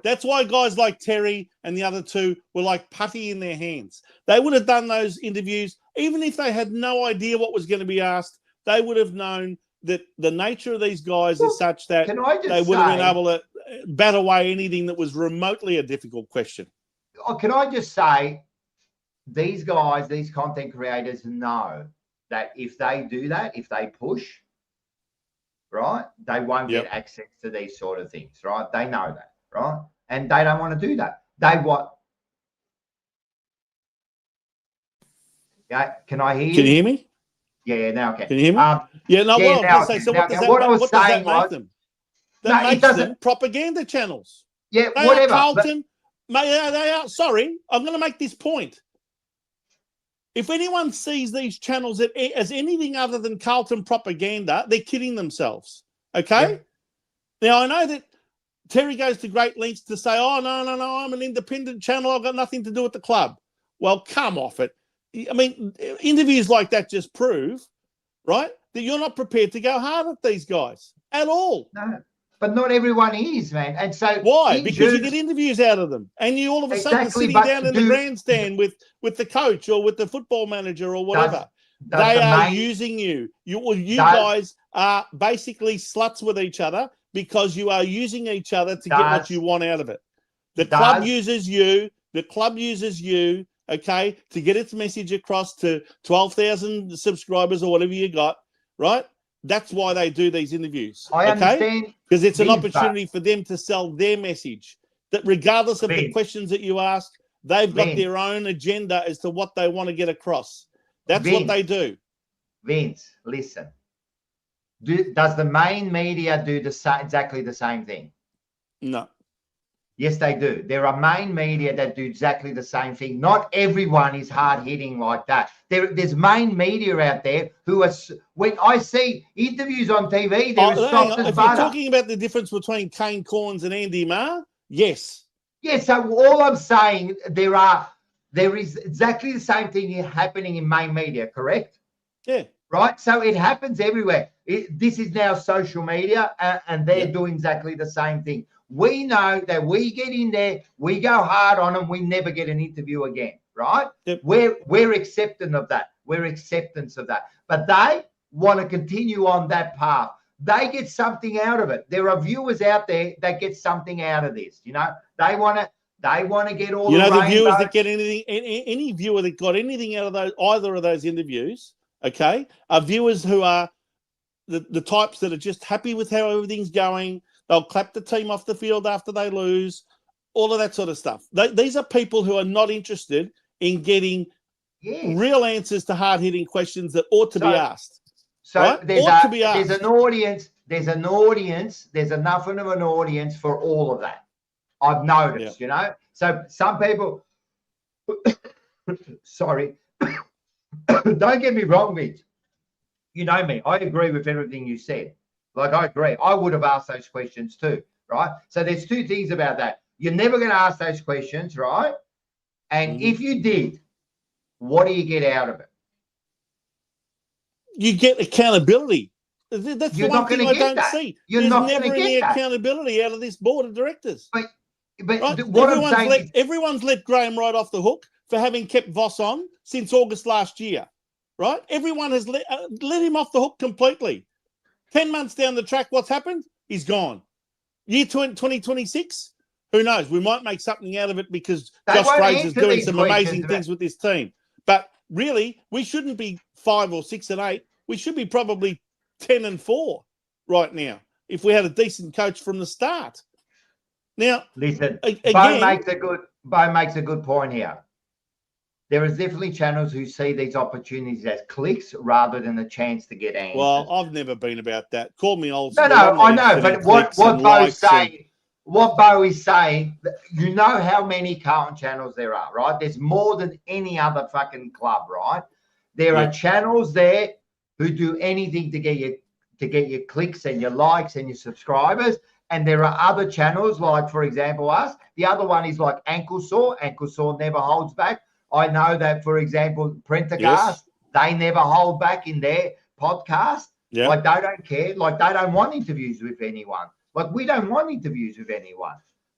that's why guys like Terry and the other two were like putty in their hands. They would have done those interviews, even if they had no idea what was going to be asked. They would have known that the nature of these guys is such that they would have been able to bat away anything that was remotely a difficult question. Can I just say, these guys, these content creators know that if they do that, if they push, right, they won't get access to these sort of things, right? They know that, right? And they don't want to do that. They want. Yeah, can I hear you? Can you hear me? Yeah, now I can. Can you hear me? What does that make them? That makes them propaganda channels. Yeah, they whatever. Carlton, they are. Sorry, I'm going to make this point. If anyone sees these channels as anything other than Carlton propaganda, they're kidding themselves. Okay? Yeah. Now, I know that Terry goes to great lengths to say, oh, no, I'm an independent channel. I've got nothing to do with the club. Well, come off it. I mean, interviews like that just prove, right, that you're not prepared to go hard at these guys at all. No, but not everyone is, man. And so why? Because you get interviews out of them, and you all of a sudden sitting down in the grandstand with the coach or with the football manager or whatever. They are using you. You guys are basically sluts with each other because you are using each other to get what you want out of it. The club uses you. The club uses you, okay, to get its message across to 12,000 subscribers or whatever you got, right? That's why they do these interviews. I understand. Because it's an opportunity for them to sell their message. That regardless of the questions that you ask, they've got their own agenda as to what they want to get across. That's what they do. Vince, listen. Does the main media do exactly the same thing? No. Yes, they do. There are main media that do exactly the same thing. Not everyone is hard-hitting like that. There's main media out there who are, when I see interviews on TV, they're as soft as if butter. You're talking about the difference between Kane Corns and Andy Marr, yes. Yes, so all I'm saying, there is exactly the same thing happening in main media, correct? Yeah. Right? So it happens everywhere. This is now social media, and they're doing exactly the same thing. We know that we get in there, we go hard on them, we never get an interview again, right? Yep. We're accepting of that. We're acceptance of that. But they want to continue on that path. They get something out of it. There are viewers out there that get something out of this. You know, they want to get all the viewers that get anything. Any viewer that got anything out of either of those interviews, okay, are viewers who are the types that are just happy with how everything's going. They'll clap the team off the field after they lose, all of that sort of stuff. These are people who are not interested in getting real answers to hard-hitting questions that ought to be asked. So right? there's an audience. There's enough of an audience for all of that. I've noticed, you know. So some people, sorry, don't get me wrong, Vince. You know me. I agree with everything you said. Like, I agree. I would have asked those questions too, right? So there's two things about that. You're never going to ask those questions, right? And if you did, what do you get out of it? You get accountability. That's the one thing I don't see. There's never any accountability out of this board of directors. But right? what I'm saying everyone's let Graham right off the hook for having kept Voss on since August last year, right? Everyone has let him off the hook completely. 10 months down the track, what's happened? He's gone. Year 2026, who knows? We might make something out of it because Josh Fraser's doing some amazing things with this team. But really, we shouldn't be 5 or 6 and 8. We should be probably 10 and 4 right now if we had a decent coach from the start. Now, listen, Bo makes a good point here. There is definitely channels who see these opportunities as clicks rather than a chance to get answers. Well, I've never been about that. Call me old. No, I know. But what Bo is saying, you know how many Carlton channels there are, right? There's more than any other fucking club, right? There are channels there who do anything to get your clicks and your likes and your subscribers. And there are other channels like, for example, us. The other one is like Ankle Sore. Ankle Sore never holds back. I know that, for example, Prendergast, they never hold back in their podcast. Yeah. Like, they don't care. Like, they don't want interviews with anyone. Like, we don't want interviews with anyone.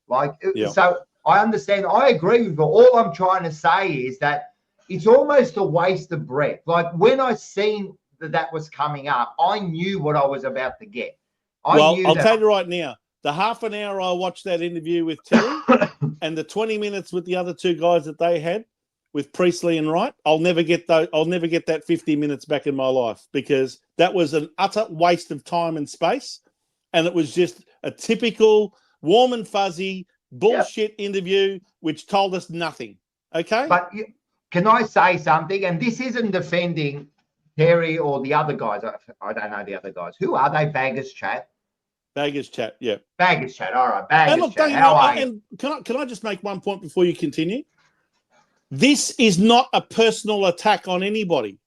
Like, so I understand. I agree with you. All I'm trying to say is that it's almost a waste of breath. Like, when I seen that was coming up, I knew what I was about to get. I'll tell you right now, the half an hour I watched that interview with Terry and the 20 minutes with the other two guys that they had, with Priestley and Wright, I'll never get that 50 minutes back in my life because that was an utter waste of time and space. And it was just a typical warm and fuzzy bullshit interview, which told us nothing. Okay. But can I say something? And this isn't defending Terry or the other guys. I don't know the other guys. Who are they? Baggers Chat. Baggers Chat. Yeah. Baggers Chat. All right. Baggers Chat. How are you? And can I just make one point before you continue? This is not a personal attack on anybody.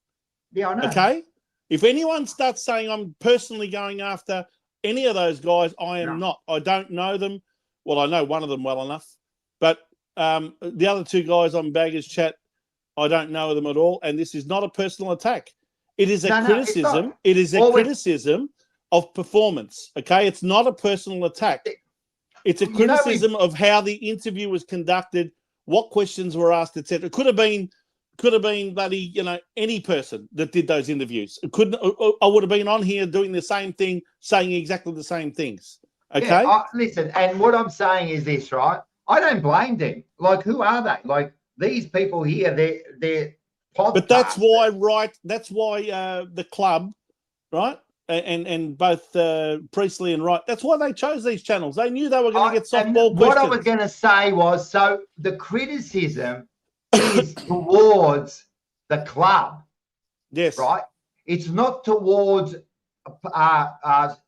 Yeah, I know. Okay? If anyone starts saying I'm personally going after any of those guys, I am not. I don't know them. Well, I know one of them well enough. But the other two guys on Baggers Chat, I don't know them at all. And this is not a personal attack. It is a criticism. It is a criticism of performance. Okay? It's not a personal attack. It's a criticism of how the interview was conducted, what questions were asked, etc. Could have been bloody, any person that did those interviews. I would have been on here doing the same thing, saying exactly the same things. Okay. Yeah, listen, and what I'm saying is this, right? I don't blame them. Like, who are they? Like, these people here, they're podcasters. But that's why the club, right? And both Priestley and Wright, that's why they chose these channels. They knew they were going to get softball questions. What I was going to say was, so the criticism is towards the club. Yes. Right? It's not towards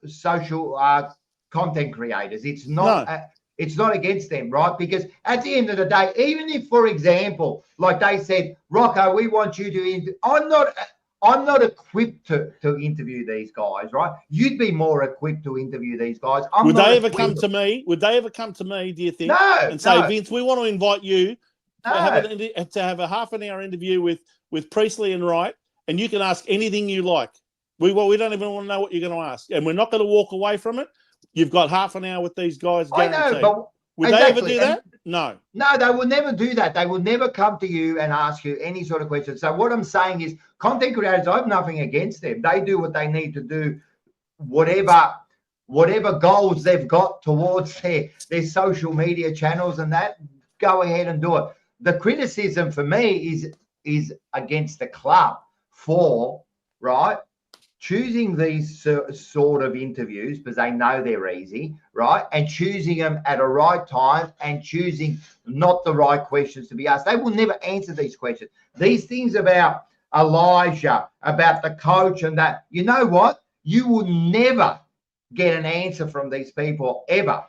social content creators. It's not. No. It's not against them, right? Because at the end of the day, even if, for example, like they said, Rocco, we want you to. I'm not equipped to interview these guys, right? You'd be more equipped to interview these guys. Would they ever come to me? Would they ever come to me, do you think? No. And say, Vince, we want to invite you No. to have a half an hour interview with Priestley and Wright, and you can ask anything you like. We don't even want to know what you're going to ask, and we're not going to walk away from it. You've got half an hour with these guys. Guaranteed. I know, but would they ever do that? No. No, they will never do that. They will never come to you and ask you any sort of question. So what I'm saying is, content creators, I have nothing against them. They do what they need to do, whatever goals they've got towards their social media channels and that, go ahead and do it. The criticism for me is against the club for, right, choosing these sort of interviews because they know they're easy, right? And choosing them at a right time and choosing not the right questions to be asked. They will never answer these questions. These things about Elijah, about the coach and that, you know what? You will never get an answer from these people ever.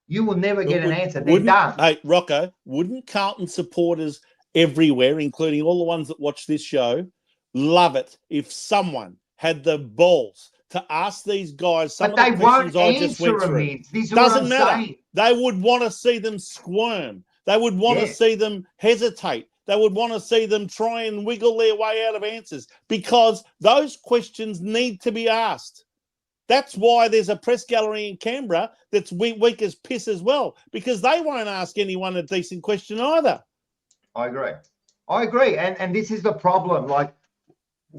You will never get an answer. They're done. Hey, Rocco, wouldn't Carlton supporters everywhere, including all the ones that watch this show, love it if someone had the balls to ask these guys some of the questions I just went through? Doesn't matter. They would want to see them squirm. They would want to see them hesitate. They would want to see them try and wiggle their way out of answers because those questions need to be asked. That's why there's a press gallery in Canberra that's weak as piss as well, because they won't ask anyone a decent question either. I agree. And this is the problem. Like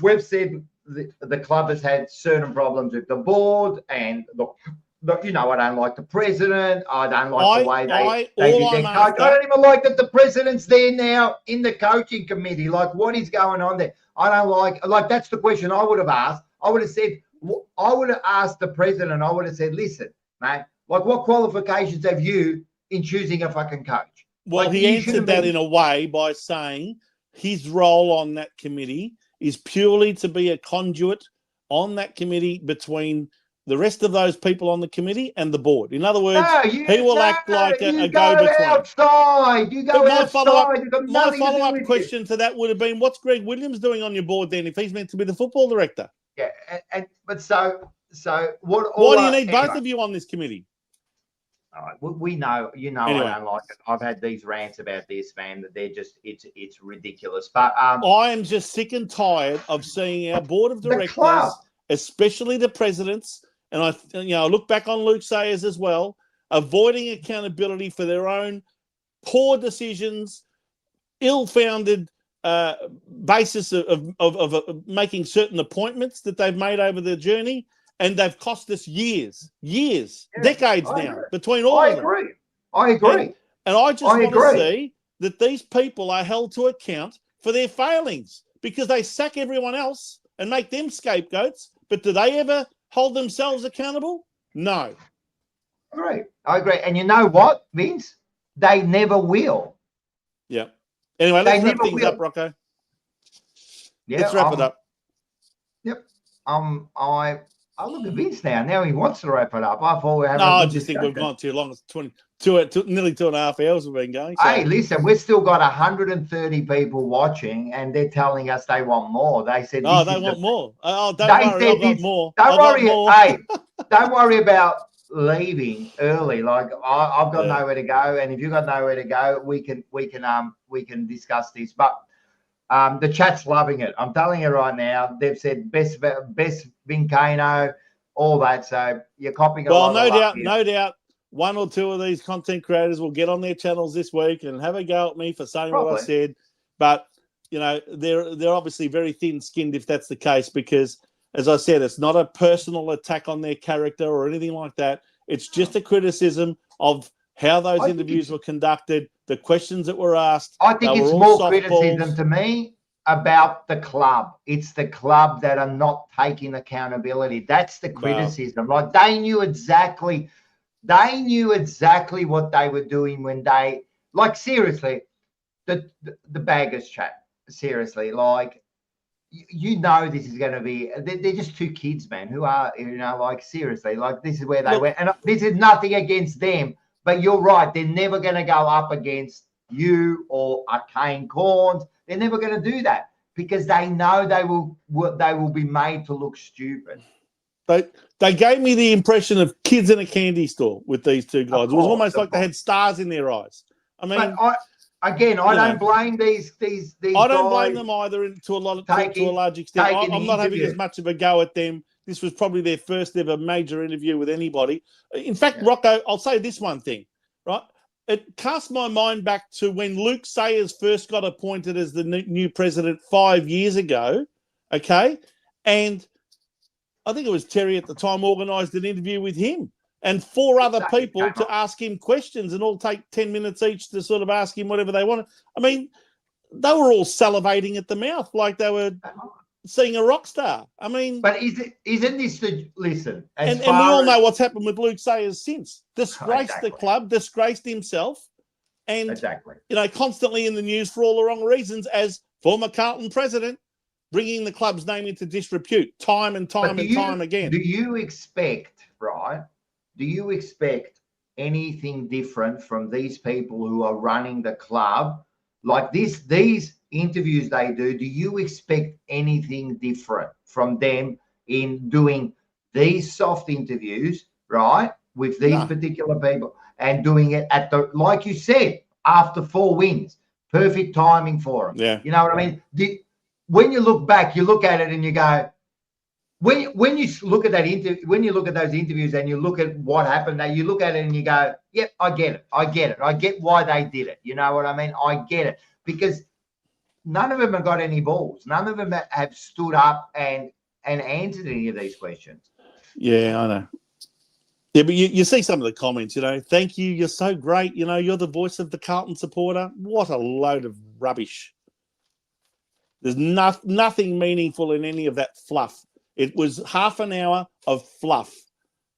we've said, the club has had certain problems with the board and you know, I don't like the president. I don't like the way they do their coach. I don't even like that the president's there now in the coaching committee. Like, what is going on there? I don't like that's the question I would have asked. I would have asked the president, I would have said, listen, mate, like what qualifications have you in choosing a fucking coach? Well, like, he answered that in a way by saying his role on that committee is purely to be a conduit on that committee between the rest of those people on the committee and the board. In other words, he will act like a go-between. Outside. You go outside. My follow-up question to that would have been, what's Greg Williams doing on your board then if he's meant to be the football director? Yeah, but so what? Why do you need both of you on this committee? All right, we know, you know, anyway. I don't like it. I've had these rants about this, man, that they're just, it's ridiculous. But I am just sick and tired of seeing our board of directors, especially the presidents, and I look back on Luke Sayers as well, avoiding accountability for their own poor decisions, ill-founded basis of making certain appointments that they've made over their journey. And they've cost us years, decades now, between all of them. I agree. And I just want to see that these people are held to account for their failings because they sack everyone else and make them scapegoats. But do they ever hold themselves accountable? No. I agree. And you know what, Vince? They never will. Yeah. Anyway, let's wrap things up, Rocco. Yeah, let's wrap it up. Yep. I look at Vince now. Now he wants to wrap it up. I thought we were having I just think we've gone too long. It's nearly 2.5 hours we've been going. So. Hey, listen, we've still got 130 people watching, and they're telling us they want more. They said, "Oh, they want more." Oh, don't worry, I've got more. Don't worry. Hey, don't worry about leaving early. Like I've got nowhere to go, and if you've got nowhere to go, we can discuss this. But the chat's loving it. I'm telling you right now. They've said best Vincano, all that. So you're copying. Well, no doubt. One or two of these content creators will get on their channels this week and have a go at me for saying what I said. But they're obviously very thin-skinned if that's the case, because, as I said, it's not a personal attack on their character or anything like that. It's just a criticism of how those interviews were conducted, the questions that were asked. I think it's more criticism to me about the club. It's the club that are not taking accountability. That's the criticism. Like they knew exactly what they were doing when they, like, seriously, the baggers chat. Seriously, like, you know, this is going to be, they're just two kids, man, who are, you know, like, seriously, like, this is where they went. And this is nothing against them, but you're right. They're never going to go up against you or a Kane Corns. They're never going to do that because they know they will be made to look stupid. They gave me the impression of kids in a candy store with these two guys. It was almost like they had stars in their eyes. I mean, I don't blame these I don't blame them either to a large extent. I'm not having as much of a go at them. This was probably their first ever major interview with anybody. In fact, Rocco, I'll say this one thing, right? It cast my mind back to when Luke Sayers first got appointed as the new president 5 years ago, okay? And I think it was Terry at the time organised an interview with him and 4 other people to ask him questions and all take 10 minutes each to sort of ask him whatever they wanted. I mean, they were all salivating at the mouth like they were seeing a rock star. I mean, but isn't this the listen? And we all know what's happened with Luke Sayers since. Disgraced the club, disgraced himself, and you know, constantly in the news for all the wrong reasons as former Carlton president, bringing the club's name into disrepute time and time again. Do you expect, right? Do you expect anything different from these people who are running the club? Like these interviews they do you expect anything different from them in doing these soft interviews, right, with these particular people and doing it at the, like you said, after 4 wins, perfect timing for them. Yeah, you know what I mean? When you look back, you look at it and you go, when you look at that when you look at those interviews and you look at what happened, you look at it and you go, yep, I get it. I get why they did it. You know what I mean? I get it, because none of them have got any balls. None of them have stood up and answered any of these questions. Yeah, I know. Yeah, but you see some of the comments, you know, thank you, you're so great, you know, you're the voice of the Carlton supporter. What a load of rubbish. There's nothing meaningful in any of that fluff. It was half an hour of fluff.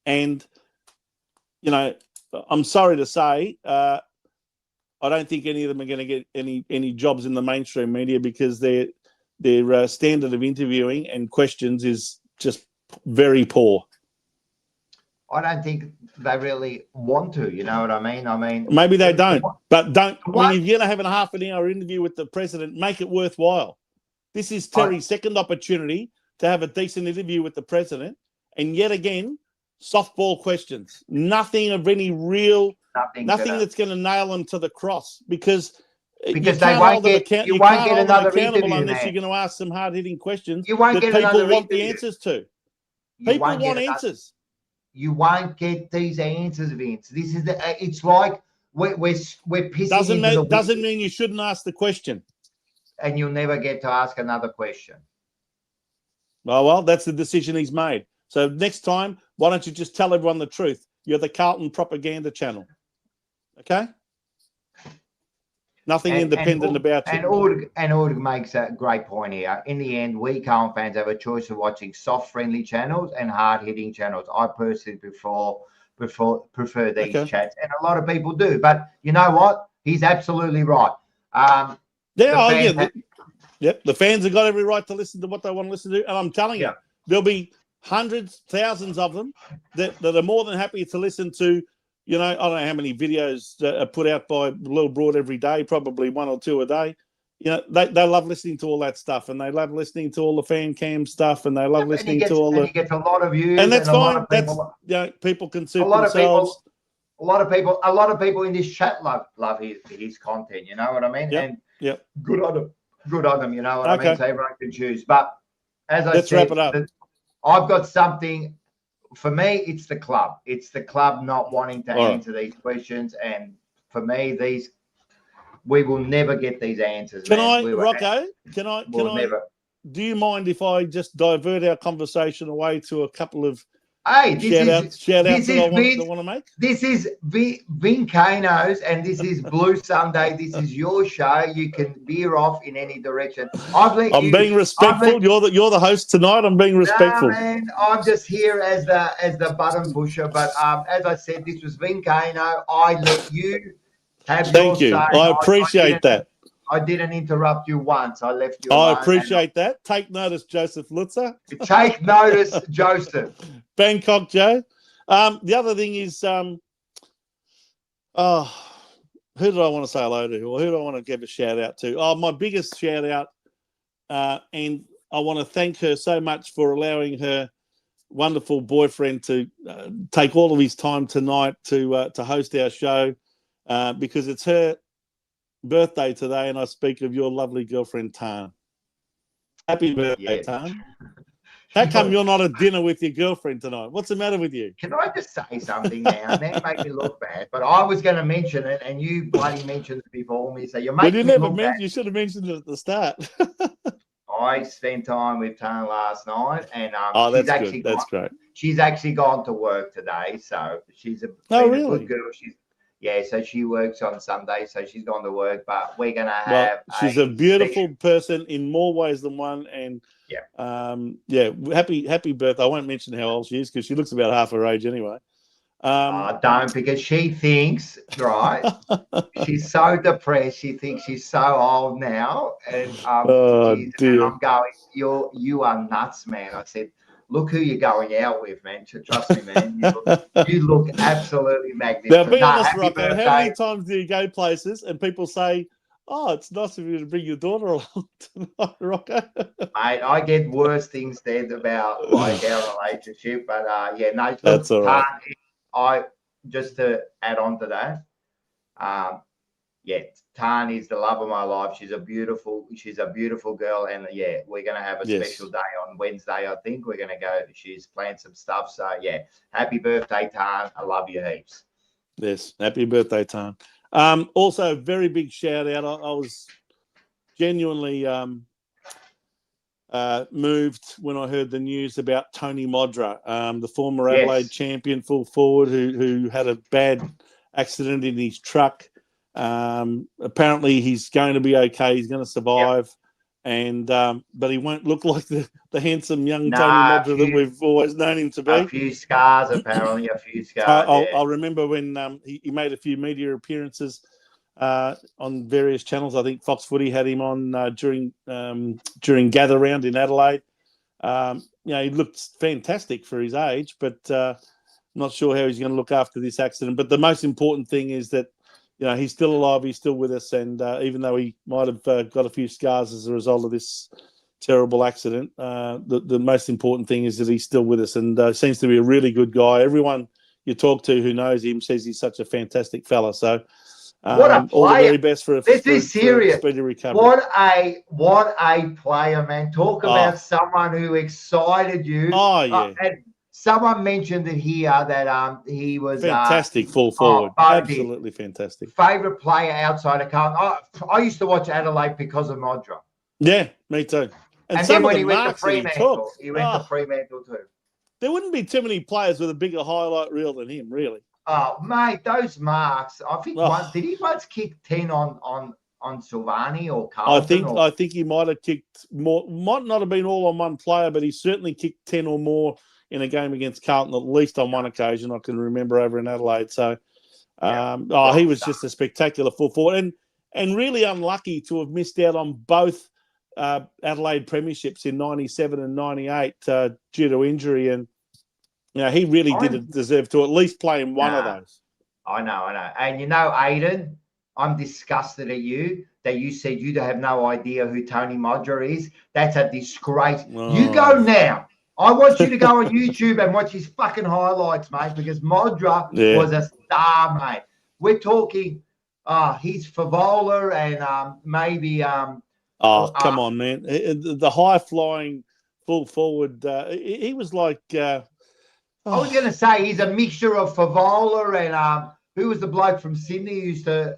And, you know, I'm sorry to say, I don't think any of them are going to get any jobs in the mainstream media because their standard of interviewing and questions is just very poor. I don't think they really want to, you know what I mean? I mean, maybe they don't, but don't. When you're going to have a half an hour interview with the president, make it worthwhile. This is Terry's second opportunity to have a decent interview with the president, and yet again, softball questions. Nothing of any real, nothing that's going to nail them to the cross because they won't get. You won't get another interview unless you're going to ask some hard-hitting questions. You won't get people want the answers to. People want answers. You won't get these answers, Vince. This is it's like we're pissing. Doesn't mean you shouldn't ask the question. And you'll never get to ask another question. Oh, well, that's the decision he's made. So next time, why don't you just tell everyone the truth? You're the Carlton propaganda channel. Okay? Nothing independent about you. And Ord makes a great point here. In the end, we Carlton fans have a choice of watching soft, friendly channels and hard-hitting channels. I personally prefer these chats, and a lot of people do. But you know what? He's absolutely right. The fans have got every right to listen to what they want to listen to, and I'm telling you, there'll be hundreds, thousands of them that are more than happy to listen to. You know, I don't know how many videos are put out by Lil Broad every day, probably 1 or 2 a day. You know, they love listening to all that stuff, and they love listeing to all the fan cam stuff, and they love listening to all the. He gets a lot of views, and that's fine. That's people can suit themselves. A lot of people in this chat love his content. You know what I mean? Good on them. Good on them. You know what I mean? So everyone can choose. But as I said, wrap it up. I've got something. For me, it's the club. It's the club not wanting to answer these questions, and for me, we will never get these answers. Rocco? Do you mind if I just divert our conversation away to a couple of Hey, shout outs that I Vince, want to make? This is Vincanos, and this is Blue Sunday. This is your show. You can veer off in any direction. I'm being respectful. You're the host tonight. I'm being respectful. Nah, man, I'm just here as the button pusher. But as I said, this was Vincano. I let you have Thank you. I appreciate that. I didn't interrupt you once. I left you I alone. appreciate that. Take notice, Joseph Lutzer. Take notice, Joseph. Bangkok Joe. The other thing is, who did I want to say hello to? Or who do I want to give a shout out to? Oh, my biggest shout out, and I want to thank her so much for allowing her wonderful boyfriend to take all of his time tonight to host our show, because it's her birthday today, and I speak of your lovely girlfriend Tan. Happy birthday, Tan. How come you're not at dinner with your girlfriend tonight? What's the matter with you? Can I just say something now and then make me look bad? But I was going to mention it, and you bloody mentioned it before me, so you're making me look bad. You should have mentioned it at the start. I spent time with Tan last night, and that's great. She's actually gone to work today, so she's a good girl. So she works on Sunday, so she's gone to work. But we're gonna have. She's a beautiful person in more ways than one, and happy birthday. I won't mention how old she is because she looks about half her age anyway. Don't, because she thinks, right? She's so depressed. She thinks she's so old now, and and I'm going, you are nuts, man. I said, look who you're going out with, man. Trust me, man. You look absolutely magnificent. Now, be honest, Rocco, how many times do you go places and people say, oh, it's nice of you to bring your daughter along tonight, Rocco? Mate, I get worse things said about like our relationship, but that's all right. Just to add on to that, Tan is the love of my life. She's a beautiful girl, and we're gonna have a special day on Wednesday. I think we're gonna go. She's planned some stuff, so happy birthday, Tan. I love you heaps. Yes, happy birthday, Tan. Also, very big shout out. I was genuinely moved when I heard the news about Tony Modra, the former Adelaide champion full forward who had a bad accident in his truck. Apparently he's going to be okay. He's going to survive, but he won't look like the handsome young Tony Modra that we've always known him to be. A few scars, apparently. I remember when he made a few media appearances on various channels. I think Fox Footy had him on during Gather Round in Adelaide. He looked fantastic for his age, but not sure how he's going to look after this accident. But the most important thing is that he's still alive. He's still with us, and even though he might have got a few scars as a result of this terrible accident, the most important thing is that he's still with us, and seems to be a really good guy. Everyone you talk to who knows him says he's such a fantastic fella. So, what a player! All the very best for this is serious. Speedy recovery. What a player, man! Talk about someone who excited you. Oh yeah. And someone mentioned it here that he was fantastic full forward. Absolutely fantastic. Favorite player outside of Carlton. I used to watch Adelaide because of Modra. Yeah, me too. And then when he went to Fremantle, he went to Fremantle too. There wouldn't be too many players with a bigger highlight reel than him, really. Oh, mate, those marks. I think did he once kick 10 on Silvani or Carlton? I think he might have kicked more. Might not have been all on one player, but he certainly kicked 10 or more in a game against Carlton, at least on one occasion I can remember over in Adelaide. So, he was just a spectacular full forward and really unlucky to have missed out on both Adelaide premierships in 97 and 98 due to injury. And, he really did deserve to at least play in one of those. I know. And Aiden, I'm disgusted at you that you said you have no idea who Tony Modra is. That's a disgrace. Oh. You go now. I want you to go on YouTube and watch his fucking highlights, mate, because Modra was a star, mate. We're talking he's Favola and maybe come on, man. The high-flying full forward, he was like... I was going to say he's a mixture of Favola and who was the bloke from Sydney who used to...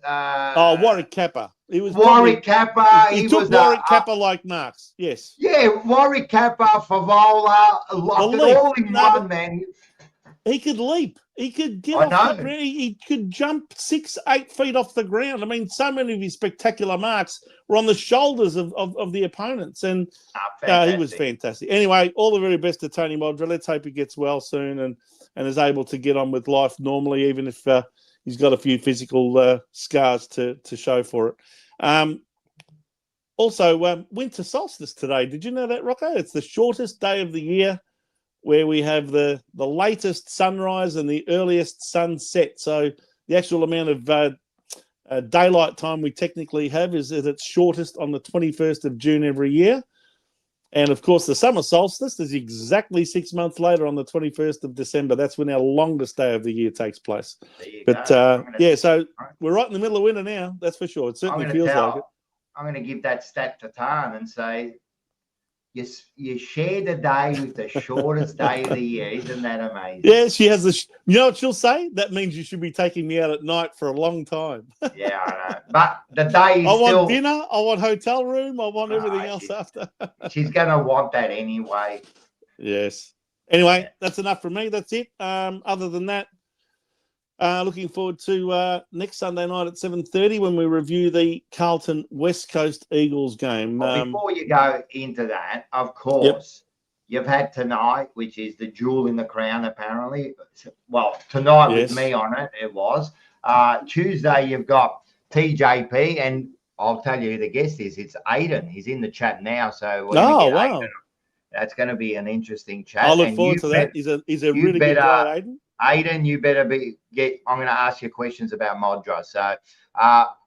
Warwick Kappa. He was Warwick Kappa. He took Warwick Kappa like Marks. Yes. Yeah, Warwick Kappa, Favola, all in one, man. He could leap. He could get I off the know. ground. He could jump 6-8 feet off the ground. I mean, so many of his spectacular marks were on the shoulders of the opponents. And he was fantastic. Anyway, all the very best to Tony Modra. Let's hope he gets well soon and is able to get on with life normally, even if he's got a few physical scars to show for it. Also, winter solstice today. Did you know that, Rocco? It's the shortest day of the year, where we have the latest sunrise and the earliest sunset. So the actual amount of daylight time we technically have is at its shortest on the 21st of June every year. And, of course, the summer solstice is exactly 6 months later on the 21st of December. That's when our longest day of the year takes place. But, so we're right in the middle of winter now, that's for sure. It certainly feels like it. I'm going to give that stat to Tan and say, you share the day with the shortest day of the year. Isn't that amazing? Yeah, she has you know what she'll say? That means you should be taking me out at night for a long time. Yeah, I know. But the day is I want dinner. I want hotel room. I want everything else after. She's going to want that anyway. Yes. Anyway, that's enough from me. That's it. Other than that, looking forward to next Sunday night at 7:30 when we review the Carlton West Coast Eagles game. Well, before you go into that, of course, you've had tonight, which is the jewel in the crown, apparently. Well, tonight with me on it, it was. Tuesday, you've got TJP, and I'll tell you who the guest is. It's Aiden. He's in the chat now. So wow. Aiden. That's going to be an interesting chat. I look forward to that. He's a really good guy, Aiden. Aiden, you better I'm going to ask you questions about Modra. So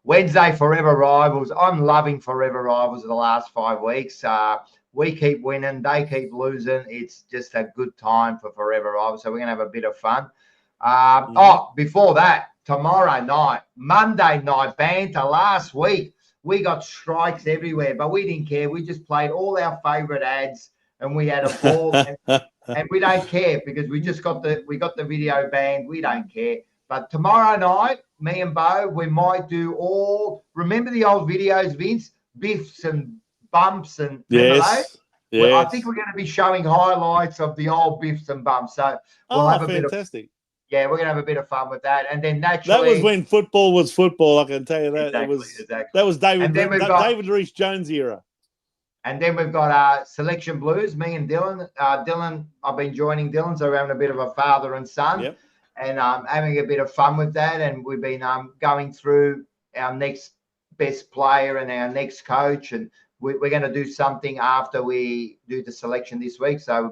Wednesday, Forever Rivals. I'm loving Forever Rivals of the last 5 weeks. We keep winning. They keep losing. It's just a good time for Forever Rivals. So we're going to have a bit of fun. Before that, tomorrow night, Monday night banter. Last week, we got strikes everywhere, but we didn't care. We just played all our favourite ads and we had a ball. And we don't care because we got the video banned. We don't care. But tomorrow night, me and Bo, we might do remember the old videos, Vince? Biffs and bumps and yes. I think we're going to be showing highlights of the old biffs and bumps. So we'll have a fantastic. we're going to have a bit of fun with that. And then naturally, that was when football was football. I can tell you that. Exactly. That was David Reese Jones era. And then we've got Selection Blues, me and Dylan. Dylan, I've been joining Dylan, so we're having a bit of a father and son, and having a bit of fun with that. And we've been going through our next best player and our next coach, and we're going to do something after we do the selection this week. So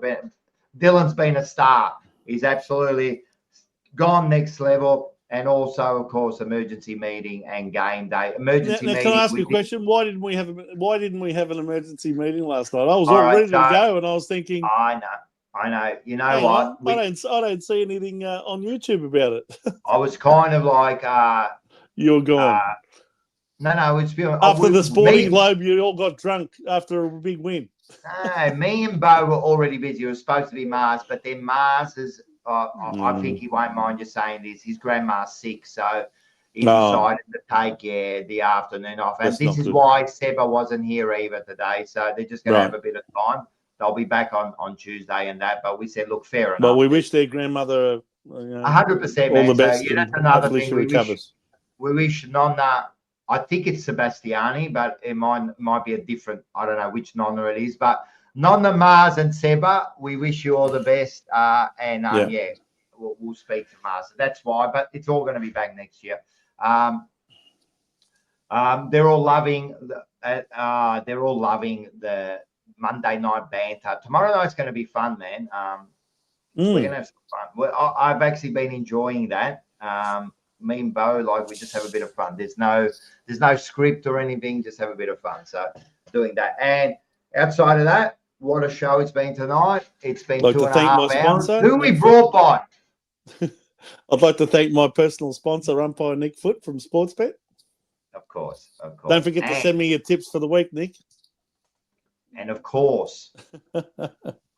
Dylan's been a star. He's absolutely gone next level. And also, of course, emergency meeting and game day. Emergency meeting. Can I ask you a question? Why didn't we have an emergency meeting last night? I was all ready to go, and I was thinking. I know. You know what? I don't see anything on YouTube about it. I was kind of like. You're gone. No, it's after the Sporting Globe. You all got drunk after a big win. No, me and Bo were already busy. It was supposed to be Mars, but then Mars is. I think he won't mind you saying this. His grandma's sick, so he decided to take the afternoon off. And this is why Seba wasn't here either today. So they're just going to have a bit of time. They'll be back on Tuesday and that. But we said, look, fair enough. Well, we wish their grandmother 100%. All the best. So, that's another thing. She recovers. We wish Nonna. I think it's Sebastiani, but it might be a different. I don't know which Nonna it is, but. Nonna, Mars, and Seba, we wish you all the best. We'll speak to Mars. That's why, but it's all going to be back next year. They're all loving the Monday night banter. Tomorrow night's going to be fun, man. We're going to have some fun. I've actually been enjoying that. Me and Bo, we just have a bit of fun. There's no script or anything. Just have a bit of fun. So doing that. And outside of that, what a show it's been tonight. It's been 2.5 hours. Who we brought by? I'd like to thank my personal sponsor, umpire Nick Foote from Sportsbet. Of course. Don't forget to send me your tips for the week, Nick. And of course,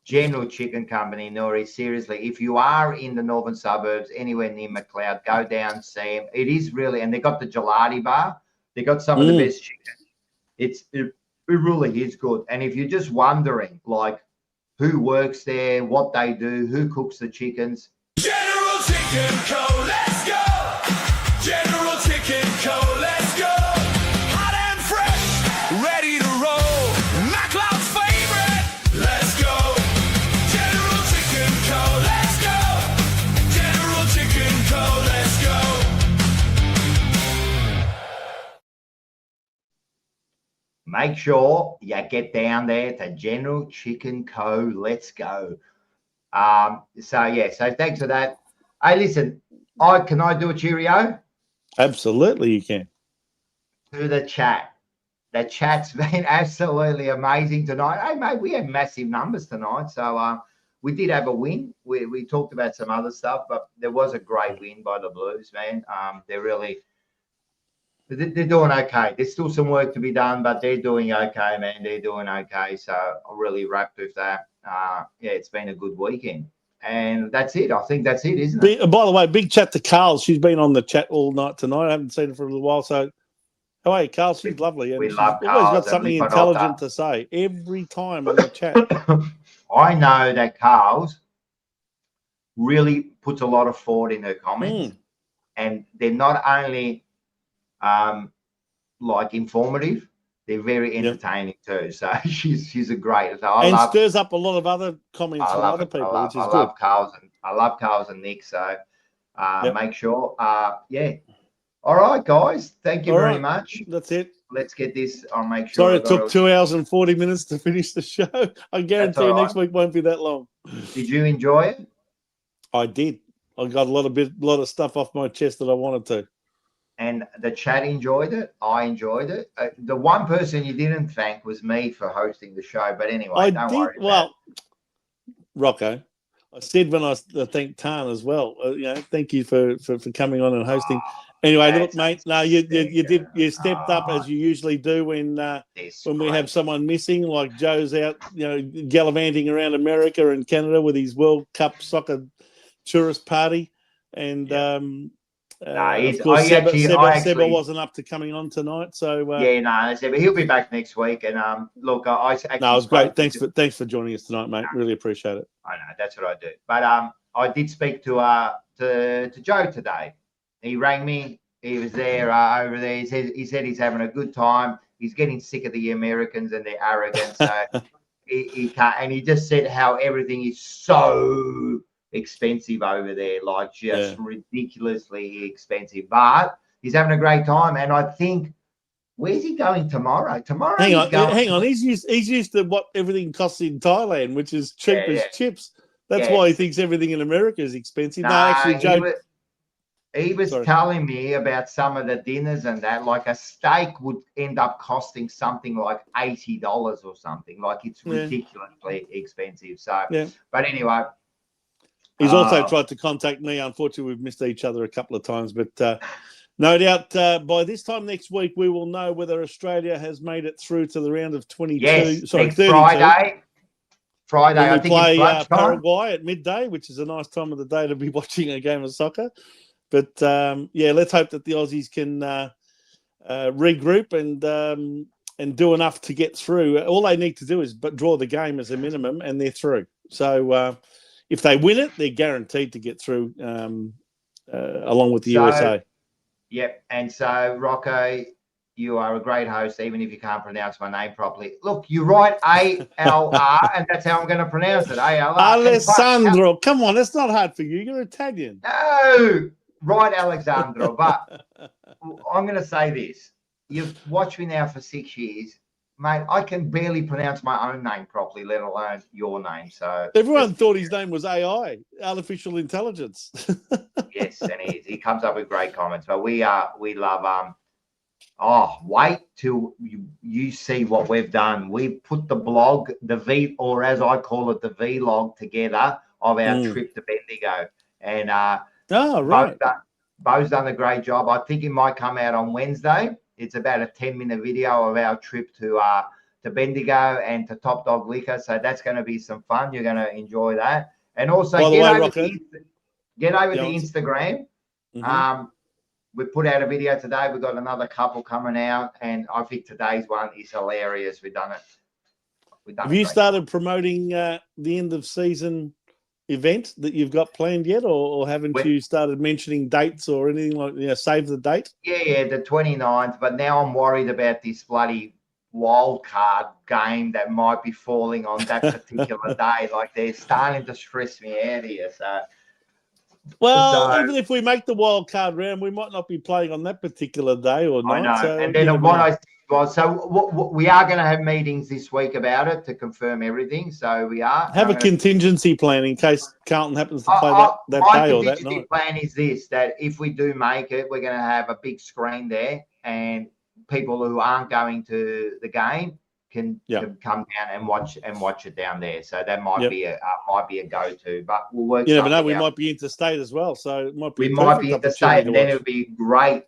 General Chicken Company, Nori. Seriously, if you are in the northern suburbs, anywhere near McLeod, go down, see them. It is really, and they got the gelati bar. They got some of the best chicken. It really is good. And if you're just wondering, who works there, what they do, who cooks the chickens, Chicken Co. Let's go. General Chicken Co. Let's go. Hot and fresh, ready to roll. MacLeod's favorite. Let's go. General Chicken Co. Let's go. General Chicken Co. Let's go. Make sure you get down there to General Chicken Co. Let's go. So thanks for that. Hey, listen, can I do a cheerio? Absolutely, you can. To the chat. The chat's been absolutely amazing tonight. Hey, mate, we had massive numbers tonight. So we did have a win. We talked about some other stuff, but there was a great win by the Blues, man. They're doing okay. There's still some work to be done, but they're doing okay, man. They're doing okay. So I'm really wrapped with that. It's been a good weekend. And that's it. I think that's it, isn't it? By the way, big chat to Carl. She's been on the chat all night tonight. I haven't seen her for a little while. So, hey, Carl, she's lovely. And we she's love always Carl got something intelligent to say every time on the chat. I know that Carl's really puts a lot of thought in her comments. And they're not only like informative, they're very entertaining too. So she's a great. So stirs up a lot of other comments from other people, which is good. I love Carl's and Nick. So make sure. All right, guys. Thank you very much. That's it. Let's get this. I'll make sure. Sorry, it took 2 hours and 40 minutes to finish the show. I guarantee you next week won't be that long. Did you enjoy it? I did. I got a lot of stuff off my chest that I wanted to. And the chat enjoyed it. I enjoyed it. The one person you didn't thank was me for hosting the show. But anyway, don't worry. Well, Rocco, I said when I thanked Tan as well. Thank you for coming on and hosting. Anyway, look, mate. No, you stepped up as you usually do when we have someone missing, like Joe's out, gallivanting around America and Canada with his World Cup soccer tourist party, and. Of course, Seba wasn't up to coming on tonight, so Seba, he'll be back next week. And look, it was great. Thanks for joining us tonight, mate. Really appreciate it. I know that's what I do. But I did speak to Joe today. He rang me. He was there over there. He said he's having a good time. He's getting sick of the Americans and their arrogance. So he can't. And he just said how everything is so expensive over there, like just ridiculously expensive, but he's having a great time. And I think, where's he going tomorrow? Hang on, he's used to what everything costs in Thailand, which is cheap as chips. That's why he thinks everything in America is expensive. No, actually, Joe, he was telling me about some of the dinners and that, like a steak would end up costing something like $80 or something. Like it's ridiculously expensive. So but anyway, he's also tried to contact me. Unfortunately, we've missed each other a couple of times, but no doubt by this time next week, we will know whether Australia has made it through to the round of 22. Yes, sorry, 32. Friday, I think play it's Paraguay at midday, which is a nice time of the day to be watching a game of soccer. But let's hope that the Aussies can regroup and do enough to get through. All they need to do is draw the game as a minimum, and they're through. So if they win it, they're guaranteed to get through along with the USA. Yep. And so, Rocco, you are a great host, even if you can't pronounce my name properly. Look, you write A-L-R, and that's how I'm going to pronounce it, A-L-R. Alessandro. Come on, that's not hard for you. You're Italian. No, right, Alexandro. But I'm going to say this. You've watched me now for 6 years. Mate, I can barely pronounce my own name properly, let alone your name. So everyone thought his name was AI, artificial intelligence. Yes, and he comes up with great comments. But we love wait till you see what we've done. We've put the blog, or as I call it, the vlog together of our trip to Bendigo. And Bo's done a great job. I think it might come out on Wednesday. It's about a 10-minute video of our trip to Bendigo and to Top Dog Liquor. So that's going to be some fun. You're going to enjoy that. And also get over to Instagram. Mm-hmm. We put out a video today. We've got another couple coming out, and I think today's one is hilarious. We've done it. Have you started promoting the end of season event that you've got planned yet, or haven't you started mentioning dates or anything like save the date? Yeah, the 29th. But now I'm worried about this bloody wild card game that might be falling on that particular day. Like they're starting to stress me out here. Well, even if we make the wild card round, we might not be playing on that particular day or night. I know. So and then what I was, we are going to have meetings this week about it to confirm everything. So we are. Have a contingency plan in case Carlton happens to play that day or that night. My plan is this, that if we do make it, we're going to have a big screen there, and people who aren't going to the game can come down and watch it down there. So that might be a go-to, but we'll work. You never know. We might be interstate as well, so it might be. We might be interstate, and then it would be great.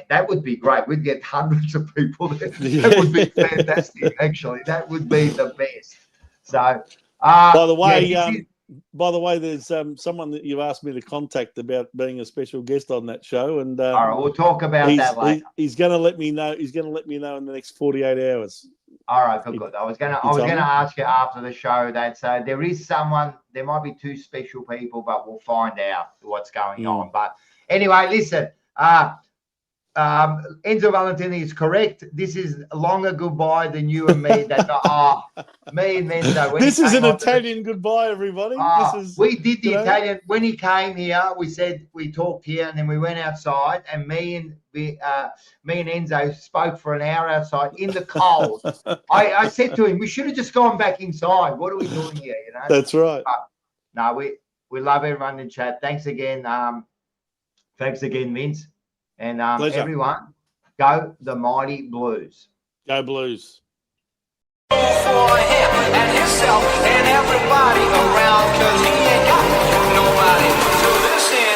That would be great. We'd get hundreds of people there. That would be fantastic. Actually, that would be the best. So, by the way, there's someone that you asked me to contact about being a special guest on that show, and all right, we'll talk about that later. He's going to let me know. He's going to let me know in the next 48 hours. All right, good. I was gonna ask you after the show that there is someone. There might be two special people, but we'll find out what's going on. But anyway, listen. Enzo Valentini is correct. This is longer goodbye than you and me. Me and Enzo. This is an Italian goodbye, everybody. We did the Italian when he came here. We talked here, and then we went outside, and me and Enzo spoke for an hour outside in the cold. I said to him, we should have just gone back inside. What are we doing here? You know. That's right. No, we love everyone in chat. Thanks again. Thanks again, Vince. And everyone, go the mighty Blues. Go Blues. For him and himself and everybody around, 'cause he ain't got nobody to listen.